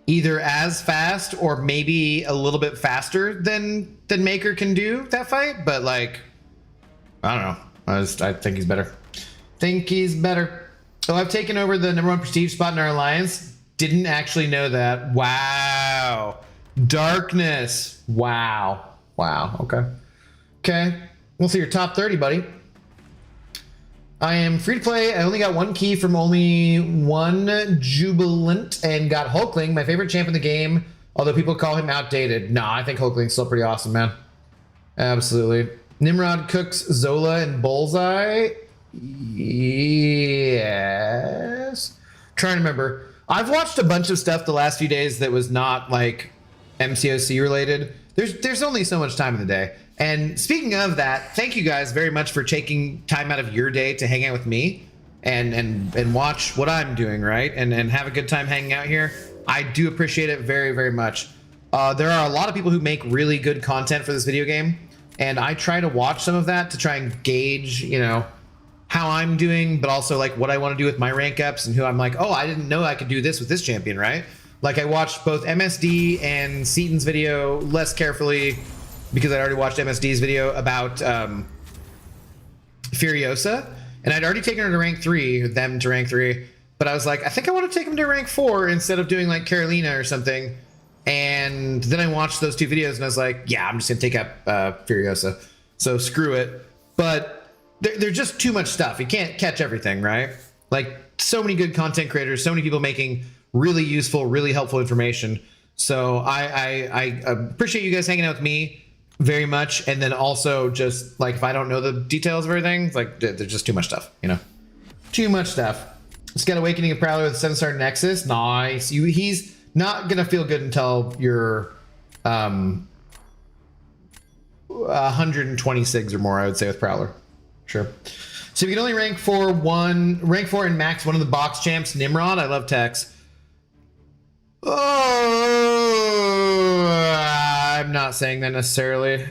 either as fast or maybe a little bit faster than Maker can do that fight. But like, I don't know. I think he's better. Think he's better. So I've taken over the #1 prestige spot in our alliance. Didn't actually know that. Wow. Darkness. Wow. Wow. Okay. Okay. We'll see your top 30, buddy. I am free to play. I only got 1 key from only 1 Jubilant and got Hulkling, my favorite champ in the game, although people call him outdated. Nah, I think Hulkling's still pretty awesome, man. Absolutely. Nimrod cooks Zola and Bullseye. Yes. Trying to remember. I've watched a bunch of stuff the last few days that was not like MCOC related. There's only so much time in the day. And speaking of that, thank you guys very much for taking time out of your day to hang out with me and watch what I'm doing, right? And have a good time hanging out here. I do appreciate it very, very much. There are a lot of people who make really good content for this video game, and I try to watch some of that to try and gauge, you know, how I'm doing, but also like what I want to do with my rank ups and who I'm like, oh, I didn't know I could do this with this champion, right? Like I watched both MSD and Seaton's video less carefully because I'd already watched MSD's video about Furiosa, and I'd already taken her to rank 3, them to rank 3, but I was like, I think I want to take them to rank 4 instead of doing like Carolina or something. And then I watched those 2 videos and I was like, yeah, I'm just gonna take up Furiosa. So screw it. But there's just too much stuff. You can't catch everything, right? Like so many good content creators, so many people making really useful, really helpful information. So I appreciate you guys hanging out with me very much. And then also just like, if I don't know the details of everything, it's like there's just too much stuff, you know, too much stuff. Let's get Awakening of Prowler with 7-star Nexus. Nice. He's not going to feel good until you're 120 SIGs or more, I would say, with Prowler. Sure. So if you can only rank 4 and max one of the box champs, Nimrod. I love Tex. Oh, I'm not saying that necessarily.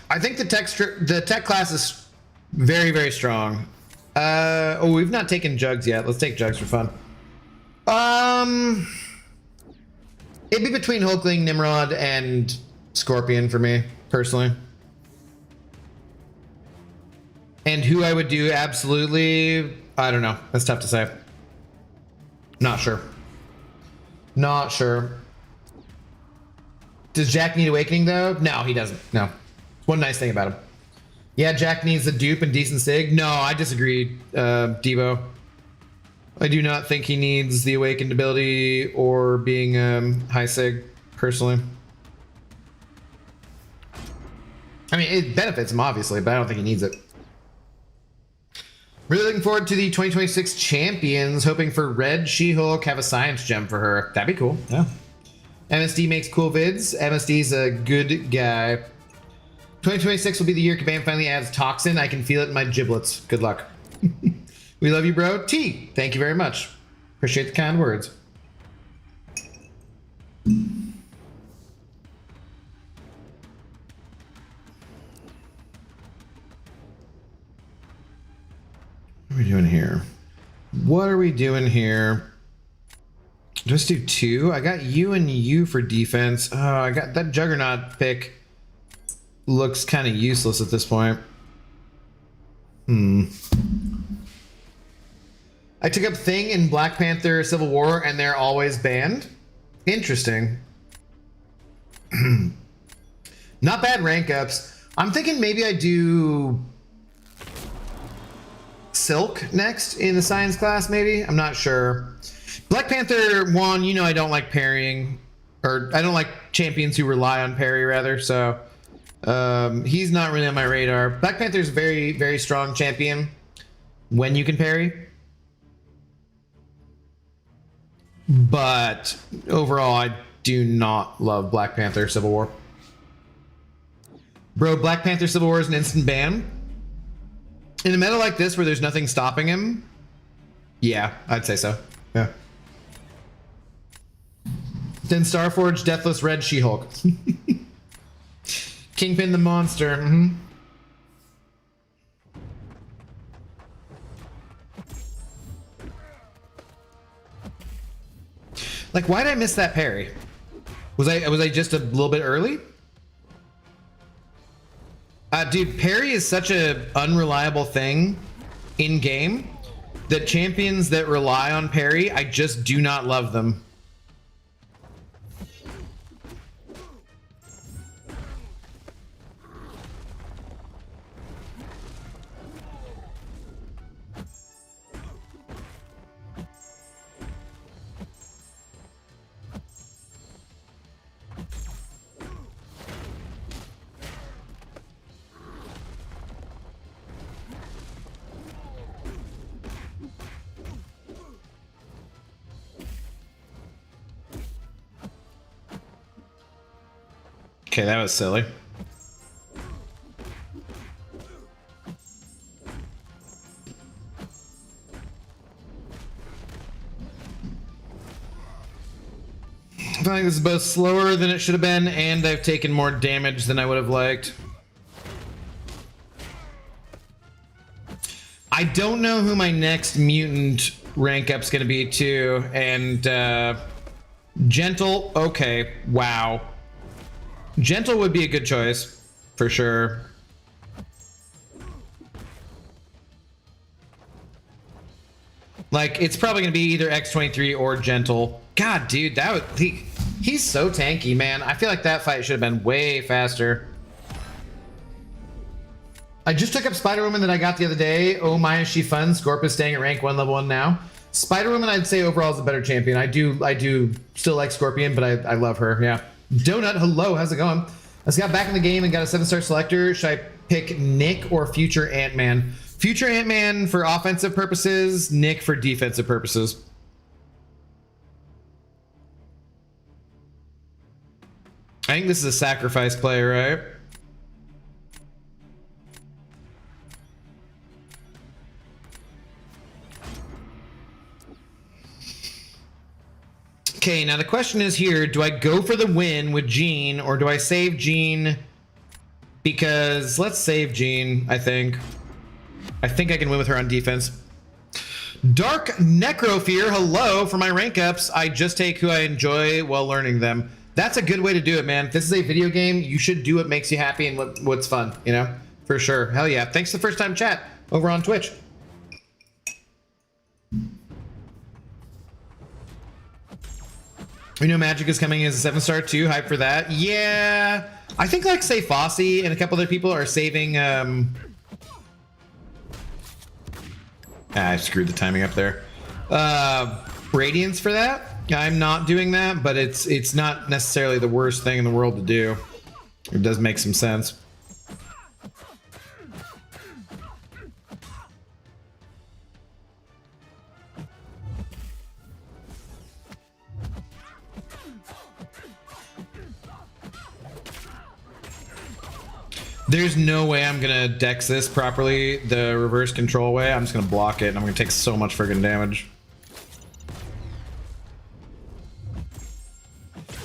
I think the tech class is very, very strong. Oh, we've not taken Jugs yet. Let's take Jugs for fun. It'd be between Hulkling, Nimrod, and Scorpion for me, personally. And who I would do absolutely, I don't know. That's tough to say. Not sure. Not sure. Does Jack need Awakening, though? No, he doesn't. No. One nice thing about him. Yeah, Jack needs a dupe and decent sig. No, I disagree, Devo. I do not think he needs the Awakened ability or being high sig, personally. I mean, it benefits him, obviously, but I don't think he needs it. Really looking forward to the 2026 champions, hoping for Red She-Hulk, have a science gem for her. That'd be cool, yeah. MSD makes cool vids. MSD's a good guy. 2026 will be the year Kabam finally adds Toxin. I can feel it in my giblets. Good luck. We love you, bro. T, thank you very much. Appreciate the kind words. What are we doing here? What are we doing here? Just do 2. I got you and you for defense. Oh, I got that Juggernaut pick. Looks kind of useless at this point. I took up Thing in Black Panther Civil War and they're always banned. Interesting. Not bad rank ups. I'm thinking maybe I do Silk next in the science class, maybe. I'm not sure. Black Panther 1, you know I don't like parrying. Or I don't like champions who rely on parry, rather, so... he's not really on my radar. Black Panther's very, very strong champion when you can parry. But overall, I do not love Black Panther Civil War. Bro, Black Panther Civil War is an instant ban. In a meta like this where there's nothing stopping him, yeah, I'd say so. Yeah. Then Starforge, Deathless, Red She-Hulk. Kingpin the monster. Like, why did I miss that parry? Was I just a little bit early? Dude, parry is such a unreliable thing in game that champions that rely on parry, I just do not love them. Okay, that was silly. I feel like this is both slower than it should have been, and I've taken more damage than I would have liked. I don't know who my next mutant rank up's gonna be too, and Gentle, okay, wow. Gentle would be a good choice, for sure. Like, it's probably gonna be either X23 or Gentle. God, dude, that would... He's so tanky, man. I feel like that fight should have been way faster. I just took up Spider-Woman that I got the other day. Oh my, is she fun? Scorp is staying at rank 1, level 1 now. Spider-Woman, I'd say overall is a better champion. I do still like Scorpion, but I love her, yeah. Donut, hello, how's it going? I just got back in the game and got a 7-star selector. Should I pick Nick or future Ant-Man? Future Ant-Man for offensive purposes, Nick for defensive purposes. I think this is a sacrifice play, right? Okay, now the question is here, do I go for the win with Jean or do I save Jean? Because let's save Jean, I think. I think I can win with her on defense. Dark Necrofear, hello for my rank ups. I just take who I enjoy while learning them. That's a good way to do it, man. If this is a video game, you should do what makes you happy and what's fun, you know? For sure. Hell yeah. Thanks for the first time chat over on Twitch. We know Magic is coming as a 7-star too. Hype for that. Yeah. I think like say Fossey and a couple other people are saving I screwed the timing up there. Radiance for that. I'm not doing that, but it's not necessarily the worst thing in the world to do. It does make some sense. There's no way I'm gonna dex this properly the reverse control way. I'm just gonna block it and I'm gonna take so much friggin' damage.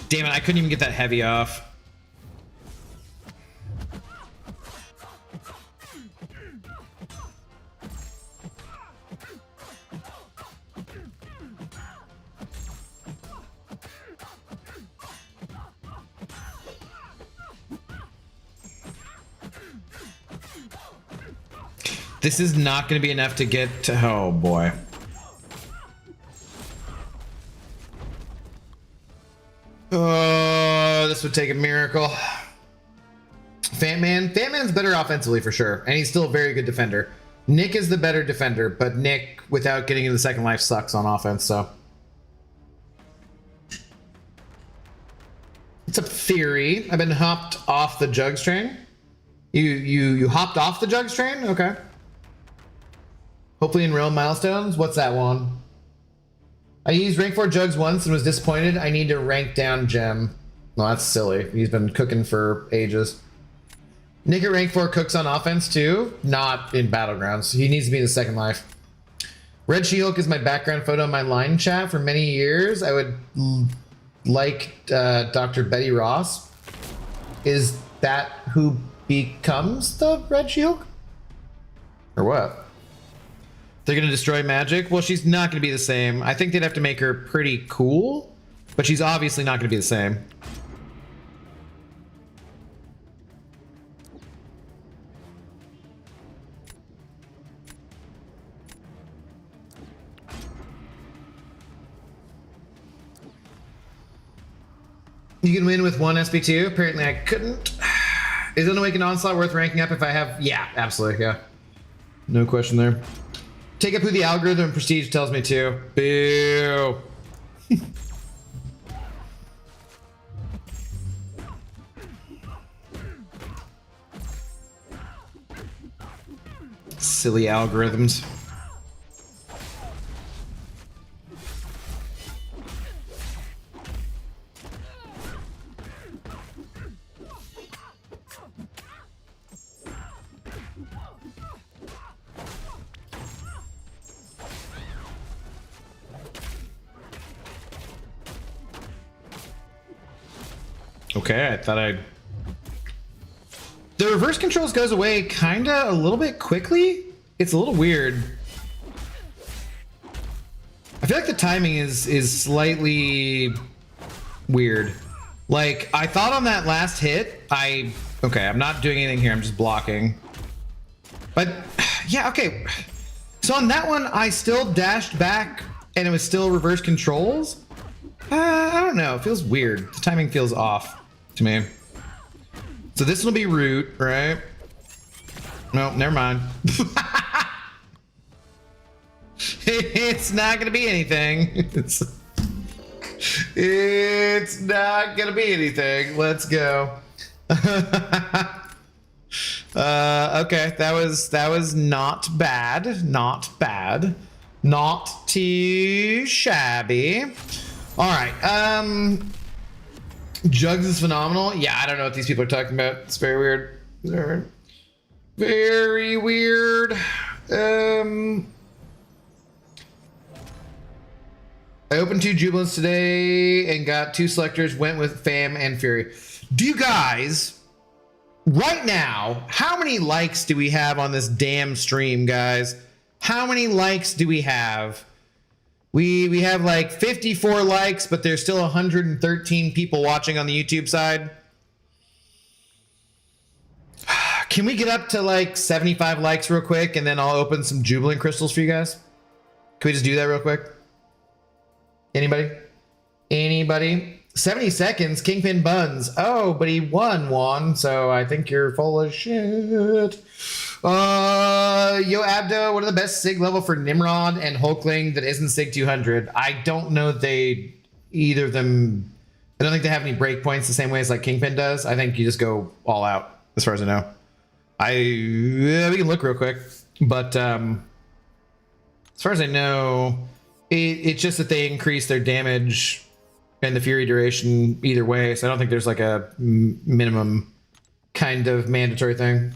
Damn it, I couldn't even get that heavy off. This is not going to be enough to get to... Oh, boy. Oh, this would take a miracle. Fatman's better offensively for sure, and he's still a very good defender. Nick is the better defender, but Nick, without getting into the second life, sucks on offense, so... It's a theory. I've been hopped off the Jugs train. You hopped off the Jugs train? Okay. Hopefully in real milestones. What's that one? I used rank 4 Jugs once and was disappointed. I need to rank down Gem. Well, that's silly. He's been cooking for ages. Nick at rank 4 cooks on offense too. Not in Battlegrounds. He needs to be in the second life. Red She-Hulk is my background photo in my line chat for many years. I would like Dr. Betty Ross. Is that who becomes the Red She-Hulk? Or what? They're going to destroy Magic? Well, she's not going to be the same. I think they'd have to make her pretty cool, but she's obviously not going to be the same. You can win with one SB2. Apparently I couldn't. Is an Awakened Onslaught worth ranking up if I have... Yeah, absolutely, yeah. No question there. Take up who the algorithm prestige tells me to. Boo. Silly algorithms. Okay, I thought I'd... The reverse controls goes away kinda a little bit quickly. It's a little weird. I feel like the timing is slightly weird. Like, I thought on that last hit, okay, I'm not doing anything here. I'm just blocking. But, yeah, okay. So on that one, I still dashed back and it was still reverse controls. I don't know. It feels weird. The timing feels off to me. So this will be root, right? No, never mind. It's not going to be anything. It's not going to be anything. Let's go. Okay, that was not bad. Not bad. Not too shabby. All right. Jugs is phenomenal. Yeah, I don't know what these people are talking about. It's very weird. Very weird. I opened 2 Jubilants today and got 2 selectors, went with Fam and Fury. Do you guys, right now, how many likes do we have on this damn stream, guys? How many likes do we have? We have like 54 likes, but there's still 113 people watching on the YouTube side. Can we get up to like 75 likes real quick and then I'll open some Jubilant crystals for you guys? Can we just do that real quick? Anybody? 70 seconds, Kingpin Buns. Oh, but he won, so I think you're full of shit. Yo, Abdo, what are the best SIG level for Nimrod and Hulkling that isn't SIG 200? I don't know either of them, I don't think they have any breakpoints the same way as like Kingpin does. I think you just go all out, as far as I know. We can look real quick, but as far as I know, it's just that they increase their damage and the Fury duration either way, so I don't think there's like a minimum kind of mandatory thing.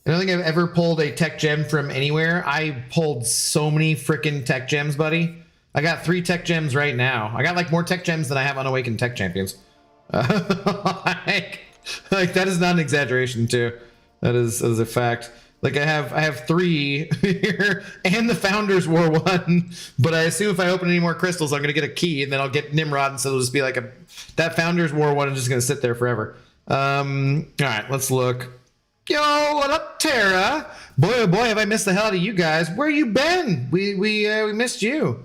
I don't think I've ever pulled a tech gem from anywhere. I pulled so many freaking tech gems, buddy. I got 3 tech gems right now. I got like more tech gems than I have unawakened tech champions. Like that is not an exaggeration too. That is a fact. Like I have 3 here and the Founders War 1, but I assume if I open any more crystals, I'm gonna get a key and then I'll get Nimrod, and so it'll just be like that Founders War 1 is just gonna sit there forever. All right, let's look. Yo, what up, Tara? Boy, oh boy, have I missed the hell out of you guys. Where you been? We missed you.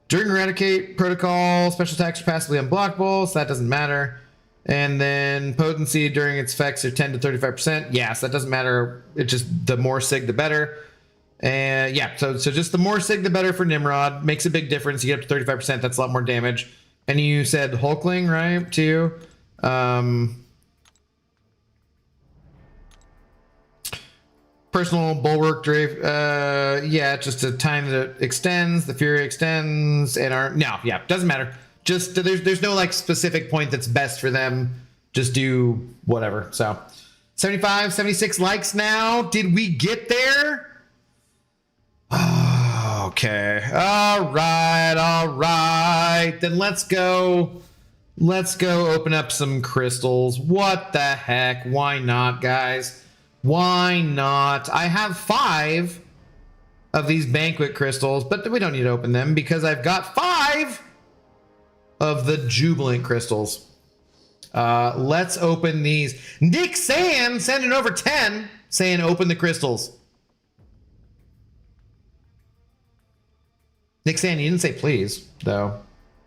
During Eradicate Protocol, special attacks are passively unblockable, so that doesn't matter. And then potency during its effects are 10 to 35%. Yes, that doesn't matter. It's just the more SIG, the better. And yeah, so just the more SIG, the better for Nimrod. Makes a big difference. You get up to 35%. That's a lot more damage. And you said Hulkling, right? Too. Personal bulwark drape. Yeah, just a time that extends. The Fury extends, and doesn't matter. Just there's no like specific point that's best for them. Just do whatever. So 75, 76 likes now. Did we get there? Oh, okay. All right. Then let's go open up some crystals. What the heck? Why not, guys? Why not? I have 5 of these banquet crystals, but we don't need to open them because I've got 5 of the Jubilant crystals. Let's open these. Nick Sam sending over 10 saying open the crystals. Nick Sam, you didn't say please though.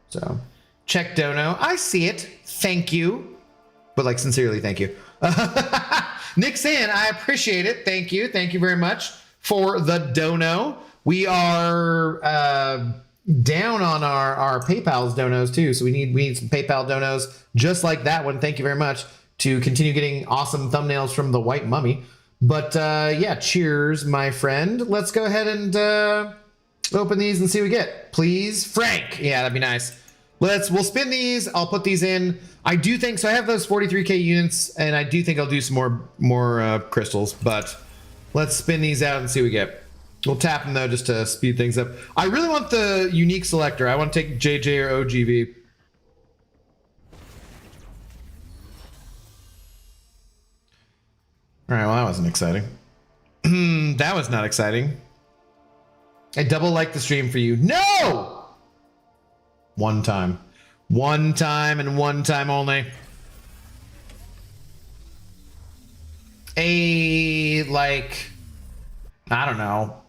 So check dono. I see it. Thank you. But like sincerely, thank you. Nick Sam, I appreciate it. Thank you. Thank you very much for the dono. We are down on our PayPal's donos too, so we need some PayPal donos just like that one. Thank you very much to continue getting awesome thumbnails from the White Mummy. But yeah, cheers, my friend. Let's go ahead and open these and see what we get. Please, Frank. Yeah, that'd be nice. We'll spin these. I'll put these in. I do think so. I have those 43k units, and I do think I'll do some more crystals. But let's spin these out and see what we get. We'll tap them though just to speed things up. I really want the unique selector. I want to take JJ or OGV. All right, well, that wasn't exciting. That was not exciting. I double like the stream for you. No! One time. One time and one time only. Like, I don't know.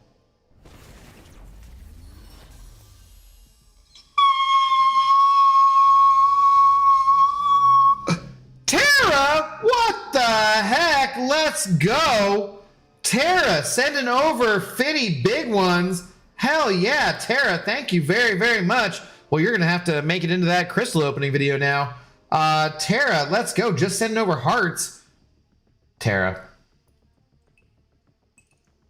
Tara, what the heck? Let's go. Tara, sending over 50 big ones. Hell yeah, Tara, thank you very, very much. Well, you're going to have to make it into that crystal opening video now. Tara, let's go. Just sending over hearts. Tara.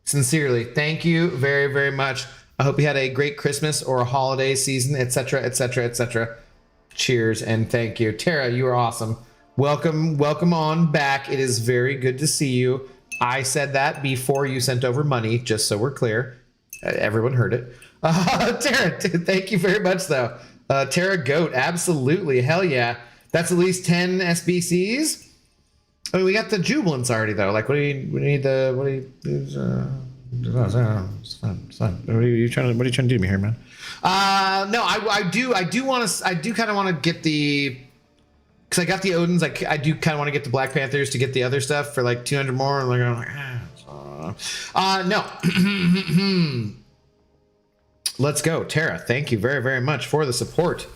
Sincerely, thank you very, very much. I hope you had a great Christmas or a holiday season, etc., etc., etc. Cheers and thank you. Tara, you are awesome. Welcome on back. It is very good to see you. I said that before you sent over money, just so we're clear. Everyone heard it. Tara, thank you very much, though. Tara Goat, absolutely. Hell yeah. That's at least 10 SBCs. I mean, we got the jubilants already, though. Like, what do you need the, what do you, it's fine. What are you trying to do to me here, man? No, I do kind of want to get the, because I got the Odins, I do kind of want to get the Black Panthers to get the other stuff for like 200 more. And no. Let's go. Tara, thank you very, very much for the support.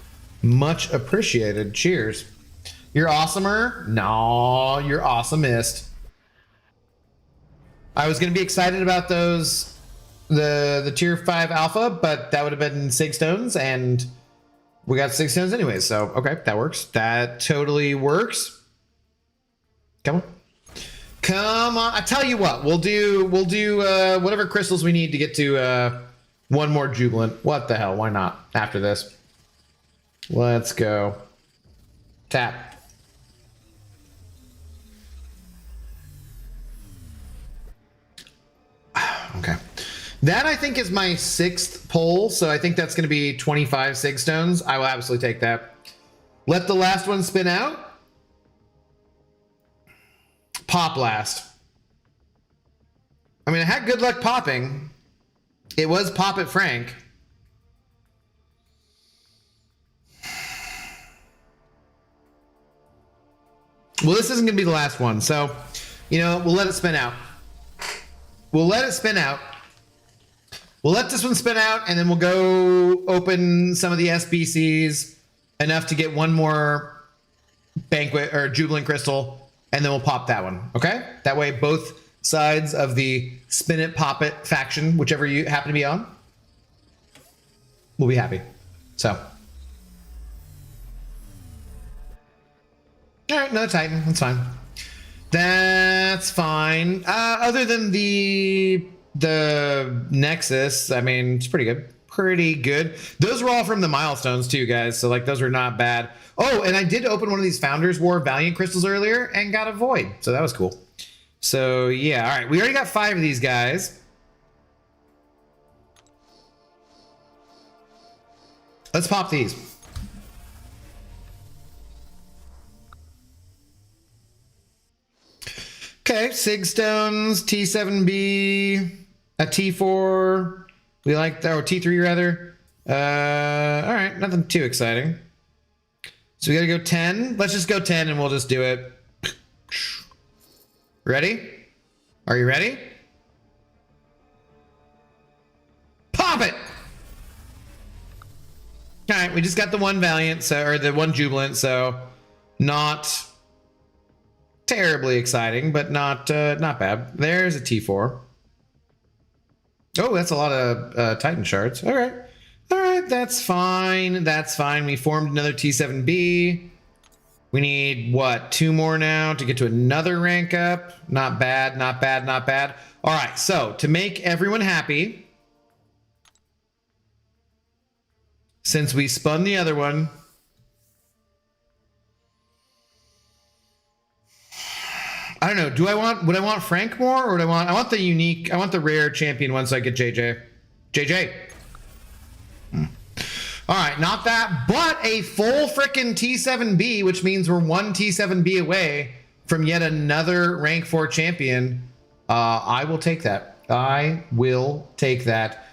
Much appreciated. Cheers. You're awesomer? No, you're awesomest. I was going to be excited about those, the tier 5 alpha, but that would have been 6 stones, and we got 6 stones anyway, so okay, that works. That totally works. Come on. Come on. I tell you what, we'll do whatever crystals we need to get to one more jubilant. What the hell? Why not? After this. Let's go. Tap. Okay. That, I think, is my 6th pull, so I think that's going to be 25 sig stones. I will absolutely take that. Let the last one spin out. Pop last. I mean, I had good luck popping. It was Pop It Frank. Well, this isn't going to be the last one, so, you know, we'll let it spin out. We'll let it spin out. We'll let this one spin out, and then we'll go open some of the SBCs enough to get one more banquet or jubilant crystal, and then we'll pop that one. Okay? That way, both sides of the spin it, pop it faction, whichever you happen to be on, will be happy. So, all right, another Titan. That's fine. That's fine. Other than the Nexus, I mean, it's pretty good. Pretty good. Those were all from the milestones too, guys. So like, those were not bad. Oh, and I did open one of these Founders War Valiant crystals earlier and got a Void. So that was cool. So yeah, all right. We already got 5 of these guys. Let's pop these. Okay, Sig Stones, T7B, a T4. We like that, or T3 rather. All right, nothing too exciting. So we gotta go 10. Let's just go 10 and we'll just do it. Ready? Are you ready? Pop it! All right, we just got the one Valiant, so, or the one Jubilant, so not terribly exciting, but not bad. There's a T4. Oh, that's a lot of Titan shards. All right, that's fine. That's fine. We formed another T7B. We need what, 2 more now to get to another rank up. Not bad, not bad, not bad. All right, so to make everyone happy, since we spun the other one, I don't know. Would I want Frank more, or would I want the unique, I want the rare champion one so I get JJ. JJ. All right, not that, but a full frickin' T7B, which means we're 1 T7B away from yet another rank 4 champion. I will take that. I will take that.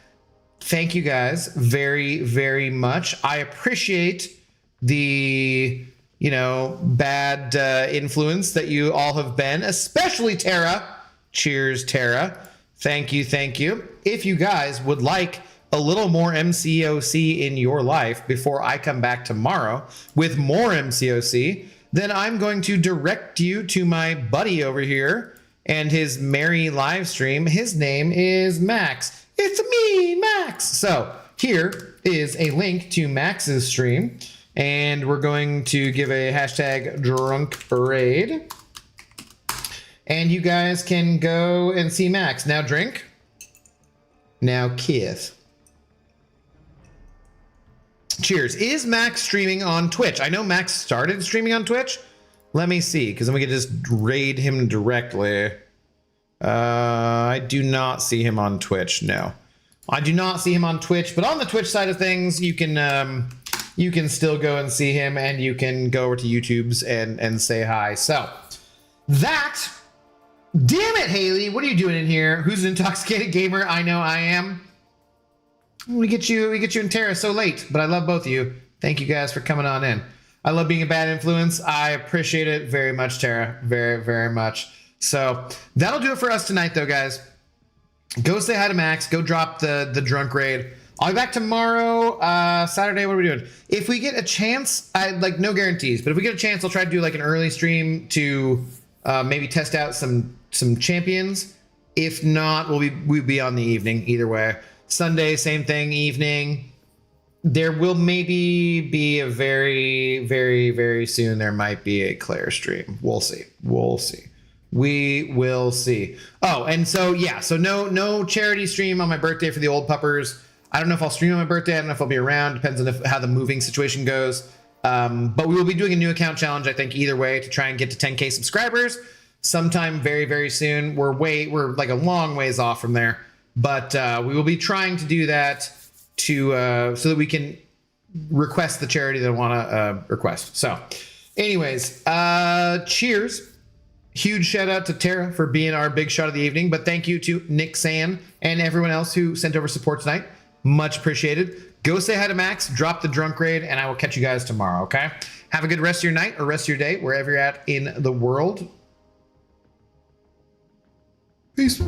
Thank you guys very, very much. I appreciate the, bad influence that you all have been, especially Tara. Cheers, Tara. Thank you, thank you. If you guys would like a little more MCOC in your life before I come back tomorrow with more MCOC, then I'm going to direct you to my buddy over here and his merry live stream. His name is Max. It's me, Max. So here is a link to Max's stream, and we're going to give a hashtag drunk parade. And you guys can go and see Max. Now drink. Now kiss. Cheers. Is Max streaming on Twitch? I know Max started streaming on Twitch. Let me see, because then we could just raid him directly. I do not see him on Twitch. No, I do not see him on Twitch. But on the Twitch side of things, you can still go and see him, and you can go over to YouTube's and say hi. So that. Damn it, Haley! What are you doing in here? Who's an intoxicated gamer? I know I am. We get you and Tara so late, but I love both of you. Thank you guys for coming on in. I love being a bad influence. I appreciate it very much, Tara. Very, very much. So that'll do it for us tonight, though, guys. Go say hi to Max. Go drop the drunk raid. I'll be back tomorrow, Saturday. What are we doing? If we get a chance, no guarantees, but if we get a chance, I'll try to do like an early stream to maybe test out some champions. If not, we'll be on the evening either way. Sunday, same thing, evening. There will maybe be a very, very, very soon. There might be a Claire stream. We'll see. We will see. Oh, and so yeah, so no charity stream on my birthday for the old puppers. I don't know if I'll stream on my birthday. I don't know if I'll be around. Depends on how the moving situation goes. But we will be doing a new account challenge, I think, either way, to try and get to 10K subscribers sometime very, very soon. We're like a long ways off from there. But we will be trying to do that so that we can request the charity that I want to request. So anyways, cheers. Huge shout out to Tara for being our big shot of the evening. But thank you to Nick San and everyone else who sent over support tonight. Much appreciated. Go say hi to Max, drop the drunk raid, and I will catch you guys tomorrow, okay? Have a good rest of your night or rest of your day, wherever you're at in the world. Peace.